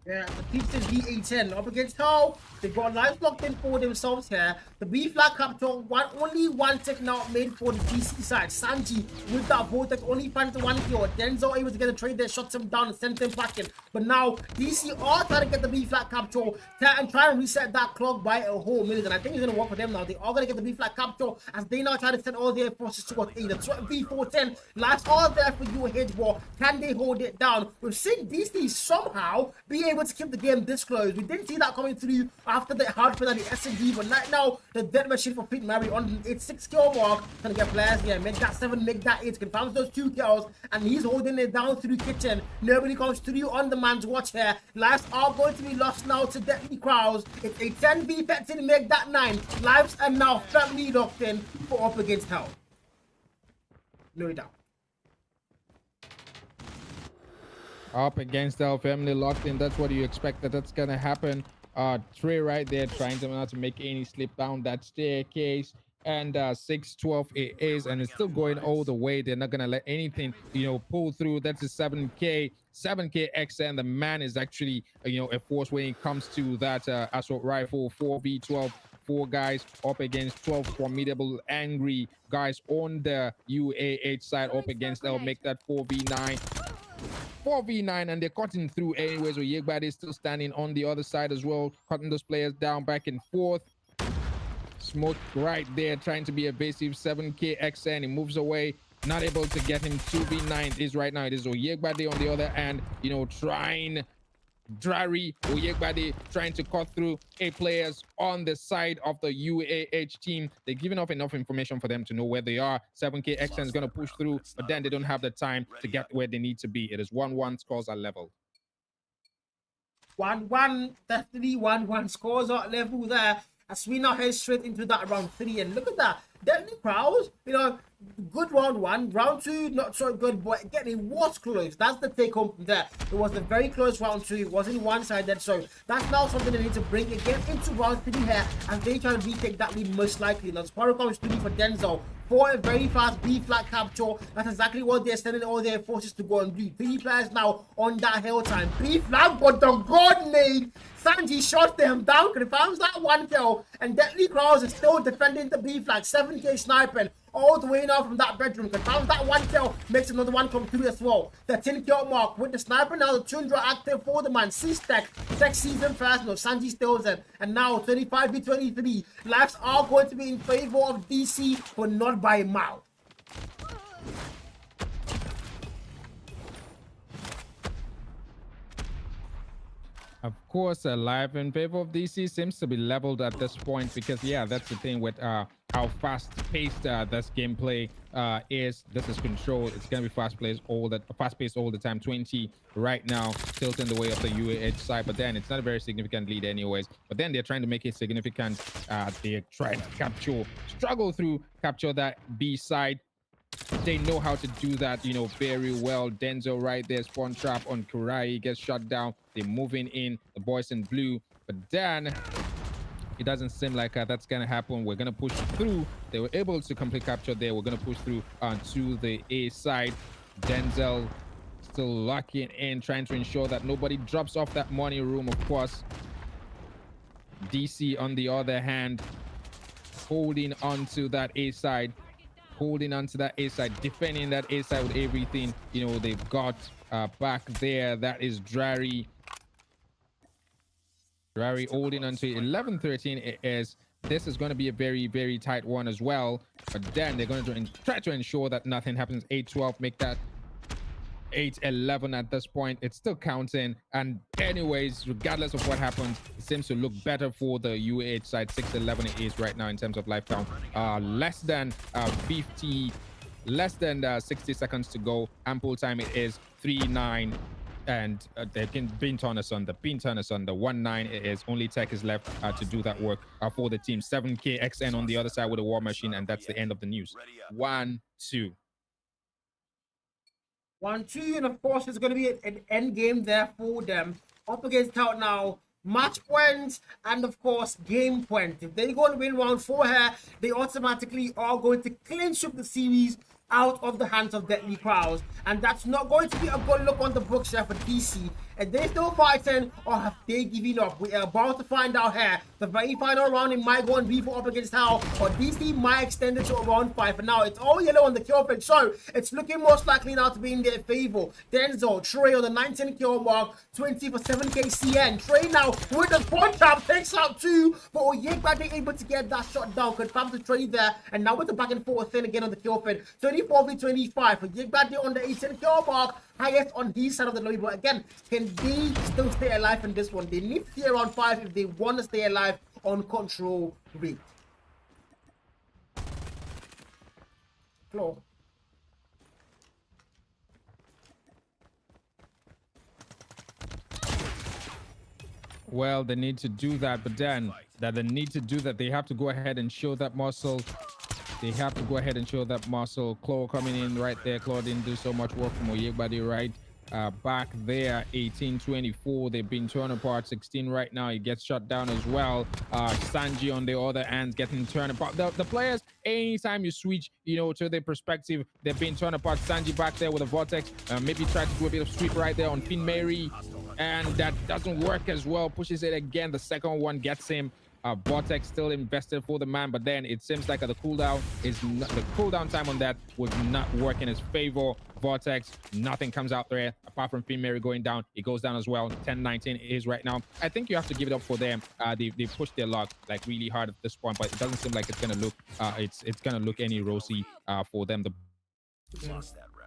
Yeah, the Teamsters V810 up against how they've got lives locked in for themselves here. The B flag capture, only one tick now made for the DC side. Sanji with that vortex only finds the one kill. Denzel able to get a trade there, shuts him down and sends him packing. But now DC are trying to get the B flag capture and try and reset that clock by a whole minute. And I think it's going to work for them now. They are going to get the B flag capture as they now try to send all their forces towards A. The V410 lives are there for UAH war. Can they hold it down? We've seen DC somehow be able to keep the game this close. We didn't see that coming through after the Hardpoint and the SMG, but right now the dead machine for Pete Mary on the 8-6 kill mark. Gonna get players here, make that 7, make that 8, confirms those 2 kills, and he's holding it down through kitchen. Nobody comes through on the man's watch here. Lives are going to be lost now to Deadly Crowds. It's a 10v15, make that 9. Lives are now firmly locked in for up against hell. No doubt. Up against our family locked in. That's what you expect that's gonna happen. Trey right there trying to not to make any slip down that staircase, and 6-12 it is, and it's still going all the way. They're not gonna let anything pull through. That's a 7k XN. The man is actually a force when it comes to that assault rifle. 4v12, 4 guys up against 12 formidable angry guys on the UAH side up against. They'll make that 4v9, and they're cutting through anyways. Oyegbade is still standing on the other side as well, cutting those players down back and forth. Smoke right there, trying to be evasive. 7k XN, he moves away, not able to get him. 2v9 is right now. It is Oyegbade on the other hand, trying Oyegbade trying to cut through 8 players on the side of the UAH team. They're giving off enough information for them to know where they are. 7k XN is going to push through, but then they don't have the time to get where they need to be. It is 1-1, scores are level. 1-1, definitely 1-1, scores are level there. As we now head straight into that round 3, and look at that. Deadly Crowds, good round 1, round 2 not so good, but again it was close. That's the take home from there. It was a very close round 2. It wasn't one-sided, so that's now something they need to bring again into round 3 here, and they try to retake that lead most likely. Now Sparrow comes 3 for Denzel for a very fast B flag capture. That's exactly what they're sending all their forces to go and do. 3 players now on that hill time. B flag, but the god made Sanji shot them down, confirms that 1 kill, and Deadly Crowds is still defending the B flag. 7k sniping all the way now from that bedroom, confirms that 1 kill, makes another one come through as well. The 10 kill mark with the sniper, now the Tundra active for the man. C-Stack, next season first, no, Sanji stills it, and now 35v23. Lives are going to be in favor of DC, but not by a mile. Of course, live in favor of DC seems to be leveled at this point, because that's the thing with how fast-paced this gameplay is. This is controlled. It's gonna be fast-paced all the time. 20 right now, tilting the way of the UAH side, but then it's not a very significant lead anyways. But then they're trying to make it significant. They're trying to capture that B side. They know how to do that, very well. Denzel right there, spawn trap on Kurai, gets shot down. They're moving in, the boys in blue, but then it doesn't seem like that's gonna happen. We're gonna push through. They were able to complete capture there. We're gonna push through onto the A side. Denzel still locking in, trying to ensure that nobody drops off that money room, of course. DC on the other hand, holding onto that A side. holding on to that A side, defending that A side with everything, you know, they've got back there. That is Drary. Drary holding on to 11-13. It is. This is going to be a very, very tight one as well. But then they're going to try to ensure that nothing happens. 8-12, make that 8-11 at this point. It's still counting. And anyways, regardless of what happens, it seems to look better for the UAH side. 6-11 it is right now in terms of life count. Less than 60 seconds to go. Ample time it is. 3-9. And they can being turn us under 1-9. It is only Tech is left to do that work for the team. 7K XN on the other side with a war machine, and that's the end of the news. 1-2. 1-2, and of course, it's going to be an end game there for them. Up against Tout now. Match points and of course game point. If they go and win round 4 here, they automatically are going to clinch up the series out of the hands of Deadly Crowds, and that's not going to be a good look on the books here for DC. Are they still fighting or have they given up? We are about to find out here. The very final round in might go on B4 up against Hal, or DC might extend it to a round 5. For now, it's all yellow on the kill page, so it's looking most likely now to be in their favor. Denzel, Trey on the 19 kill mark, 20 for 7K CN. Trey now with the point up, takes out 2, but Oyegba being able to get that shot down, confirms the Trey there, and now with the back and forth thing again on the kill page. 24 v 25 for Oyegba on the 18 kill mark, highest on his side of the lobby. But again, can they still stay alive in this one? They need to stay around 5 if they want to stay alive on control rate. Floor. Well, they need to do that, but then that they need to do that, they have to go ahead and show that muscle. They have to go ahead and show that muscle. Claw coming in right there. Claw didn't do so much work from Oyebade right back there. 18-24. They've been torn apart. 16 right now. He gets shut down as well. Sanji on the other end getting torn apart. The players, anytime you switch, you know, to their perspective, they've been torn apart. Sanji back there with a vortex. Maybe try to do a bit of sweep right there on Finn Mary. And that doesn't work as well. Pushes it again. The second one gets him. Vortex still invested for the man, but then it seems like the cooldown is not, the cooldown time on that would not work in his favor. Vortex, nothing comes out there apart from Finn Mary going down. It goes down as well. 10-19 is right now. I think you have to give it up for them. They pushed their luck like really hard at this point, but it doesn't seem like it's gonna look it's gonna look any rosy for them. The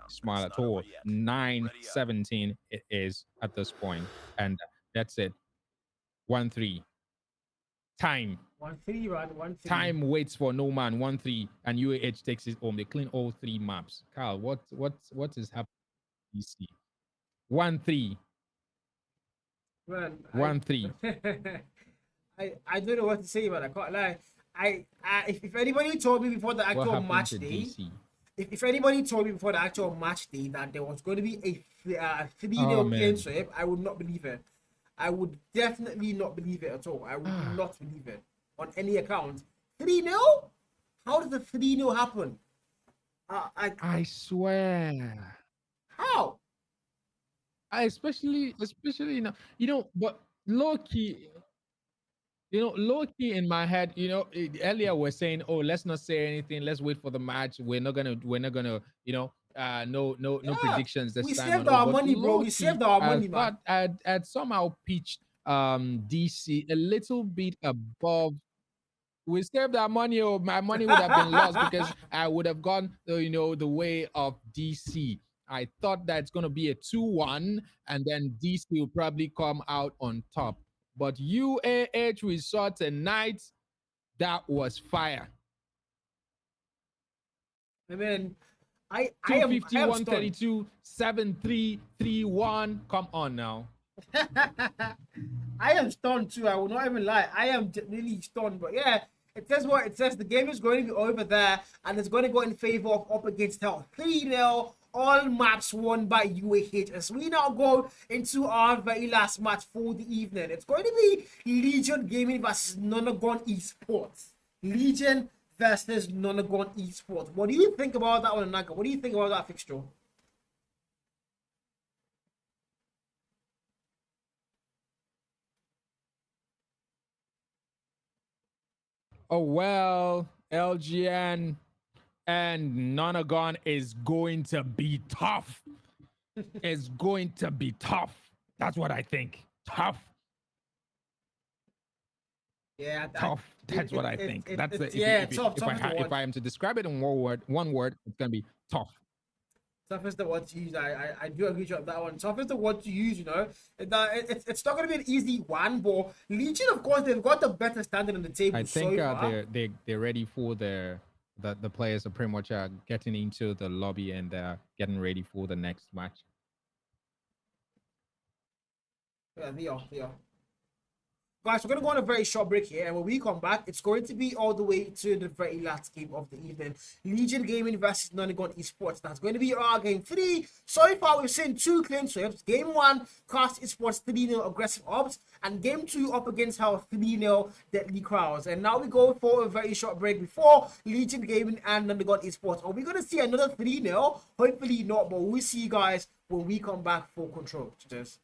smile at all. 9-17 it is at this point, and that's it. 1-3. Time. 1-3, right? 1-3. Time waits for no man. 1-3, and UAH takes it home. They clean all 3 maps. Carl, what is happening? DC. 1-3. Man, 1-3. I don't know what to say, man. I can't lie. If anybody told me before the actual match day, if anybody told me before the actual match day that there was going to be a 3-0 clean sweep, I would not believe it. I would definitely not believe it at all. I would not believe it on any account. 3-0? How did the 3-0 happen? I swear. How? Especially but low key. Low key in my head, earlier we're saying, oh, let's not say anything. Let's wait for the match. We're not gonna, no predictions this time. We saved our money, bro. We saved our money, man. But I'd somehow pitched DC a little bit above. We saved our money, or my money would have been lost because I would have gone, the way of DC. I thought that's gonna be a 2-1, and then DC will probably come out on top. But UAH we saw tonight, that was fire. I mean, I 251-32, 7-3, 3-1. Come on now. I am stunned too. I will not even lie. I am really stunned. But yeah, it says what it says. The game is going to be over there, and it's going to go in favor of up against Hell. 3-0. All maps won by UAH. As we now go into our very last match for the evening, it's going to be Legion Gaming versus Nagon Esports. Legion versus Nagon Esports. What do you think about that one, Naga? What do you think about that fixture? Oh well, LGN And Nagon is going to be tough. It's going to be tough. That's what I think. Tough. Yeah, Tough. That's what I think. That's it's, the, yeah, tough. Tough is the if one. I am to describe it in one word, it's gonna be tough. Tough is the word to use. I do agree with that one. Tough is the word to use. You know, it's not going to be an easy one. But Legion, of course, they've got the better standing on the table. I think so far. they're ready for the players are pretty much getting into the lobby and getting ready for the next match. Yeah, they are. Guys, we're going to go on a very short break here, and when we come back, it's going to be all the way to the very last game of the evening. Legion Gaming versus Nagon Esports. That's going to be our game 3. So far, we've seen 2 clean sweeps. Game 1, Cast Esports 3-0 aggressive ops, and Game 2 up against our 3-0 deadly crowds. And now we go for a very short break before Legion Gaming and Nagon Esports. Are we going to see another 3-0? Hopefully not, but we'll see you guys when we come back for control. Cheers.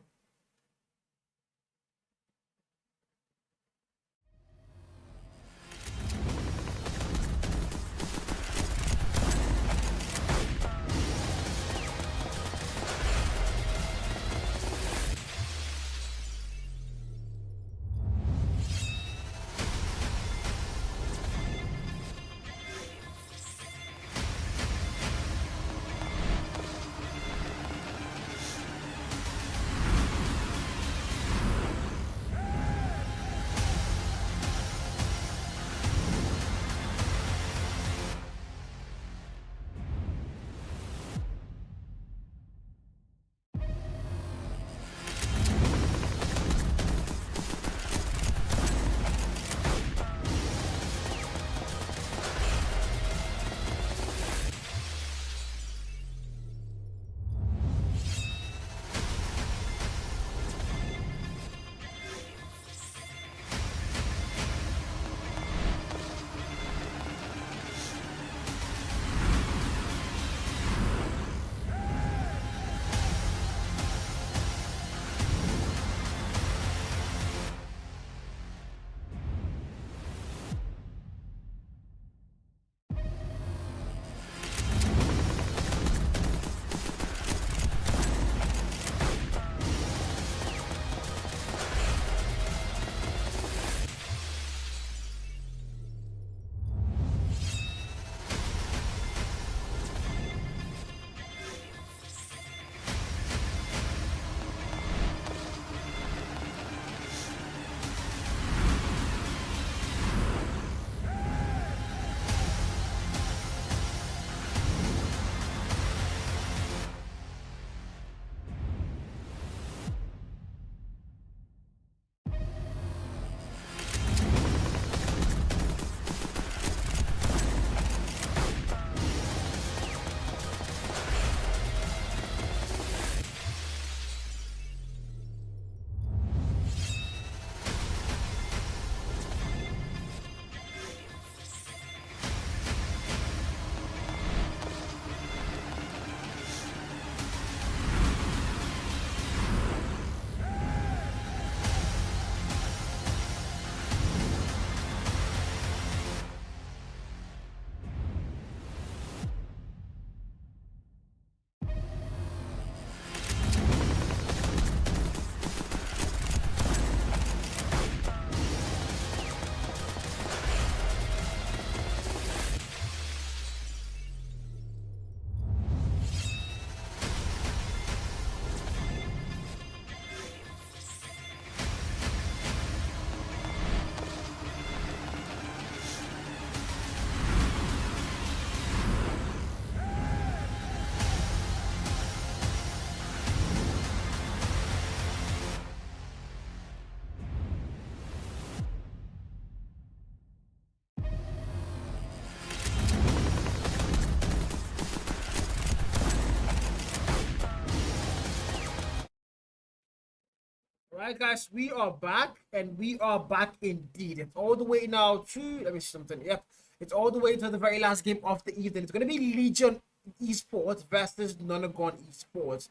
Right, guys, we are back, and we are back indeed. It's all the way now to, let me see something. Yep, it's all the way to the very last game of the evening. It's going to be Legion Esports versus Nagon Esports.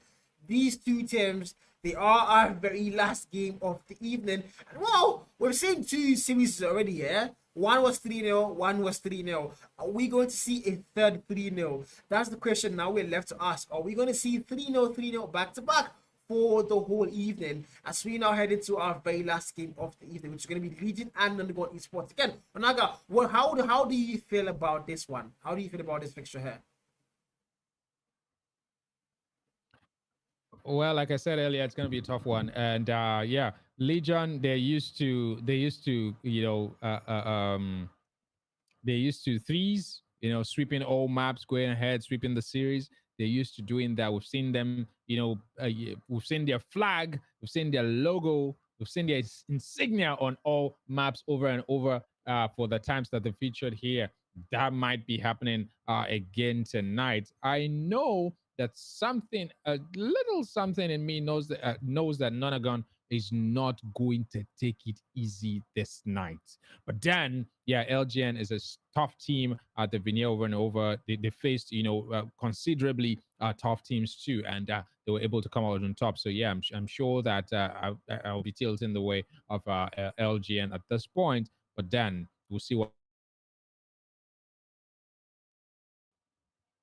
These two teams, they are our very last game of the evening. And well, we've seen 2 series already here. One was 3-0, one was 3-0. Are we going to see a third 3-0? That's the question now we're left to ask. Are we going to see 3-0, 3-0 back to back for the whole evening as we now head into our very last game of the evening, which is going to be Legion and Nagon Esports? Again, Onaga, how do you feel about this one? How do you feel about this fixture here? Well, like I said earlier, it's going to be a tough one, and yeah, Legion they used to they're used to threes, sweeping all maps, going ahead, sweeping the series. They're used to doing that. We've seen them, we've seen their flag, we've seen their logo, we've seen their insignia on all maps over and over for the times that they featured here. That might be happening again tonight. I know that something, a little something in me knows that Nonagon is not going to take it easy this night. But then, yeah, LGN is a tough team. They've been here over and over. They faced, considerably tough teams too, and they were able to come out on top. So yeah, I'm sure that I'll be tilting the way of LGN at this point. But then we'll see what.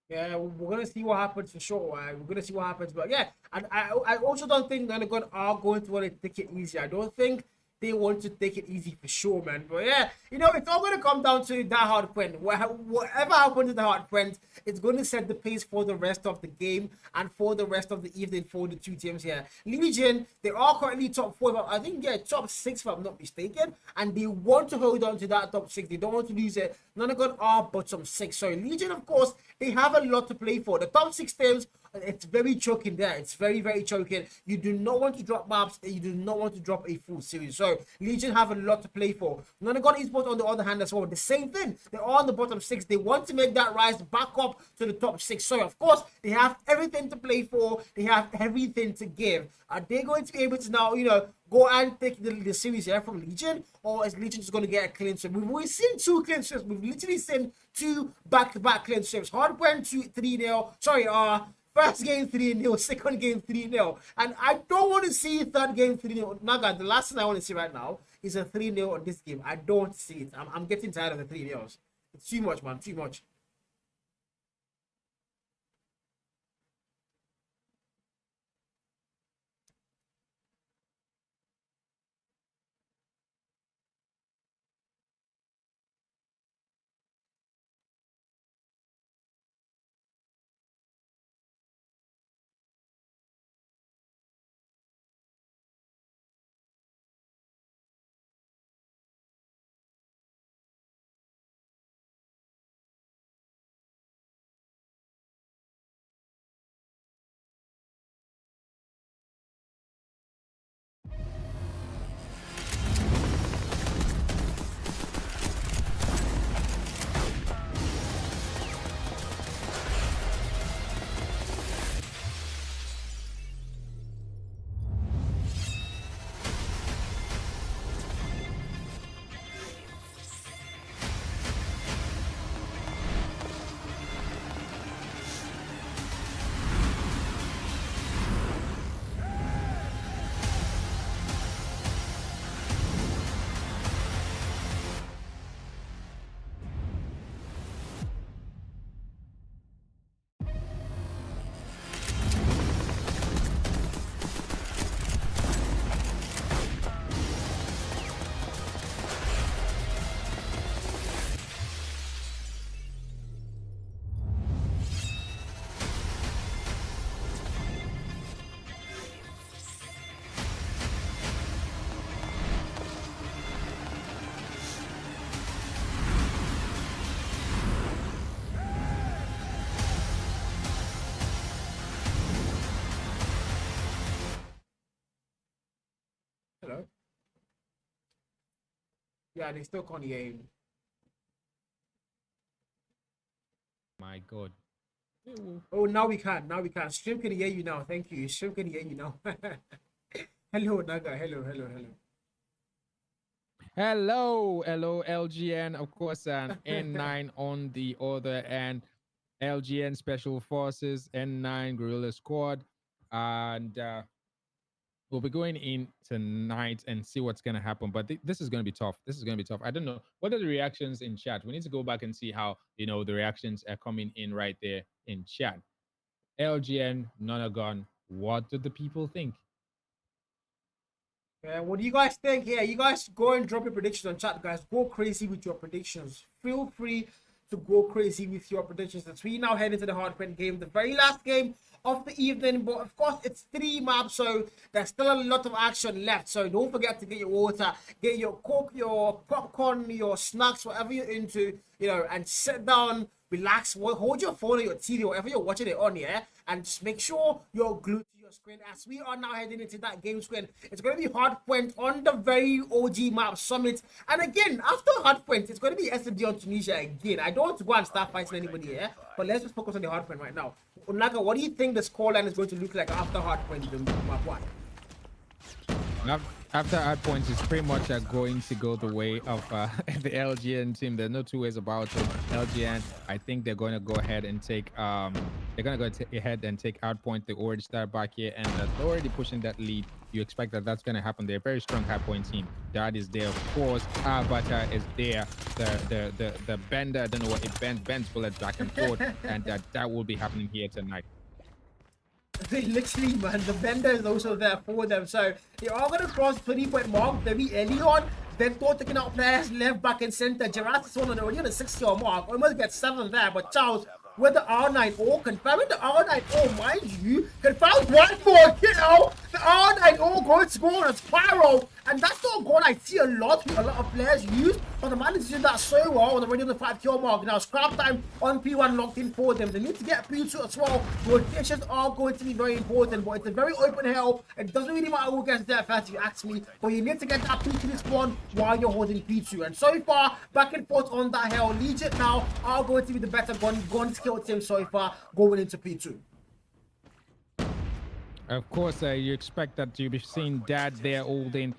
Yeah, we're gonna see what happens for sure. We're gonna see what happens, but yeah, and I also don't think Nagon are going to want to take it easy. I don't think they want to take it easy for sure, man. But yeah, it's all gonna come down to that hard point. Whatever happens to the hard point, it's going to set the pace for the rest of the game and for the rest of the evening for the two teams here. Legion, they are currently top four, but I think top six if I'm not mistaken, and they want to hold on to that top six. They don't want to lose it. Nagon are bottom six. So Legion, of course, they have a lot to play for. The top six teams, it's very choking there. It's very, very choking. You do not want to drop maps. You do not want to drop a full series. So Legion have a lot to play for. Nagon Esports, on the other hand, as well, the same thing. They're on the bottom six. They want to make that rise back up to the top six. So of course, they have everything to play for. They have everything to give. Are they going to be able to now, go and take the series here from Legion, or is Legion just going to get a clean sweep? We've seen two clean sweeps. We've literally seen two back-to-back clean sweeps. Hardpoint 3-0. Sorry, first game 3-0, second game 3-0. And I don't want to see third game 3-0. Naga, the last thing I want to see right now is a 3-0 on this game. I don't see it. I'm getting tired of the 3-0s. It's too much, man. Too much. Hello? Yeah, they still can't hear you. My God. Oh, now we can. Now we can. Stream can hear you now. Thank you. Stream can hear you now. Hello, Naga. Hello, hello, hello. Hello, LGN, of course, and N9 on the other end. LGN Special Forces, N9 Guerrilla Squad, and We'll be going in tonight and see what's going to happen. But this is going to be tough. This is going to be tough. I don't know. What are the reactions in chat? We need to go back and see how, the reactions are coming in right there in chat. LGN, Nonagon, what do the people think? What do you guys think? Yeah, you guys go and drop your predictions on chat, guys. Go crazy with your predictions. Feel free to go crazy with your predictions. As we now head into the Hardpoint game, the very last game of the evening. But of course, it's 3 maps, so there's still a lot of action left. So don't forget to get your water, get your Coke, your popcorn, your snacks, whatever you're into, and sit down, relax, hold your phone or your TV, whatever you're watching it on, yeah, and just make sure you're glued to your screen as we are now heading into that game screen. It's going to be Hardpoint on the very OG map Summit, and again after Hardpoint it's going to be SMD on Tunisia again. I don't want to go and start fighting anybody here, but let's just focus on the Hardpoint right now. Naga, what do you think the scoreline is going to look like after Hardpoint the map 1? After Hardpoint is pretty much going to go the way of the LGN team. There's no two ways about it. LGN, I think they're going to go ahead and take ahead and take Hardpoint. They already start back here and they're already pushing that lead. You expect that that's going to happen. They're a very strong Hardpoint team. Dad is there, of course. Avatar is there. The bender, I don't know what it bends bullets back and forth, and that will be happening here tonight. They literally, man, the vendor is also there for them. So they are going to cross 20-point mark very early on. Vector taking out players left, back, and center. Gerard is already on the 60-yard mark. Almost get 7 there, but Charles with the R9O, confirming the R9O, mind you, confirms one more kill. The R9O going to go on a spiral, and that's not a goal I see a lot of players use, but the man is doing that so well on the 5-kill mark. Now scrap time on P1 locked in for them. They need to get P2 as well. Rotations are going to be very important, but it's a very open hell. It doesn't really matter who gets there first if you ask me, but you need to get that P2 spawn while you're holding P2. And so far, back and forth on that hell. Legion now are going to be the better gun skill team so far going into P2. Of course, you expect that you'll be seeing Dad there holding,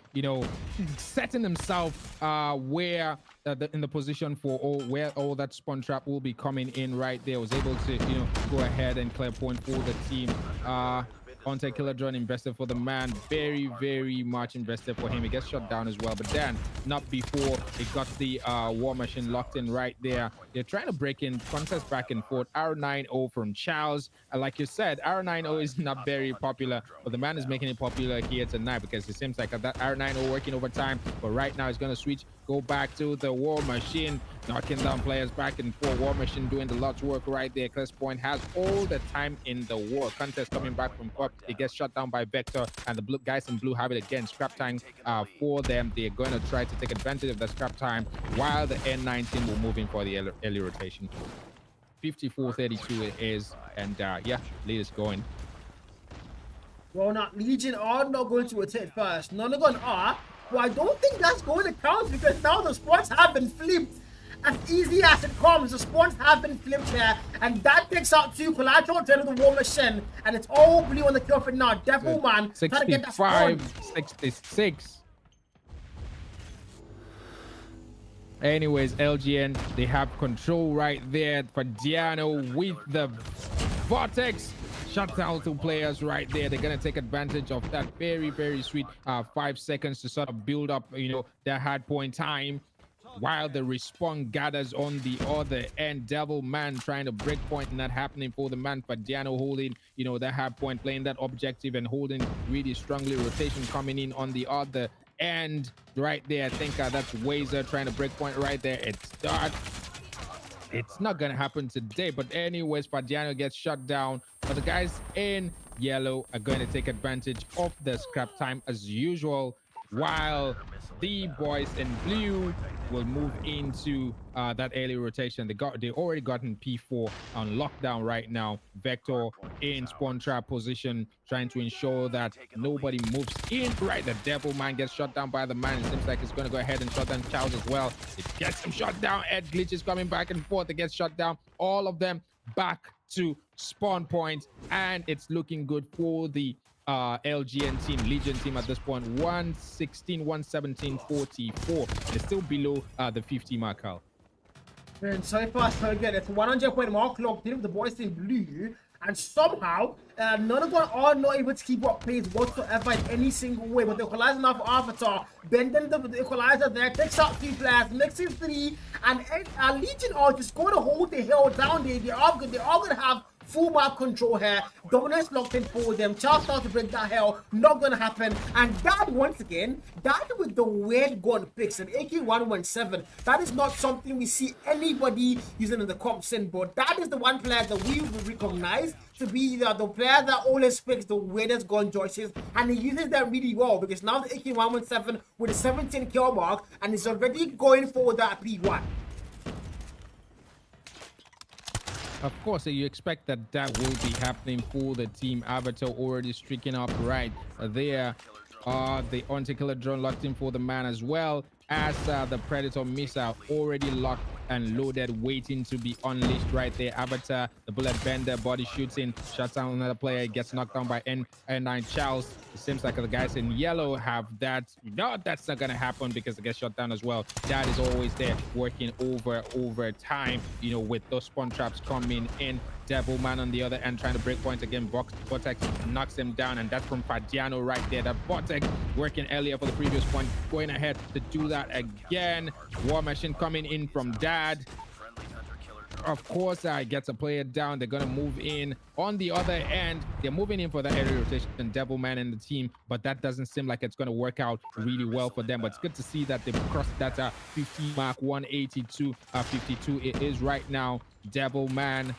setting himself where in the position for where all that spawn trap will be coming in right there. Was able to, go ahead and clear point for the team. On-take killer drone invested for the man. Very, very much invested for him. He gets shot down as well, but then not before he got the war machine locked in right there. They're trying to break in, contest back and forth. R9O from Charles. Like you said, R9O is not very popular, but the man is making it popular here tonight because it seems like that R9O working overtime. But right now he's going to switch, go back to the war machine, knocking down players back and forth. War machine doing the Lord's work right there. Class Point has all the time in the war. Contest coming back from Pop. He gets shot down by Vector, and the guys in blue have it again. Scrap time for them. They're going to try to take advantage of the scrap time while the N19 will move in for the early rotation. 54-32 it is, and yeah, lead is going. Well, now Legion are not going to rotate first. None of them are. Well, I don't think that's going to count because now the spots have been flipped. As easy as it comes, the spawns have been flipped here, and that takes out 2 collateral to the war machine, and it's all blue on the kill for now. Devil Man trying to get that spawn. 66. Anyways, LGN, they have control right there. Fadiano with the Vortex. Shut down 2 players right there. They're going to take advantage of that very, very sweet 5 seconds to sort of build up, their hard point time. While the respawn gathers on the other end, Devil Man trying to break point, not happening for the man. Fadiano holding, that hard point, playing that objective and holding really strongly. Rotation coming in on the other end right there. I think that's Wazer trying to break point right there. It's not gonna happen today, but anyways, Fadiano gets shut down. But the guys in yellow are going to take advantage of the scrap time as usual, while the boys in blue will move into that early rotation. They already gotten P4 on lockdown right now. Vector in spawn trap position, trying to ensure that nobody moves in. Right, the Devil Man gets shot down by the man. It seems like he's going to go ahead and shut down Charles as well. It gets him shot down. Ed glitches coming back and forth. It gets shut down. All of them back to spawn point, and it's looking good for the LGN team, Legion team at this point. 116, 117, 44. They're still below the 50 mark. And so far so good. It's 100-point mark locked in with the boys in blue. and somehow none of them are not able to keep up pace whatsoever in any single way. But the equalizer now for Avatar, bending the equalizer there, takes out 2 players, mixing 3, and Legion are just going to hold the hill down. They are going to have full map control here. Dominance locked in for them. Charles starts to break that hell. Not gonna happen. And that once again, that with the weird gun picks an AK-117. That is not something we see anybody using in the comp sim, but that is the one player that we recognize to be the player that always picks the weirdest gun choices, and he uses them really well because now the AK-117 with a 17 kill mark and is already going for that P1. Of course, you expect that will be happening for the team. Avatar already streaking up right there. The anti-killer drone locked in for the man as well as the Predator missile already locked and loaded, waiting to be unleashed right there. Avatar, the bullet bender, body shooting, shuts down another player, gets knocked down by N9 Charles. It seems like the guys in yellow have that. No, that's not gonna happen because they get shot down as well. That is always there working over time, you know, with those spawn traps coming in. Devilman on the other end trying to break point again. Vortex knocks him down, and that's from Fadiano right there. That Vortex working earlier for the previous point, going ahead to do that again. War Machine coming in from Dad. Of course, gets a player down. They're gonna move in on the other end. They're moving in for the aerial rotation. Devilman and the team, but that doesn't seem like it's gonna work out really well for them. But it's good to see that they've crossed that 50 mark. 182, 52 it is right now. Devilman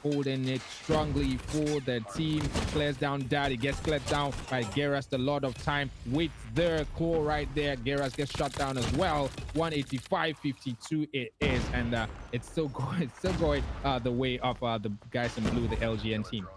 holding it strongly for the team. Clears down Dad. He gets cleared down by Geras, a lot of time with their claw right there. Geras gets shot down as well. 185-52 it is, and it's still going the way of the guys in blue, the LGN team.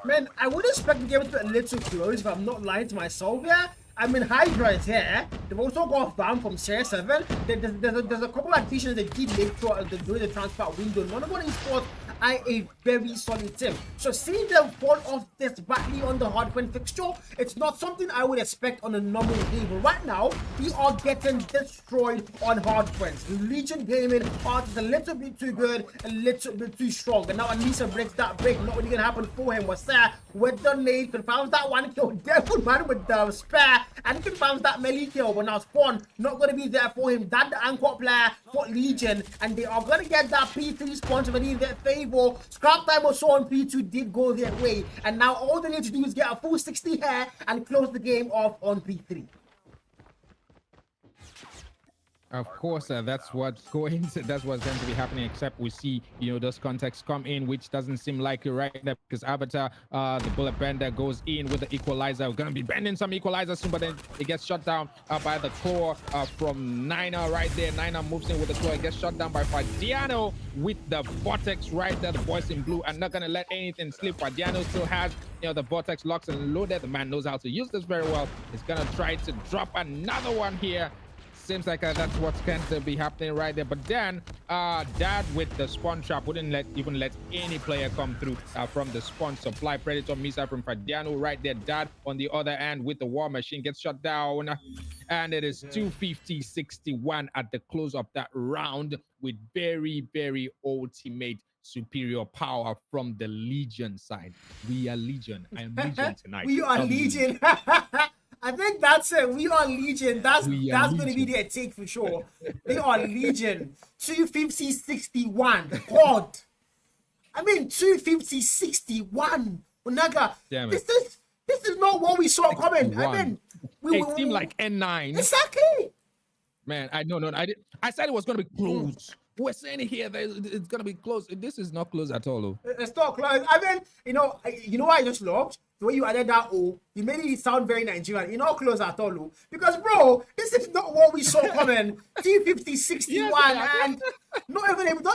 Man, I would expect the game to be a little close if I'm not lying to myself here. I mean, Hydra is here. They've also got Bam from Series 7. There's a couple of additions that did make sure during the transfer window. Nagon Esports are a very solid team. So seeing them fall off this badly on the Hardpoint fixture, it's not something I would expect on a normal game. But right now, we are getting destroyed on Hardpoint. Legion Gaming are just a little bit too good, a little bit too strong. And now Anissa breaks that break. Not really gonna happen for him. Was there with the nade, confirms that one kill. Devilman with the spare, and confirms that melee kill. But now Spawn not gonna be there for him. That the anchor player for Legion, and they are gonna get that P3 spawn to in their favor. Scrap time or so on P2 did go their way, and now all they need to do is get a full 60 here and close the game off on P3. Of course, that's what's going to be happening, except we see, you know, those contexts come in, which doesn't seem like it right there, because Avatar, the bullet bender goes in with the equalizer. We're going to be bending some equalizer soon, but then it gets shot down by the core from Nina right there. Nina moves in with the core, gets shot down by Fadiano with the Vortex right there. The boys in blue are not going to let anything slip. Fadiano still has, you know, the Vortex locks and loaded. The man knows how to use this very well. He's going to try to drop another one here. Seems like that's what's going to be happening right there. But then Dad with the spawn trap wouldn't even let any player come through from the spawn supply. Predator missile from Fadiano right there. Dad on the other end with the War Machine gets shut down, and it is 250-61 at the close of that round, with very ultimate superior power from the Legion side. We are Legion. I am Legion tonight. We are Legion. I think that's it. We are Legion. That's going to be their take for sure. They are Legion. 250-61. God. I mean, 250-61. Naga, this is not what we saw coming. I mean, it seemed like N9. Exactly. Man, I said it was going to be close. We're saying here that it's going to be close. This is not close at all. Though. It's not close. I mean, you know what I just loved? The way you added that O, you made it sound very Nigerian. You're not close at all. Because, bro, this is not what we saw coming. 250-61, and not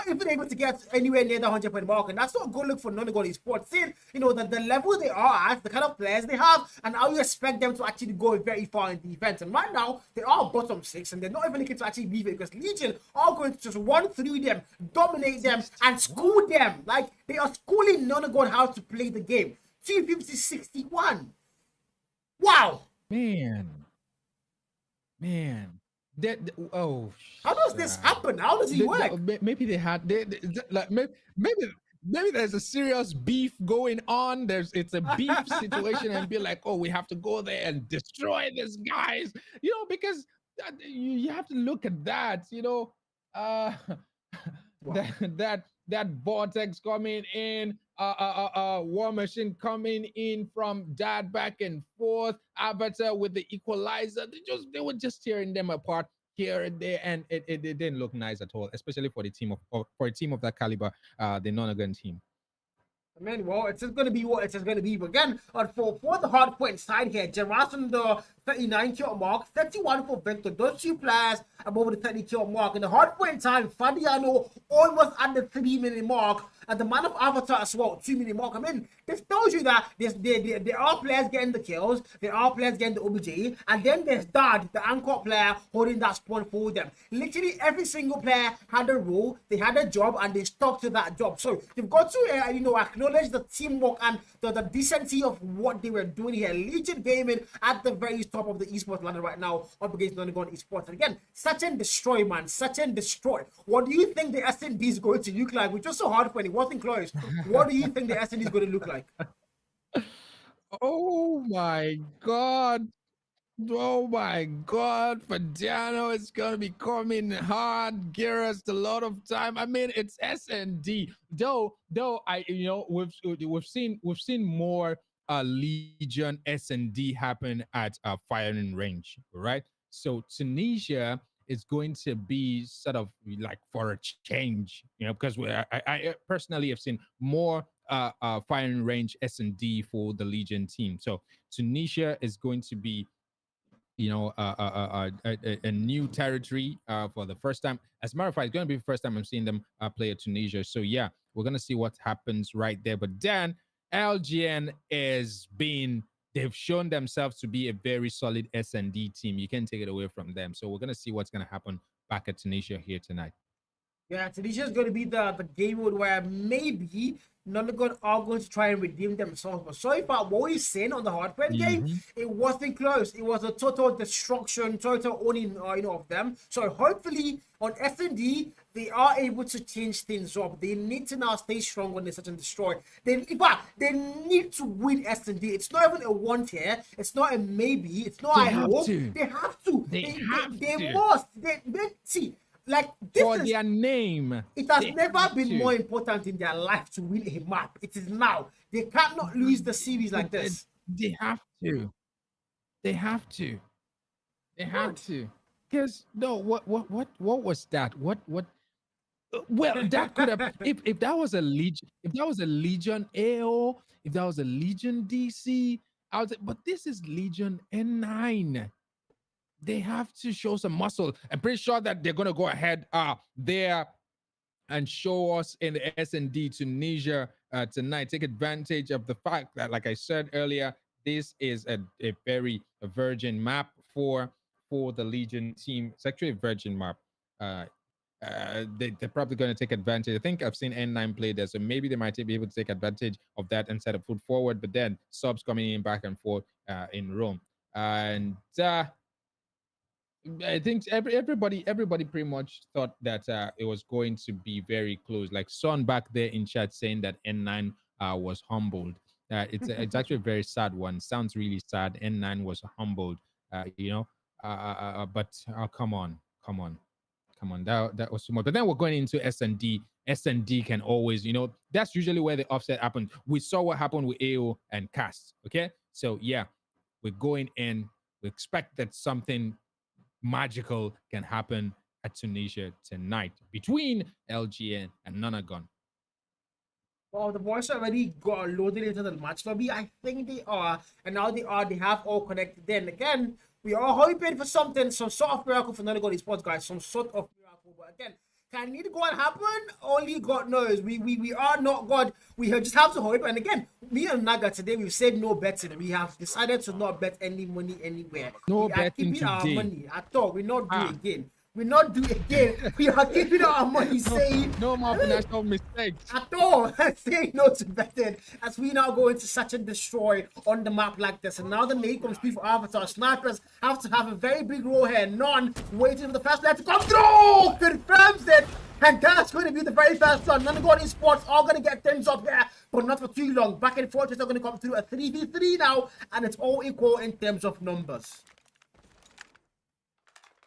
even able to get anywhere near the 100-point mark. And that's not a good look for Nagon Esports. Seeing, you know, the level they are at, the kind of players they have, and how you expect them to actually go very far in defense. And right now, they are bottom 6, and they're not even looking to actually leave it, because Legion are going to just run through them, dominate them, and school them. Like, they are schooling Nagon how to play the game. 250-61. Wow. Man. How does this happen? How does it work? Maybe they had like maybe maybe there's a serious beef going on. It's a beef situation, and be like, oh, we have to go there and destroy these guys, because you have to look at that, Wow. that vortex coming in, War Machine coming in from that back and forth, Avatar with the equalizer. They were just tearing them apart here and there, and it didn't look nice at all, especially for the team for a team of that caliber, the Nonagon team. I mean, well, it's just going to be what it's just going to be. But again, for the Hardpoint side here, Gerard on the 39 kill mark, 31 for Victor. Those two players above the 30 kill mark. In the Hardpoint time, Fabiano almost at the 3-minute mark. And the man of Avatar as well, 2-minute mark. I mean, this tells you that there are players getting the kills, there are players getting the OBJ, and then there's Dad, the anchor player, holding that spawn for them. Literally every single player had a role, they had a job, and they stuck to that job. So you've got to, acknowledge the teamwork and the decency of what they were doing here. Legion Gaming at the very top of the esports ladder right now, up against Nagon Esports. And again, search and destroy, man. Search and destroy. What do you think the SND is going to look like? Which was so hard for it wasn't close. What do you think the SND is going to look like? Oh my god. Oh my God, Fadiano is gonna be coming hard. Garrus a lot of time. I mean, it's SND. Though we've seen more Legion SND happen at firing range, right? So Tunisia is going to be sort of like for a change, because I personally have seen more firing range S&D for the Legion team. So Tunisia is going to be a new territory for the first time. As a matter of fact, it's going to be the first time I'm seeing them play at Tunisia. So yeah, we're going to see what happens right there. But then LGN they've shown themselves to be a very solid S&D team. You can't take it away from them. So we're going to see what's going to happen back at Tunisia here tonight. Yeah, Tunisia is going to be the game mode where maybe Nonagon are going to try and redeem themselves. But so far, what we've seen on the Hardpoint game, it wasn't close. It was a total destruction, total owning, of them. So hopefully on S&D, they are able to change things up. They need to now stay strong when they search and destroy. In fact, they need to win S&D. It's not even a want here. It's not a maybe. It's not I hope. They have to. They must. They see. Like this for their name. It has never been more important in their life to win a map. It is now. They cannot lose the series like this. They have to. They have to. They have to. Because no, what was that? What? Well, that could have if that was a Legion, if that was a Legion AO, if that was a Legion DC, I would say, but this is Legion N9. They have to show some muscle. I'm pretty sure that they're going to go ahead there and show us in the S&D Tunisia tonight. Take advantage of the fact that, like I said earlier, this is a very virgin map for the Legion team. It's actually a virgin map. They're probably going to take advantage. I think I've seen N9 play there, so maybe they might be able to take advantage of that and set a foot forward. But then subs coming in back and forth in Rome. And I think everybody pretty much thought that it was going to be very close. Like Son back there in chat saying that N9 was humbled. It's actually a very sad one. Sounds really sad. N9 was humbled. But come on. That was too much. But then we're going into S&D. S&D can always, that's usually where the offset happens. We saw what happened with AO and Cast. Okay, so yeah, we're going in. We expect that something magical can happen at Tunisia tonight between LGN and Nonagon. Well, the boys already got loaded into the match lobby. I think they are, and now they have all connected. Then again, we are hoping for some sort of miracle for Nagon Esports, guys. Some sort of miracle, but again, can it go and happen? Only God knows. We are not God. We just have to hope. And again, me and Naga today, we've said no betting. We have decided to not bet any money anywhere. No we betting today. Our money at all. We're not doing again. We not do again. We are keeping our money safe. No more financial mistakes. At all. Saying no to betting as we now go into such a destroy on the map like this. And now the name comes through for Avatar. Snipers have to have a very big role here. None waiting for the first player to come through. Confirms it. And that's going to be the very first one. Nagon Esports are going to get things up here, but not for too long. Back and forth, they're going to come through a 3v3 now, and it's all equal in terms of numbers.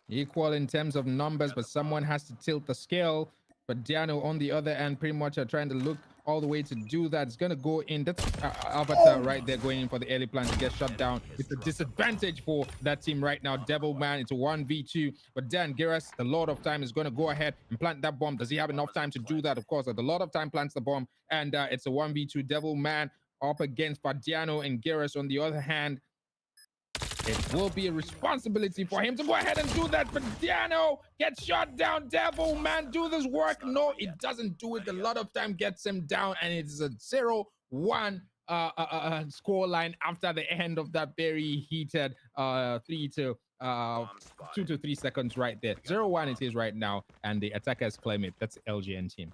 Equal in terms of numbers, but someone has to tilt the scale. But Diano on the other end pretty much are trying to look all the way to do that. It's going to go in. That's Avatar right there going in for the early plan to get shut down. It's a disadvantage for that team right now. Devil Man, it's a 1v2. But Dan Giras, the Lord of Time, is going to go ahead and plant that bomb. Does he have enough time to do that? Of course, the Lord of Time plants the bomb. And it's a 1v2. Devil Man up against Badiano and Giras on the other hand. It will be a responsibility for him to go ahead and do that. But Diano gets shot down. Devil Man, do this work. No, it doesn't do it. A lot of time gets him down, and it's a 0-1 score line after the end of that very heated 2 to 3 seconds right there. 0-1 it is right now, and the attackers claim it. That's LGN team.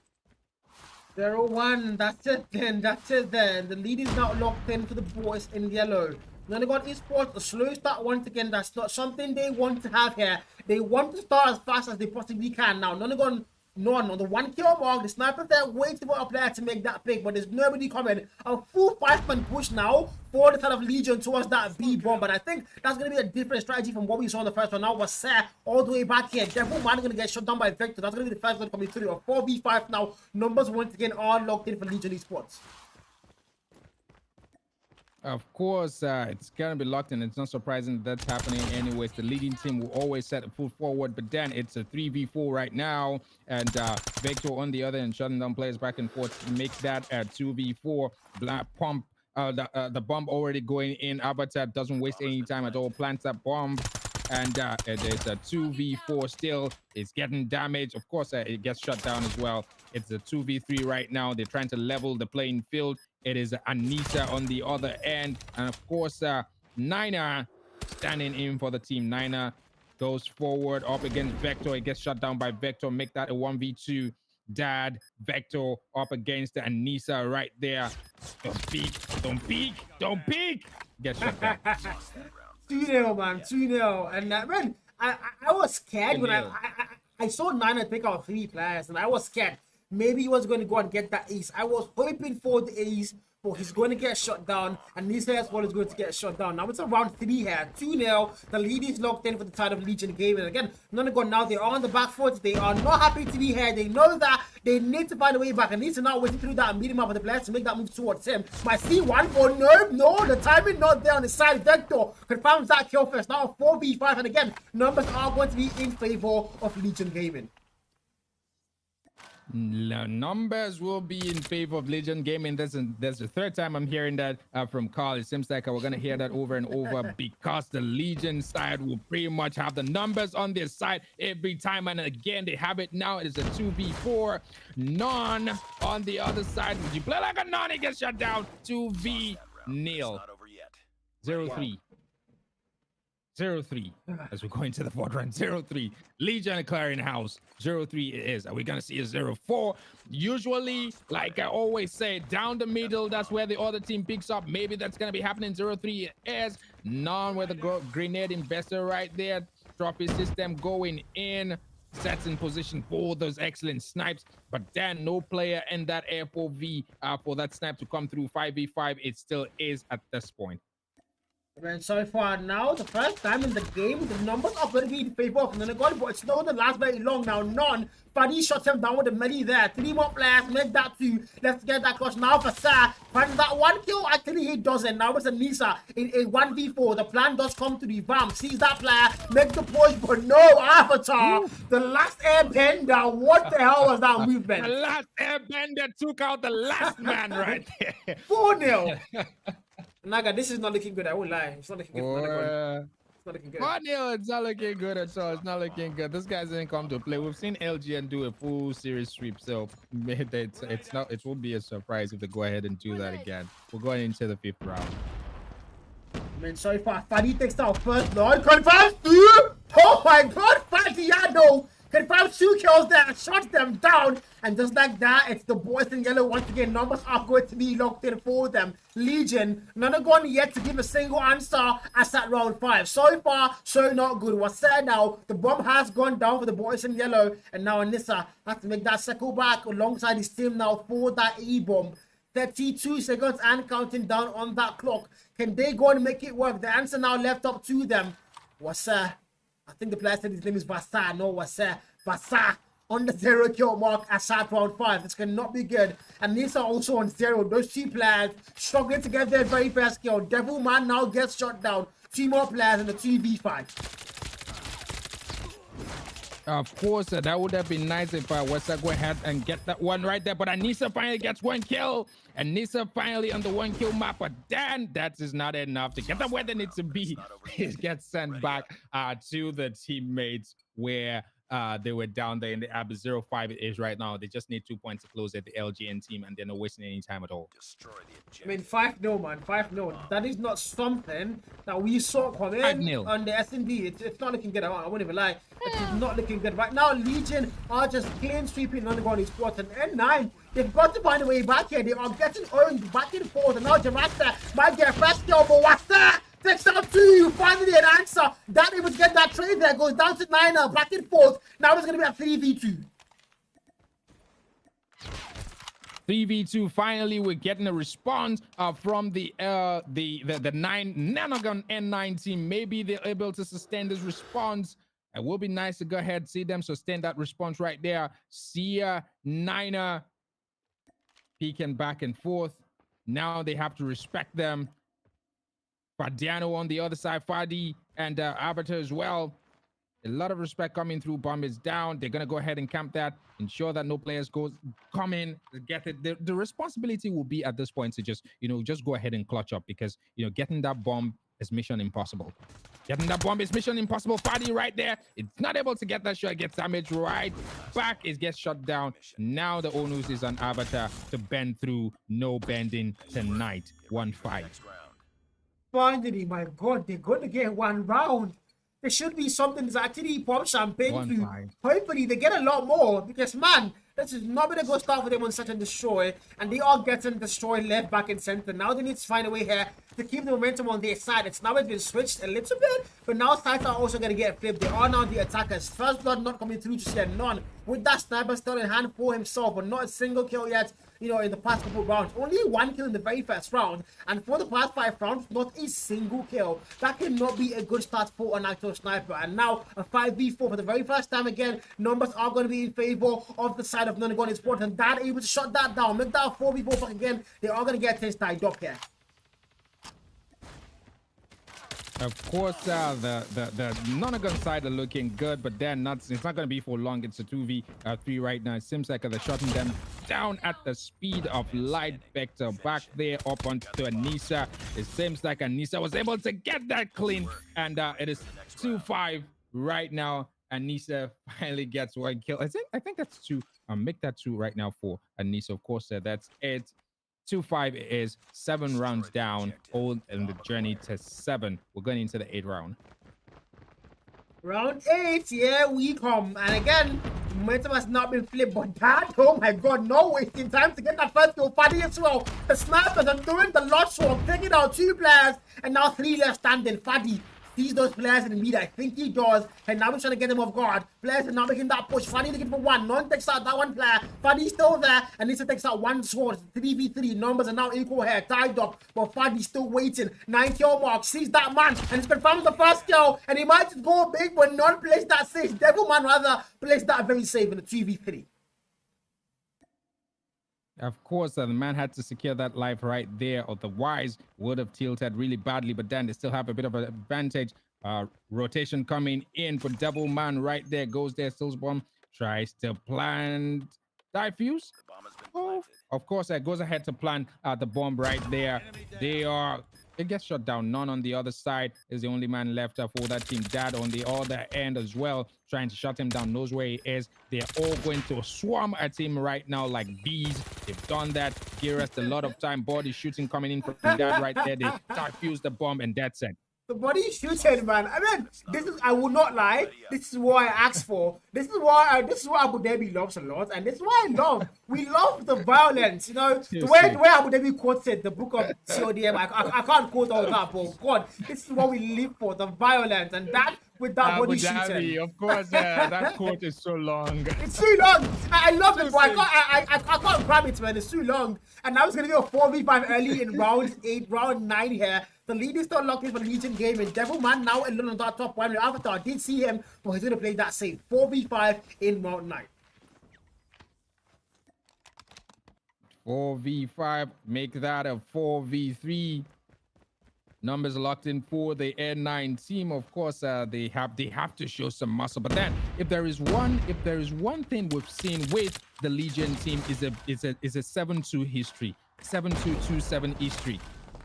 0-1, that's it then, that's it then. The lead is now locked in for the boys in yellow. Nagon Esports, a slow start once again. That's not something they want to have here. They want to start as fast as they possibly can. Now, Nagon, on the 1 kill mark, the sniper there waiting for a player to make that pick, but there's nobody coming. A full 5-man push now for the side of Legion towards that B bomb, but I think that's going to be a different strategy from what we saw in the first one. Now was set all the way back here. Devil Man is going to get shot down by Vector. That's going to be the first one coming through. A 4v5 now. Numbers once again are locked in for Legion Esports. Of course, it's going to be locked in. It's not surprising that's happening anyways. The leading team will always set a full forward, but then it's a 3v4 right now. And Vector on the other end, shutting down players back and forth to make that a 2v4. Black pump, the bomb already going in. Avatar doesn't waste any time at all. Plants that bomb. And it's a 2v4 still. It's getting damaged. Of course, it gets shut down as well. It's a 2v3 right now. They're trying to level the playing field. It is Anissa on the other end. And of course, Nina standing in for the team. Nina goes forward up against Vector. It gets shut down by Vector. Make that a 1v2. Dad, Vector up against Anissa right there. Don't peek, don't peek, don't peek. Get shut down. 2-0, man, 2-0. And man, I was scared when I saw Nina pick out 3 players, and I was scared. Maybe he was going to go and get that ace. I was hoping for the ace, but he's going to get shut down, and this as well is going to get shut down. Now it's around 3 here, 2-0. The lead is locked in for the side of Legion Gaming. And again, Nagon now, they are on the back foot. They are not happy to be here. They know that they need to find a way back, and need to now wait through that and beat him up with the players to make that move towards him. Might see one, but no, the timing not there on the side. Vector confirms that kill first. Now 4v5, and again, numbers are going to be in favor of Legion Gaming. Numbers will be in favor of Legion Gaming. That's the third time I'm hearing that from Carl. It seems like we're going to hear that over and over because the Legion side will pretty much have the numbers on their side every time. And again, they have it now. It is a 2v4. Non on the other side. Would you play like a non? It gets shut down. 2v nil. 0-3. 0-3 as we go into the 4th round. 0-3. Legion clearing house. 0-3 it is. Are we gonna see a 0-4? Usually, like I always say, down the middle, that's where the other team picks up. Maybe that's gonna be happening. 0-3 it is. None with the grenade investor right there. Trophy system going in. Sets in position for those excellent snipes, but then no player in that Air4V for that snipe to come through. 5v5 it still is at this point. And so far now, the first time in the game, the numbers are going to be in favor of Nagon, but it's not going to last very long now. None. Fadi shot him down with the melee there. 3 more players, make that 2. Let's get that cross now for Sa. Finds that 1 kill. Actually, he doesn't. Now it's Anissa in a 1v4. The plan does come to the vamp. Sees that player, make the push, but no Avatar. The last airbender. What the hell was that movement? The last airbender took out the last man right there. 4-0. Naga, this is not looking good. I won't lie. It's not looking good. It's not looking good. 1-0, it's not looking good at all. It's not looking good. This guy's didn't come to play. We've seen LGN do a full series sweep, so it's not. It won't be a surprise if they go ahead and do that again. We're going into the 5th round. Man, so far, Fadi takes out first blood. Confirms 2. Oh my God, Fadiano Confirms 2 kills there, shuts them down. And just like that, it's the boys in yellow once again. Numbers are going to be locked in for them. Legion, none gone yet to give a single answer as at round 5. So far, so not good. What's said now? The bomb has gone down for the boys in yellow. And now Anissa has to make that circle back alongside his team now for that E-bomb. 32 seconds and counting down on that clock. Can they go and make it work? The answer now left up to them. I think the player said his name is Vasa. No, Vasa on the 0 kill mark as at round 5. This cannot be good. And Nisa also on 0. Those 2 players struggling to get their very first kill. Devilman now gets shot down. 2 more players in the 2v5. Of course, that would have been nice if Wessa go ahead and get that one right there. But Anissa finally gets 1 kill. And Nisa finally on the 1 kill map. But then that is not enough to get them where they need to be. It gets sent back to the teammates where they were down there in the AB 0-5 it is right now. They just need 2 points to close at the LGN team, and they're not wasting any time at all. Destroy the objective. I mean, 5-0, man. 5-0. That is not something that we saw coming 5-0 on the S&D. It's not looking good. I won't even lie. It's not looking good. Right now, Legion are just clean sweeping Nagon Esports. And N9, they've got to find a way back here. They are getting owned back and forth. And now Jamasta might get first kill, but what's that? Takes out 2, finally an answer. That able to get that trade there, goes down to 9, back and forth. Now it's going to be a 3v2. 3v2. Finally, we're getting a response from the Nagon N9 team. Maybe they're able to sustain this response. It will be nice to go ahead and see them sustain that response right there. Sia, Niner, peeking back and forth. Now they have to respect them. Fadiano on the other side, Fadi and Avatar as well. A lot of respect coming through. Bomb is down. They're going to go ahead and camp that. Ensure that no players come in, get it. The responsibility will be at this point to just go ahead and clutch up because, getting that bomb is mission impossible. Getting that bomb is mission impossible. Fadi right there. It's not able to get that shot. Gets damaged right back. It gets shut down. Now the onus is on Avatar to bend through. No bending tonight. 1-5. Finally, my God, they're going to get 1 round. There should be something that's actually pop champagne through. Hopefully, they get a lot more because, man, this is not going to go start for them on such and destroy. And they are getting destroyed left, back, and center. Now they need to find a way here to keep the momentum on their side. It's now been switched a little bit, but now sides are also going to get flipped. They are now the attackers. First blood not coming through just yet. None. With that sniper still in hand for himself, but not a single kill yet. In the past couple rounds. Only 1 kill in the very first round. And for the past 5 rounds, not a single kill. That cannot be a good start for an actual sniper. And now a 5v4 for the very first time again. Numbers are going to be in favor of the side of Nagon Esports. And that able to shut that down. Make that 4v4 back again. They are going to get things tied up here. Of course, the Nagon side are looking good, but then it's not going to be for long. It's a 2v3 right now. It seems like they're shutting them down at the speed of light. Vector back there up onto Anissa. It seems like Anissa was able to get that clean, and it is 2-5 right now. Anissa finally gets 1 kill. I think that's 2. Make that 2 right now for Anissa. Of course, that's it. 2-5 is 7 rounds down, all in the journey to 7. We're going into the 8th round. Round 8, yeah, we come. And again, momentum has not been flipped, but that, oh my God, no wasting time to get that first kill. Fadi as well. The snipers are doing the lot swap, taking out 2 players, and now 3 left standing. Fadi sees those players in the mid. I think he does. And now we're trying to get them off guard. Players are now making that push. Fadi looking for 1. None takes out that 1 player. Fadi's still there. And Nisa takes out 1 sword. 3v3. Numbers are now equal here. Tied up. But Fadi's still waiting. 9 kill mark. Sees that man. And he's confirmed the first kill. And he might just go big, but None plays that safe. Devilman rather plays that very safe in the 3v3. Of course, the man had to secure that life right there. Otherwise, would have tilted really badly. But then they still have a bit of an advantage. Rotation coming in for Devilman right there. Goes there. Stillsbomb tries to plant diffuse. Oh, of course, it goes ahead to plant the bomb right there. It gets shut down. None on the other side is the only man left for that team. Dad on the other end as well, trying to shut him down. Knows where he is. They're all going to swarm at him right now like bees. They've done that. Give us a lot of time. Body shooting coming in from Dad right there. They diffuse the bomb, and that's it. The body shooting, man. I mean, this is, I will not lie. This is what I asked for. This is what Abu Dhabi loves a lot, and this is what I love. We love the violence, you know. The way Abu Dhabi quoted the book of CODM, I can't quote all that, but God, this is what we live for, the violence, and that with that body shooting. Of course, that quote is so long. It's too long. I love it, but I can't grab it, man. It's too long. And now it's gonna be a 4v5 early in round 8, round 9 here. The lead is still locked in for Legion Gaming. Devilman now alone on that top one. Avatar, I did see him, but he's gonna play that safe. 4v5 in round 9. 4v5, make that a 4v3. Numbers locked in for the N9 team. Of course, they have to show some muscle. But then, if there is one thing we've seen with the Legion team is a 7-2 history, 7-2-2-7 history.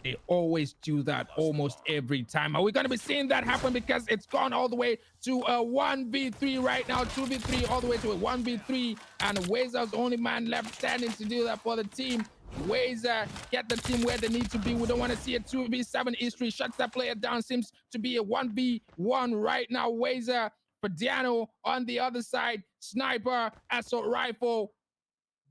They always do that almost every time. Are we going to be seeing that happen? Because it's gone all the way to a 1v3 right now, 2v3 all the way to a 1v3, and Wazer's the only man left standing to do that for the team. Wazer get the team where they need to be. We don't want to see a 2v7 history. Shuts that player down. Seems to be a 1v1 right now. Wazer, Padiano on the other side. Sniper, assault rifle.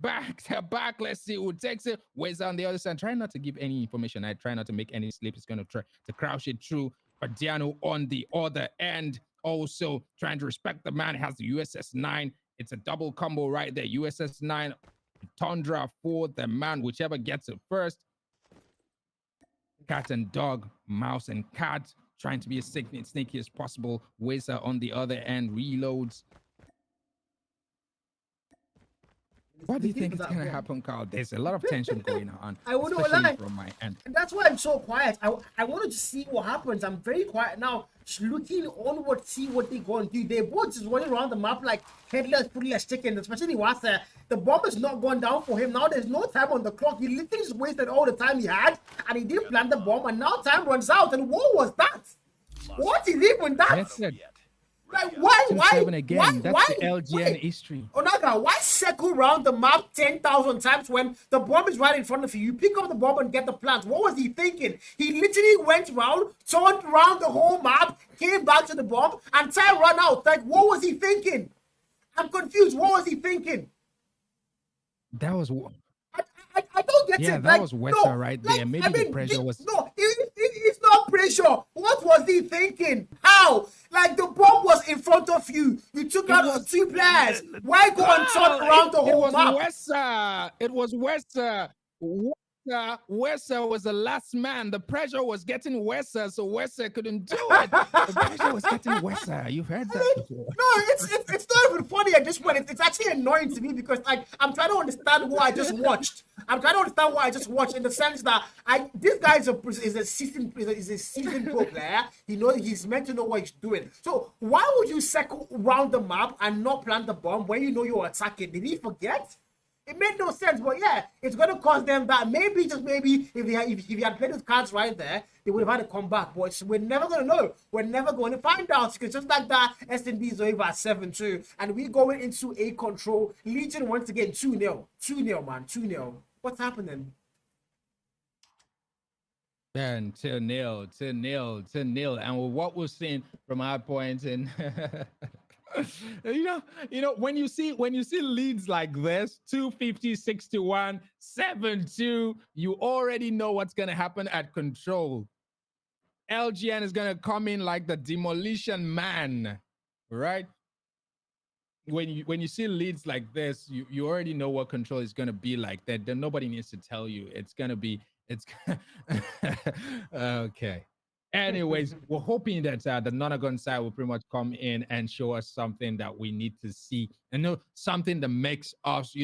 Back to back. Let's see who takes it. Wazer on the other side. Try not to give any information. I try not to make any slip. It's going to try to crouch it through. Padiano on the other end. Also trying to respect the man. Has the USS-9. It's a double combo right there. USS-9. Tundra for the man, whichever gets it first. Cat and dog, mouse and cat, trying to be as sneaky as possible. Wazer on the other end reloads. What do you think is going to happen, Carl? There's a lot of tension going on, I wouldn't especially lie. from my end. And that's why I'm so quiet. I wanted to see what happens. I'm very quiet now, just looking onward, see what they're going to do. They're both just running around the map like headless, footless chickens, especially Wasa. The bomb is not going down for him. Now there's no time on the clock. He literally just wasted all the time he had, and he didn't plant the bomb, and now time runs out. And what was that? What is even that? That's it. Like, why again? That's the LGN history. Onaga, why circle around the map 10,000 times when the bomb is right in front of you? You pick up the bomb and get the plant. What was he thinking? He literally went around, turned around the whole map, came back to the bomb, and time ran out. Like, what was he thinking? I'm confused. What was he thinking? That was I don't get it. Yeah, that like, was Wester right there. Maybe the pressure was... No, it's not pressure. What was he thinking? How? Like, the bomb was in front of you. You took out 2 players. Why go and turn around the whole map? It was Wester. Wester was the last man. The pressure was getting Wester, so Wester couldn't do it. The pressure was getting Wester. You've heard that before. No, it's not even funny at this point. It's actually annoying to me because I'm trying to understand what I just watched. In the sense that this guy is a seasoned pro player. He knows he's meant to know what he's doing. So why would you circle around the map and not plant the bomb when you know you're attacking? Did he forget? It made no sense, but yeah, it's going to cost them that. Maybe, just maybe, if he had played his cards right there, they would have had to come back. But we're never going to know. We're never going to find out. Because just like that, SNB is over at 7-2. And we're going into a control. Legion once again, 2-0. 2-0, man. 2-0. What's happening? Man, 2-0. And with what we're seeing from Hardpoint and... you know when you see leads like this, 250-61, 7-2, you already know what's gonna happen at control. LGN is gonna come in like the demolition man, right? When you see leads like this, you already know what control is gonna be like. That nobody needs to tell you. It's okay. Anyways, we're hoping that the Nagon side will pretty much come in and show us something that we need to see, and something that makes us,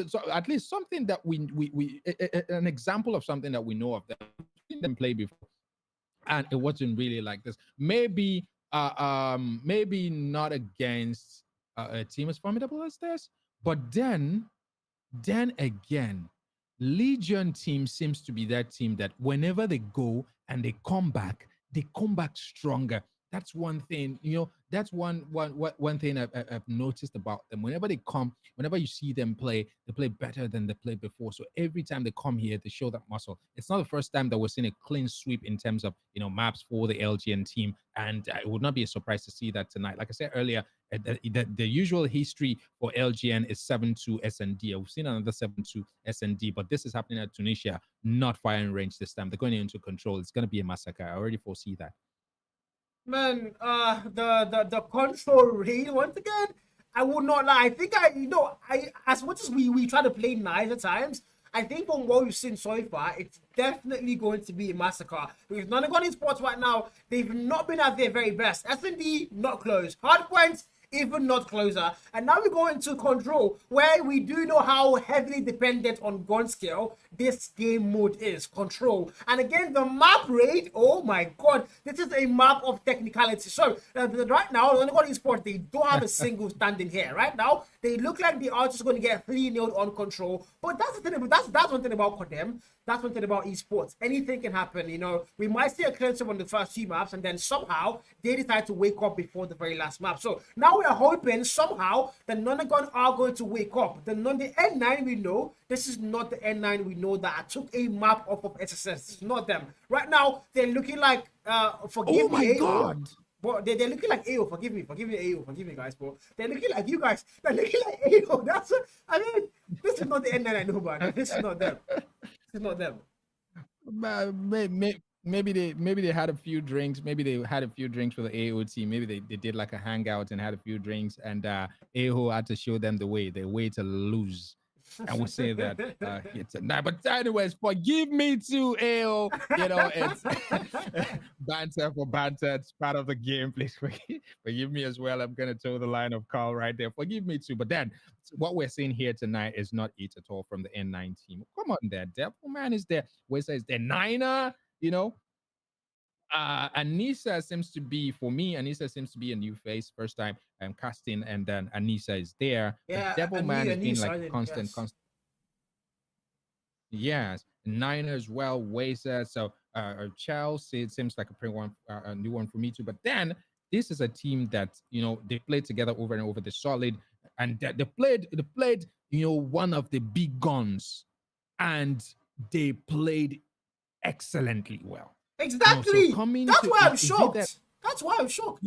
so at least something that we an example of something that we know of that we didn't play before, and it wasn't really like this. Maybe not against a team as formidable as this, but then again, Legion team seems to be that team that whenever they go and they come back stronger. That's one thing, that's one thing I've noticed about them. Whenever they come, whenever you see them play, they play better than they played before. So every time they come here, they show that muscle. It's not the first time that we're seeing a clean sweep in terms of maps for the LGN team, and it would not be a surprise to see that tonight. Like I said earlier, the usual history for LGN is 7-2 SND. We've seen another 7-2 SND, but this is happening at Tunisia, not firing range this time. They're going into control. It's going to be a massacre. I already foresee that. Man, the control rate once again. I would not lie. I think I as much as we try to play nice at times, I think from what we've seen so far, it's definitely going to be a massacre. Because Nagon Esports right now, they've not been at their very best. S&D not close. Hardpoint even not closer. And now we go into control, where we do know how heavily dependent on gun skill this game mode is. Control. And again, the map rate, oh my god, this is a map of technicality. So right now, Nagon Esports, they don't have a single standing here. Right now, they look like they are just going to get 3-0 on control. But that's the thing. That's one thing about them. That's one thing about esports. Anything can happen. We might see a cleanser on the first two maps, and then somehow they decide to wake up before the very last map. So now we are hoping somehow the Nagon are going to wake up. The N9 we know, this is not the N9 we know that took a map off of SSS. This is not them. Right now, they're looking like, forgive me, God. But they're looking like AO. Forgive me, AO, guys, bro. They're looking like you guys. They're looking like AO. This is not the N9 I know, man. This is not them. It's not them. Maybe they had a few drinks. Maybe they had a few drinks for the AO team. Maybe they did like a hangout and had a few drinks, and AO had to show them the way to lose. I would say that here tonight. But anyways, forgive me too, AO. It's banter for banter. It's part of the game. Please forgive me as well. I'm gonna toe the line of Carl right there. Forgive me too. But then what we're seeing here tonight is not it at all from the N9 team. Come on there. Devilman is there. Wesa is there. Niner, Anissa seems to be, for me, Anissa seems to be a new face. First time I'm casting, and then Anissa is there. Yeah, Devilman has been like yes. constant. Yes, Niner as well, Wesa. So Chelsea, it seems like a new one for me too. But then this is a team that they played together over and over. They're solid, and they played one of the big guns, and they played excellently well. Exactly. That's why I'm shocked. That's why I'm shocked.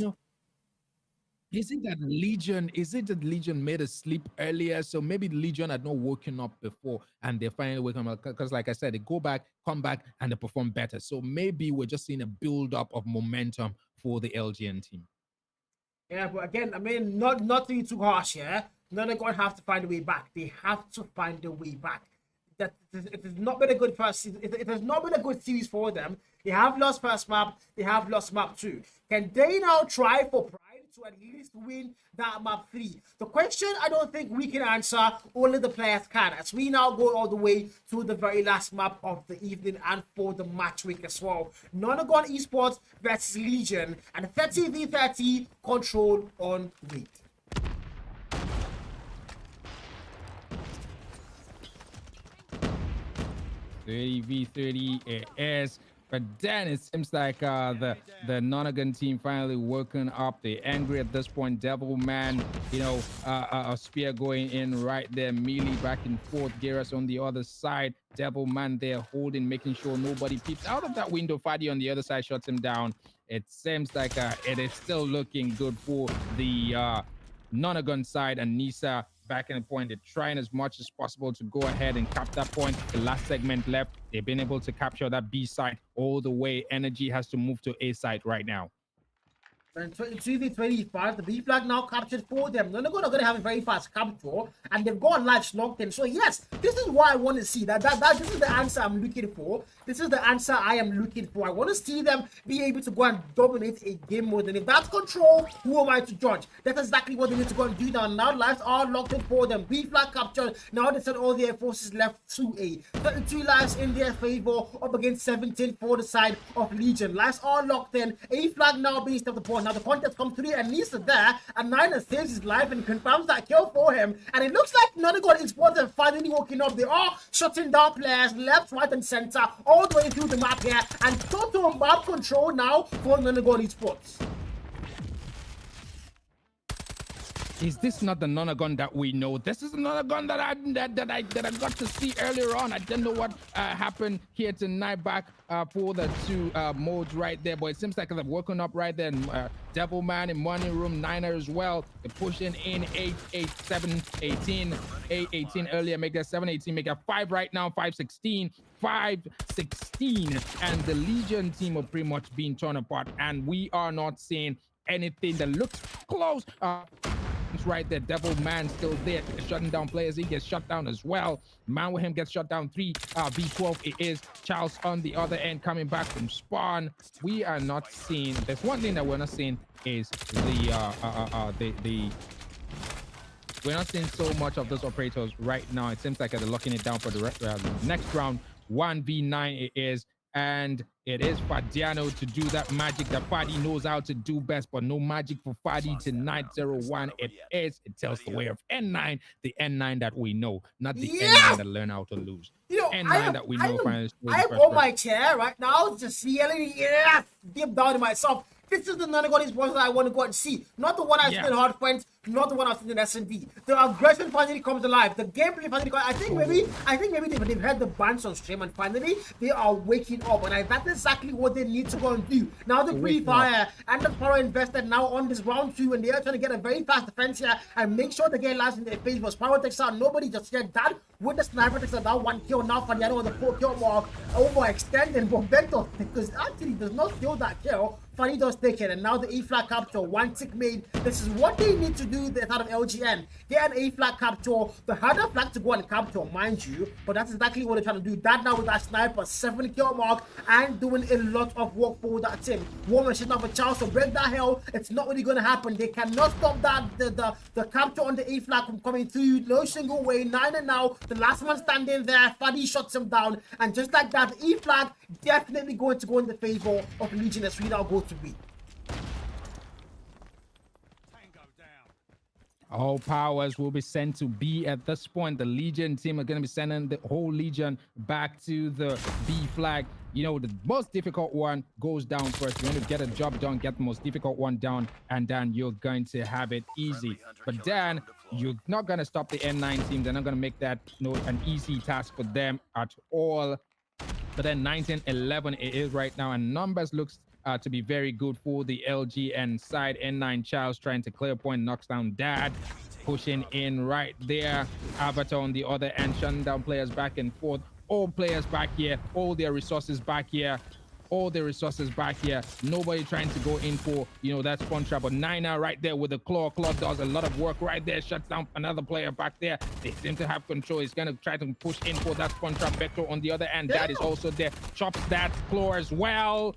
Is it that Legion made us sleep earlier? So maybe Legion had not woken up before, and they finally wake up, because like I said, they come back, and they perform better. So maybe we're just seeing a build-up of momentum for the LGN team. Yeah, but again, not to be too harsh, yeah? They're going to have to find a way back. They have to find a way back. It has not been a good first season. It has not been a good series for them. They have lost first map. They have lost map 2. Can they now try for pride to at least win that map 3? The question I don't think we can answer. Only the players can. As we now go all the way to the very last map of the evening and for the match week as well. Nagon Esports versus Legion, and 30v30 control on weight. 30v30 it is. But then it seems like the Nagon team finally woken up. They're angry at this point. Devilman, a spear going in right there. Melee back and forth. Geras on the other side. Devilman there holding, making sure nobody peeps out of that window. Fadi on the other side shuts him down. It seems like it is still looking good for the Nagon side, and Nisa back in the point. They're trying as much as possible to go ahead and cap that point. The last segment left, they've been able to capture that B side all the way. Energy has to move to A side right now. And 23-25, the B flag now captured for them. They're going to have a very fast capture, and they've got lives locked in. So yes, this is what I want to see. This is the answer I'm looking for. This is the answer I am looking for. I want to see them be able to go and dominate a game mode. And if that's control, who am I to judge? That's exactly what they need to go and do now. Now lives are locked in for them. B flag captured. Now they send all their forces left to A. 32 lives in their favor, up against 17 for the side of Legion. Lives are locked in. A flag now being stepped upon. Now the contest comes through, and Nisa there, and Niner saves his life and confirms that kill for him. And it looks like Nagon Esports have finally woken up. They are shutting down players left, right, and center all the way through the map here, and total map control now for Nagon Esports. Is this not the Nagon that we know? This is another gun that I got to see earlier on. I didn't know what happened here tonight back for the two modes right there, but it seems like they're working up right there. Devil Man in Money Room, Niner as well. They're pushing in 8, 8, 7, 18, 8, 18 earlier. Make that 7, 18. Make that 5 right now. 5, 16. 5, 16. And the Legion team are pretty much being torn apart, and we are not seeing anything that looks close. Right there, Devil Man still there, shutting down players. He gets shut down as well. Man with him gets shut down. 3 V12 it is. Charles on the other end coming back from spawn. We are not seeing, there's one thing that we're not seeing is we're not seeing so much of those operators right now. It seems like they're locking it down for the next round. 1v9 it is, and it is Fadiano to do that magic that Fadi knows how to do best, but no magic for Fadi tonight. 0-1 it is. It tells the way of N9, the N9 that we know, not the N9 that learn how to lose. You know, N9 that we know. I'm on my chair right now, just yelling, yeah, deep down in myself. This is the Nagon Esports that I want to go and see. Not the one I've seen in Hardpoint, not the one I've seen in S&D. The aggression finally comes alive. The gameplay finally comes. I think maybe they've had the bunch on stream, and finally they are waking up. And that's exactly what they need to go and do. Now the pre-fire and the power invested now on this round 2, and they are trying to get a very fast defense here and make sure they get last in their face. But Power takes out nobody just yet. That with the sniper takes out that 1 kill. Now Fadiano on the 4 kill mark, overextending Bombento, because actually does not steal that kill. Funny does take it, and now the A flag capture, 1 tick made. This is what they need to do out of LGN. Get an A flag capture, the harder flag to go and capture, mind you, but that's exactly what they're trying to do. That now with that sniper, 7 kill mark, and doing a lot of work for that team. One machine of a chance to break that hell. It's not really going to happen. They cannot stop that the capture on the A flag from coming through. No single way. 9 and now, the last man standing there. Fadi shuts him down, and just like that, the E flag definitely going to go in the favor of Legion as we now go to be. All powers will be sent to B at this point. The Legion team are going to be sending the whole Legion back to the B flag. You know, the most difficult one goes down first. You want to get a job done, get the most difficult one down, and then you're going to have it easy. But then you're not going to stop the N9 team. They're not going to make that an easy task for them at all. But then 19-11 it is right now, and numbers looks to be very good for the LGN side. N9 Charles trying to clear point, knocks down Dad, pushing in right there. Avatar on the other end, shutting down players back and forth. All players back here, all their resources back here. All the resources back here. Nobody trying to go in for, you know, that spawn trap. But Nina right there with the claw. Claw does a lot of work right there. Shuts down another player back there. They seem to have control. He's going to try to push in for that spawn trap. Vector on the other end. That is also there. Chops that claw as well.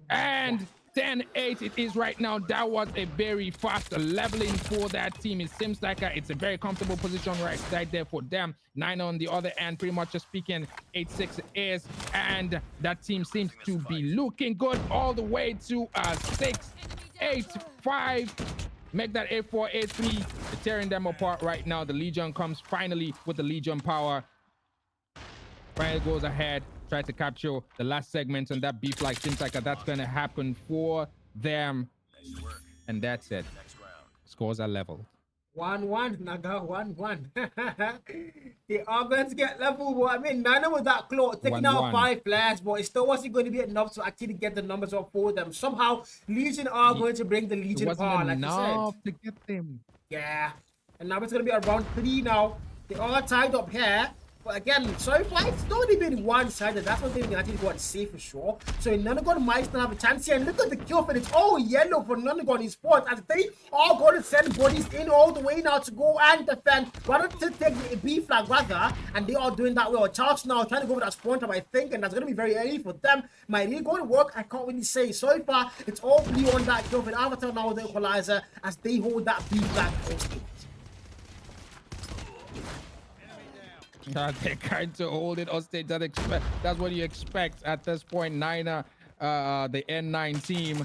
And 10-8 it is right now. That was a very fast leveling for that team. It seems like it's a very comfortable position right there for them. 9 on the other end, pretty much just speaking. 8-6 is, and that team seems to be looking good all the way to 6-8-5. Make that 8-4, 8-3. Tearing them apart right now. The Legion comes finally with the Legion power. Finally goes ahead, tries to capture the last segment on that B flag. Seems like that's going to happen for them. And that's it. Scores are level. 1-1, Naga 1-1. The offense get level, but I mean, Nana with that claw, taking out 5 players, but it still wasn't going to be enough to actually get the numbers up for them. Somehow, Legion are going to bring the Legion power, like you said. To get them. Yeah. And now it's going to be around 3 now. They all are tied up here. But again, so far it's not only been one-sided. That's what they can actually go and say for sure. So Nagon might still have a chance here. And look at the kill for it. It's all yellow for Nagon Esports. As they are going to send bodies in all the way now to go and defend. Why don't they take the B flag rather? And they are doing that well. Charles now trying to go with that spawn trap, I think. And that's going to be very early for them. Might really go to work. I can't really say. So far, it's all blue on that kill for Avatar now with the equalizer as they hold that B flag hostage. They're trying to hold it hostage. That's what you expect at this point. Niner, the N9 team.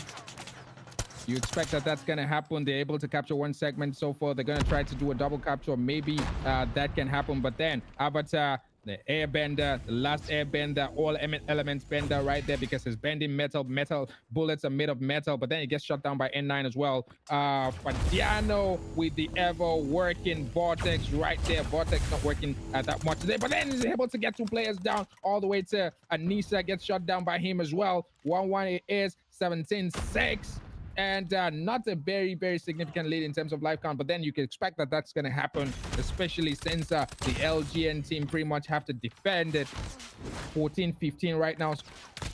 You expect that that's going to happen. They're able to capture 1 segment so far. They're going to try to do a double capture. Maybe that can happen. But then Avatar the airbender, the last airbender, all elements bender right there because it's bending metal. Metal bullets are made of metal, but then it gets shot down by N9 as well. Fadiano with the ever working Vortex right there. Vortex not working that much today, but then he's able to get 2 players down all the way to Anissa, gets shot down by him as well. 1-1 it is, 17-6. And not a very, very significant lead in terms of life count, but then you can expect that that's going to happen, especially since the LGN team pretty much have to defend it. 14-15 right now.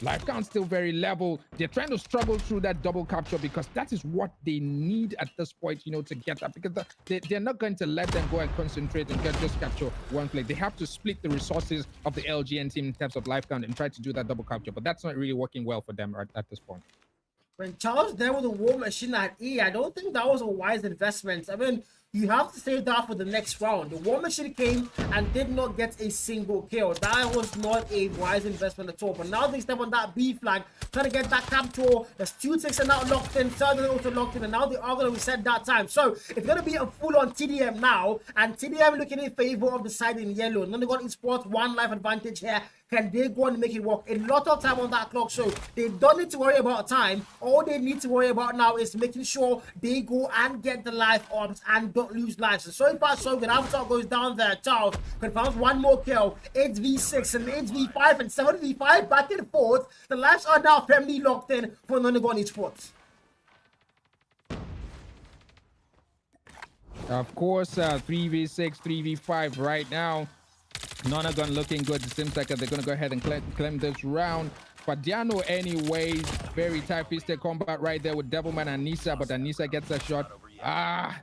Life count still very level. They're trying to struggle through that double capture because that is what they need at this point, you know, to get that, because they're not going to let them go and concentrate and just capture one play. They have to split the resources of the LGN team in terms of life count and try to do that double capture, but that's not really working well for them at this point. When Charles there with the war machine at E, I don't think that was a wise investment. I mean, you have to save that for the next round. The war machine came and did not get a single kill. That was not a wise investment at all. But now they step on that B flag, trying to get that capture. There's 2 ticks are now locked in, third is also locked in, and now they are going to reset that time. So it's going to be a full-on TDM now, and TDM looking in favor of the side in yellow. Nagon Esports 1 life advantage here. Can they go and make it work? A lot of time on that clock, so they don't need to worry about time. All they need to worry about now is making sure they go and get the life orbs and don't lose lives. So far, so good. Avatar goes down there. Charles confirms 1 more kill. 8v6 and 8v5 and 7v5 back and forth. The lives are now firmly locked in for Nagon Esports. Of course, 3v6, 3v5 right now. Nagon looking good. It seems like they're going to go ahead and claim this round. Fadiano anyways, very tight-fisted combat right there with Devilman and Anissa, but Anissa gets a shot.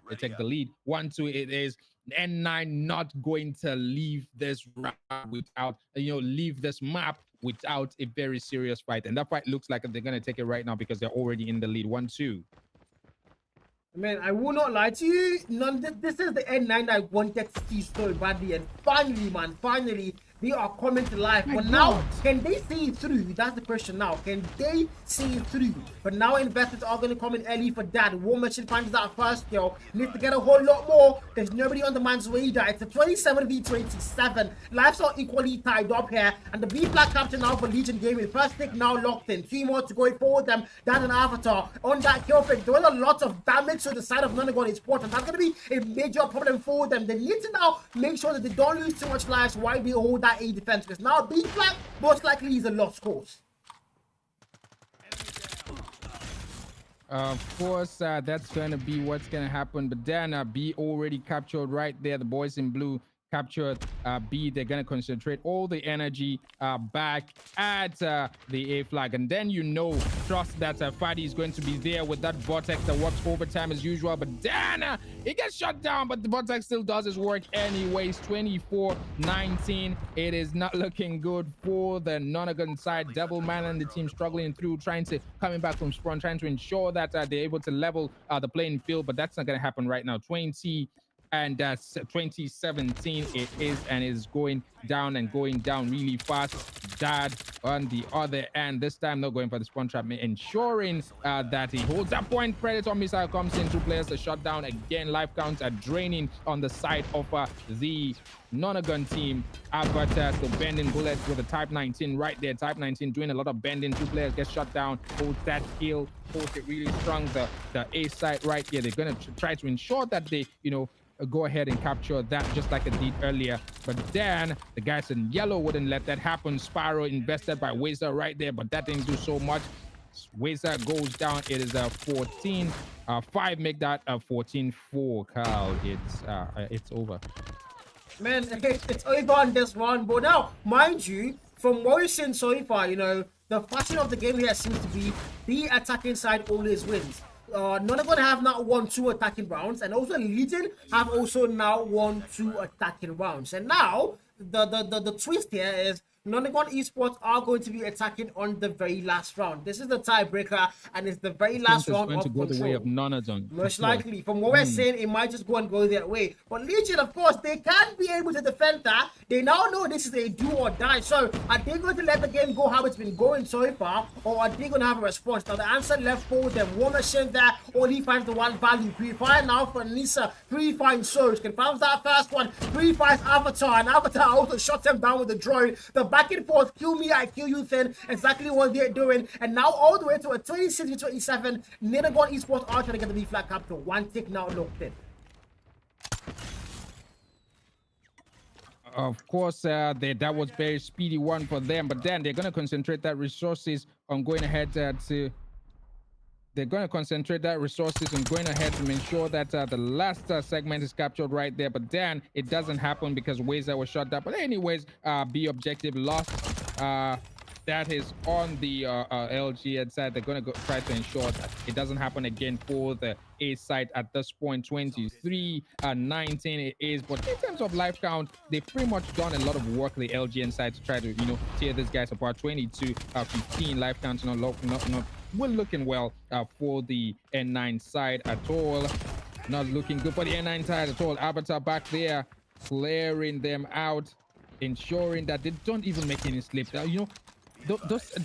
They take the lead. 1-2 it is. N9 not going to leave this round without, leave this map without a very serious fight. And that fight looks like they're going to take it right now because they're already in the lead. 1-2. Man, I will not lie to you. This is the N9 I wanted to see so badly, and finally, man, finally, they are coming to life. But now, can they see it through? That's the question now. Can they see it through? But now investors are going to come in early for that. War Machine finds that first kill. Needs to get a whole lot more. There's nobody on the man's radar. It's a 27v27. Lives are equally tied up here. And the B flag captain now for Legion Gaming. First stick now locked in. 3 more to go for them. That's an Avatar. On that kill pick, doing a lot of damage to the side of Nagon Esports. And that's going to be a major problem for them. They need to now make sure that they don't lose too much lives while they hold that A defense, because now B flag most likely is a lost cause. Of course, that's going to be what's going to happen. But then B already captured right there. The boys in blue captured B. They're going to concentrate all the energy back at the A flag. And then trust that Fadi is going to be there with that Vortex that works overtime as usual. But then he gets shut down, but the Vortex still does his work anyways. 24-19. It is not looking good for the Nagon side. Devilman and the team struggling through, coming back from spawn, trying to ensure that they're able to level the playing field. But that's not going to happen right now. 2017 it is, and is going down really fast. Dad on the other end, this time not going for the spawn trap, ensuring that he holds that point. Predator missile comes in, 2 players to shut down again. Life counts are draining on the side of the Nagon team. Avatar still bending bullets with a Type 19 right there. Type 19 doing a lot of bending. 2 players get shut down. Holds that kill. Holds it really strong. The A side right here. They're going to try to ensure that they, go ahead and capture that just like they did earlier. But then the guys in yellow wouldn't let that happen. Sparrow invested by Wazer right there, but that didn't do so much. Wazer goes down. It is a 14-5. Make that a 14-4. Carl, it's over. Man, it's over on this one. But now, mind you, from what we've seen so far, the fashion of the game here seems to be the attacking side always wins. Nagon have now won 2 attacking rounds, and also Legion have also now won 2 attacking rounds. And now the twist here is Nagon Esports are going to be attacking on the very last round. This is the tiebreaker, and it's the very last It's round going of to go control. the way of Nonazon. Most likely, from what we're saying, it might just go and go their way. But Legion, of course, they can be able to defend that. They now know this is a do or die. So, are they going to let the game go how it's been going so far, or are they going to have a response? Now, the answer left for them. War Machine there only finds the one value. Purify now for Nisa. Purifying Surge. Confirms that first one. Purifies Avatar, and Avatar also shuts them down with the drone. The back and forth, kill me, I kill you thin. Exactly what they're doing. And now all the way to a 26-27. Nagon Esports are trying to get the B flag capital. One tick now locked in. Of course, that was very speedy one for them, but then they're going to concentrate that resources on going ahead they're going to concentrate that resources on going ahead to ensure that the last segment is captured right there. But then it doesn't happen because Wazer was shot down. But anyways, B objective lost. That is on the LGN side. They're going to try to ensure that it doesn't happen again for the A side at this point. 23-19 it is. But in terms of life count, they've pretty much done a lot of work, the LGN side, to try to, tear these guys apart. 22-15 life count, not looking well for the N9 side at all. Not looking good for the N9 side at all. Avatar back there, clearing them out, ensuring that they don't even make any slips. Those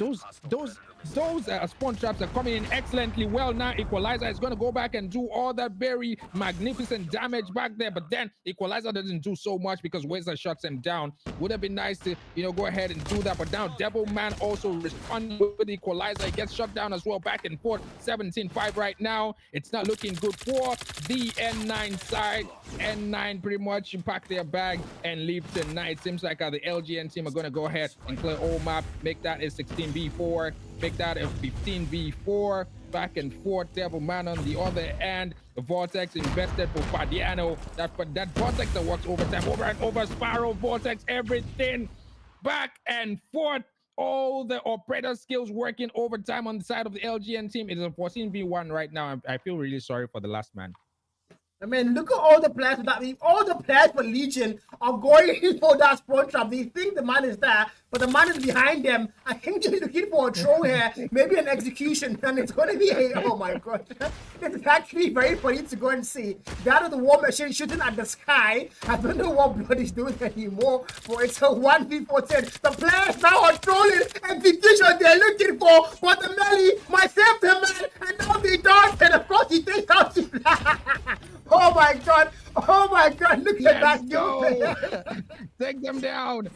spawn traps are coming in excellently well now. Equalizer is going to go back and do all that very magnificent damage back there, but then Equalizer doesn't do so much because Wazer shuts him down. Would have been nice to go ahead and do that, but now Devilman also responds with Equalizer. He gets shut down as well. Back and forth, 17-5 right now. It's not looking good for the N9 side. N9 pretty much pack their bag and leave tonight. Seems like the LGN team are going to go ahead and clear all map, make that a 16v4, make that a 15v4. Back and forth. Devilman on the other end. The Vortex invested for Fadiano. That Vortex that works overtime, over and over. Spiral, Vortex, everything. Back and forth. All the operator skills working overtime on the side of the LGN team. It is a 14v1 right now. I feel really sorry for the last man. I mean, look at all the players that all the players for Legion are going in for that spawn trap. They think the man is there, but the man is behind them. I think they're looking for a throw here, maybe an execution, and it's going to be oh my god. It's actually very funny to go and see. That is the War Machine shooting at the sky. I don't know what Blood is doing anymore, but it's a 1v410. The players now are trolling execution they're looking for, but the melee might save the man, and now they dance, and of course he takes out the Oh my god! Oh my god! Look at that go! gameplay. Take them down.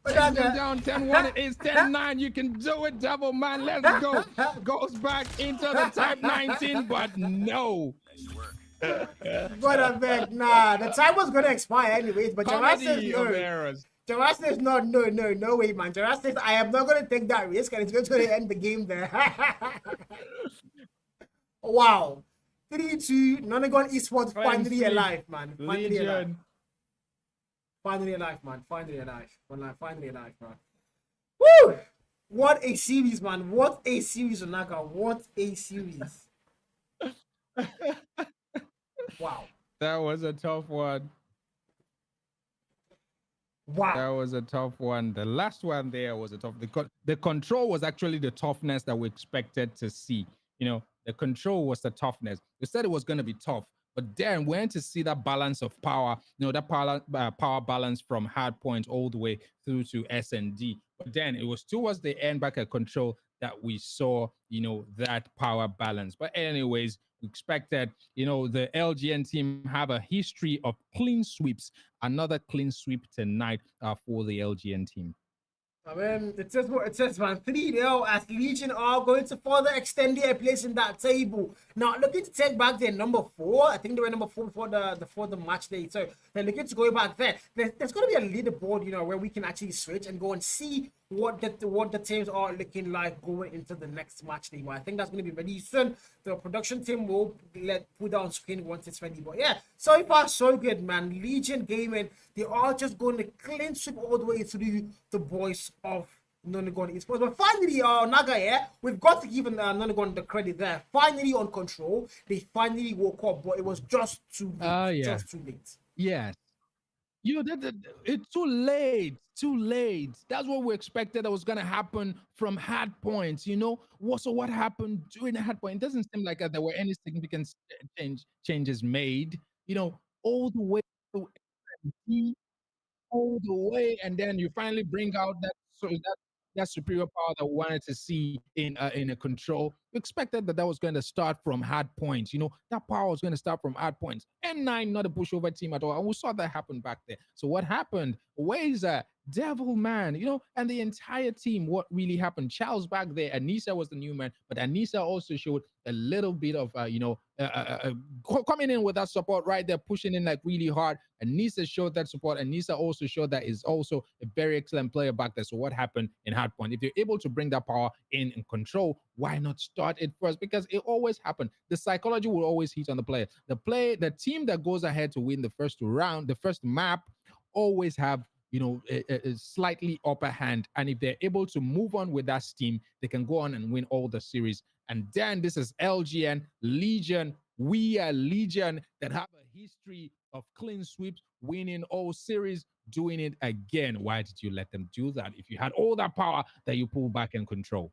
Take them down. 10-1. It is 10-9. You can do it, Devilman. Let's go. Goes back into the type 19, but no. But I beg, nah. The time was gonna expire anyways. But Gerard says no. Gerard says no way, man. Gerard says I am not gonna take that risk, and it's going to end the game there. Wow. 3-2, Nagon Esports finally alive, man. Finally alive. Finally alive, man. Finally alive. Finally alive, bro. Woo! What a series, man. What a series, Naga. What a series. Wow. That was a tough one. Wow. That was a tough one. The last one there was a tough. The control was actually the toughness that we expected to see. The control was the toughness. We said it was going to be tough, but then we went to see that balance of power, that power balance from Hardpoint all the way through to S&D. But then it was towards the end back at control that we saw, that power balance. But anyways, we expected, the LGN team have a history of clean sweeps. Another clean sweep tonight for the LGN team. I mean, it says what it says, man. 3-0 as Legion are going to further extend their place in that table. Now, looking to take back their number 4. I think they were number 4 before the match day. So they're looking to go back there. There's going to be a leaderboard, where we can actually switch and go and see what the teams are looking like going into the next match day. But I think that's going to be very soon. The production team will put on screen once it's ready. But yeah, so far so good, man. Legion Gaming, they are just going to clean sweep all the way through the boys of Nagon Esports. But finally, Naga, yeah, we've got to give Nagon the credit there. Finally on control, they finally woke up, but it was just too late. Just too late. Yes. it's too late. Too late. That's what we expected that was gonna happen from hard points. So what happened during the hard point? It doesn't seem like there were any significant changes made. All the way to all the way, and then you finally bring out that superior power that we wanted to see in a control. You expected that was going to start from hard points. That power was going to start from hard points. N9 not a pushover team at all, and we saw that happen back there. So what happened? Where's Devil Man? And the entire team. What really happened? Charles back there. Anissa was the new man, but Anissa also showed a little bit of coming in with that support right there, pushing in like really hard. Anissa showed that support. Anissa also showed that is also a very excellent player back there. So what happened in Hardpoint? If you're able to bring that power in and control, why not start it first? Because it always happens. The psychology will always hit on the player. The team that goes ahead to win the first round, the first map, always have a slightly upper hand. And if they're able to move on with that steam, they can go on and win all the series. And then this is LGN, Legion. We are Legion that have a history of clean sweeps, winning all series, doing it again. Why did you let them do that if you had all that power that you pull back and control?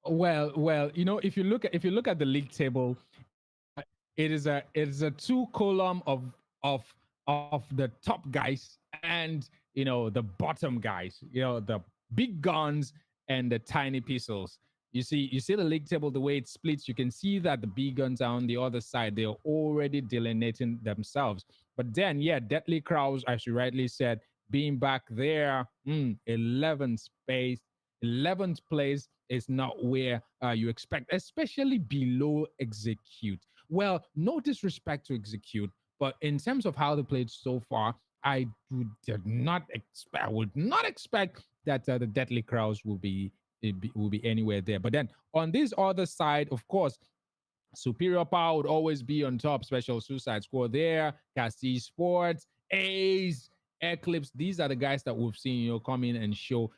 Well, if you look at the league table, it is a two column of of the top guys and the bottom guys, the big guns and the tiny pistols. You see the league table, the way it splits. You can see that the big guns are on the other side. They're already delineating themselves. But then, yeah, Deadly Crows, as you rightly said, being back there, 11th space, 11th place is not where you expect, especially below Execute. Well, no disrespect to Execute, but in terms of how they played so far, I would not expect that the Deadly Crows will be anywhere there. But then on this other side, of course, Superior Power would always be on top. Special Suicide Squad there, Casti Sports, Ace, Eclipse. These are the guys that we've seen, come in and show,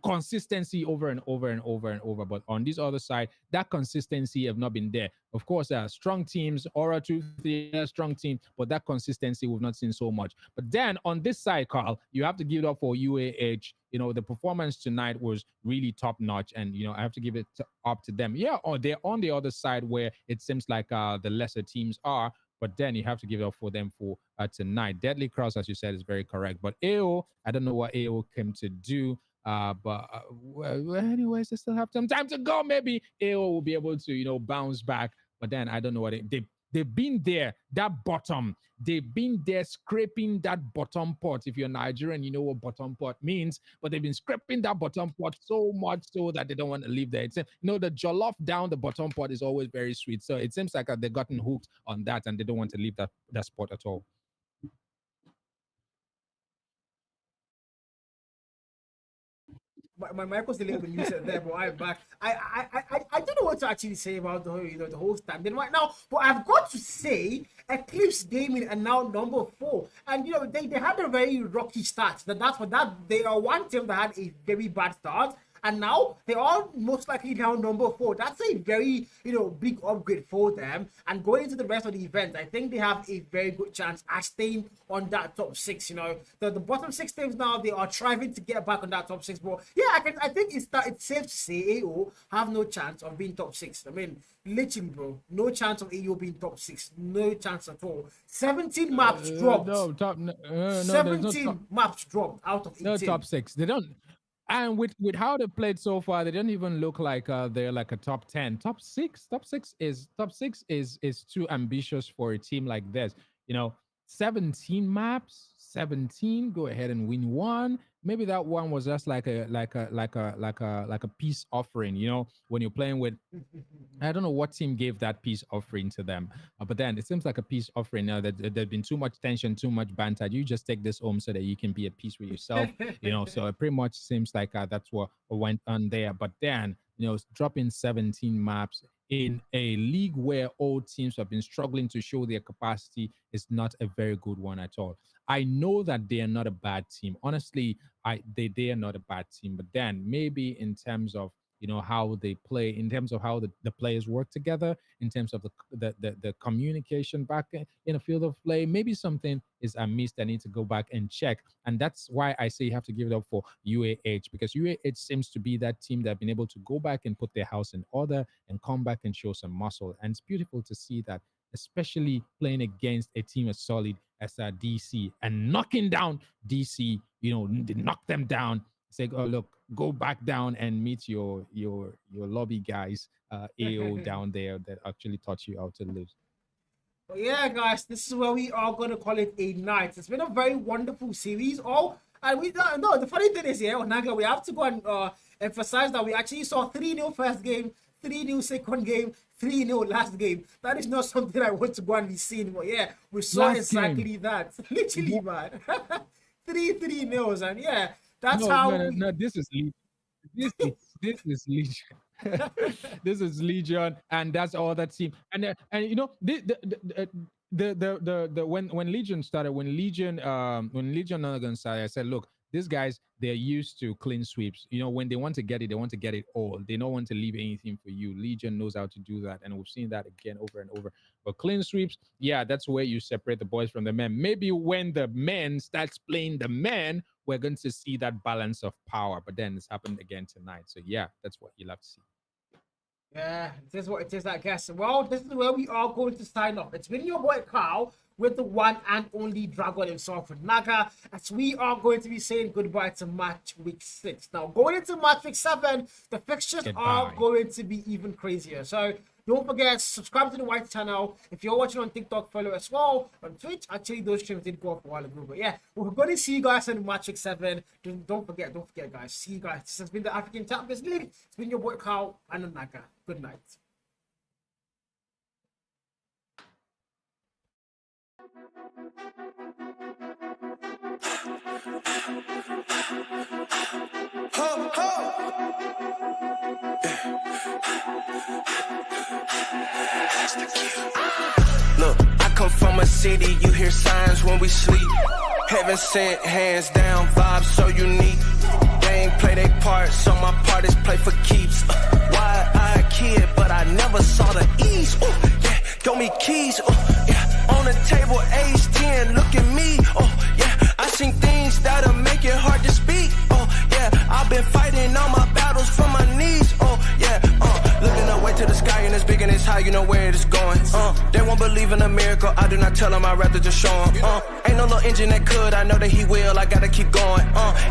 consistency over and over and over and over. But on this other side, that consistency have not been there. Of course, strong teams, Aura 2-3, strong team, but that consistency we've not seen so much. But then on this side, Carl, you have to give it up for UAH. The performance tonight was really top notch, and I have to give it up to them. Yeah, they're on the other side where it seems like the lesser teams are, but then you have to give it up for them for tonight. Deadly Cross, as you said, is very correct. But AO, I don't know what AO came to do. Well, anyways, they still have some time to go. Maybe AO will be able to, bounce back. But then I don't know what they've been there, that bottom. They've been there scraping that bottom pot. If you're Nigerian, you know what bottom pot means. But they've been scraping that bottom pot so much so that they don't want to leave there. It's, the jollof down the bottom pot is always very sweet. So it seems like they've gotten hooked on that and they don't want to leave that spot at all. My mic was a little bit muted there, but I'm back. I don't know what to actually say about the whole standing right now, but I've got to say Eclipse Gaming are now number 4, and they had a very rocky start. That's what they are one team that had a very bad start, and now they are most likely now number 4. That's a very big upgrade for them. And going into the rest of the event, I think they have a very good chance at staying on that top 6. The bottom 6 teams now, they are trying to get back on that top 6. But yeah, I think it's safe to say AO have no chance of being top 6. I mean, literally, bro, no chance of AO being top 6. No chance at all. 17 maps dropped. No, 17 maps dropped out of 18. No top 6. They don't. And with how they played so far, they don't even look like they're like a top 10. Top six is too ambitious for a team like this. 17 maps, 17. Go ahead and win one. Maybe that one was just like a peace offering. You know, when you're playing with, I don't know what team gave that peace offering to them, but then it seems like a peace offering. Now that there's been too much tension, too much banter. You just take this home so that you can be at peace with yourself. You know, so it pretty much seems like that's what went on there. But then, you know, dropping 17 maps in a league where all teams have been struggling to show their capacity is not a very good one at all. I know that they are not a bad team. Honestly, they are not a bad team. But then maybe in terms of, you know, how they play, in terms of how the players work together, in terms of the communication back in a field of play, maybe something is amiss. I need to go back and check. And that's why I say you have to give it up for UAH, because UAH seems to be that team that have been able to go back and put their house in order and come back and show some muscle. And it's beautiful to see that, especially playing against a team as solid as DC and knocking down DC, you know, knock them down. Say, oh, look, go back down and meet your lobby guys, AO down there that actually taught you how to lose. But yeah, guys, this is where we are going to call it a night. It's been a very wonderful series. Oh, and we don't know. The funny thing is, yeah, Naga, we have to go and emphasize that we actually saw 3-0 first game, 3-0 second game, 3-0 last game. That is not something I want to go and be seen. But yeah, we saw last exactly game. That. Literally, man. 3-0s, and yeah. That's no, this is Legion. This is Legion, and that's all that team. And you know, when Legion started, when Legion Nagon started, I said, look, these guys, they're used to clean sweeps. You know, when they want to get it, they want to get it all. They don't want to leave anything for you. Legion knows how to do that, and we've seen that again over and over. But clean sweeps, yeah, that's where you separate the boys from the men. Maybe when the men starts playing the men, we're going to see that balance of power. But then it's happened again tonight. So yeah, that's what you'll have to see. Yeah, this is what it is, I guess. Well, this is where we are going to sign off. It's been your boy Carl with the one and only Dragon himself, with Naga, as we are going to be saying goodbye to match week 6. Now, going into match week 7, the fixtures are going to be even crazier. So don't forget, subscribe to the White channel. If you're watching on TikTok, follow as well. On Twitch, actually, those streams did go off a while ago. But yeah, we're going to see you guys in match week 7. Don't forget, guys. See you guys. This has been the African Champions League. It's been your boy Carl and Naga. Good night. Ho, ho. Look, I come from a city, you hear signs when we sleep. Heaven sent, hands down, vibes so unique. They ain't play their part, so my part is play for keeps. Wide-eyed kid, but I never saw the ease. Yeah, throw me keys. Yeah, on the table, age 10, look at me. Yeah, I seen things that'll make it hard to speak. Yeah, I've been fighting all my battles from my knees. Yeah, looking up way to the sky and it's big and it's high, you know where it is going. They won't believe in a miracle, I do not tell them, I'd rather just show them. Ain't no little engine that could, I know that he will, I gotta keep going.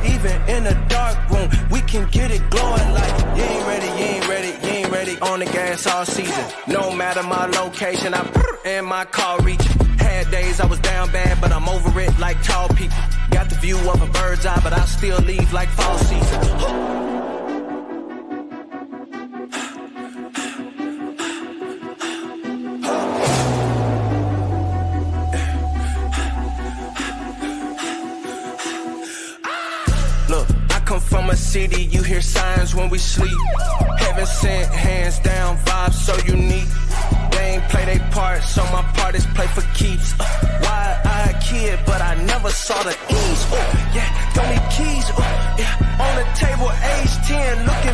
Even in a dark room, we can get it glowing like, you ain't ready, you ain't ready, you ain't ready. On the gas all season, no matter my location, I in my car reaching. Had days I was down bad, but I'm over it like tall people. Got the view of a bird's eye, but I still leave like fall season. Come from a city, you hear signs when we sleep. Heaven sent, hands down, vibes so unique. They ain't play their part, so my part is play for keeps. Wide-eyed kid, but I never saw the ease. Yeah, throw me keys. Yeah, on the table, age 10, look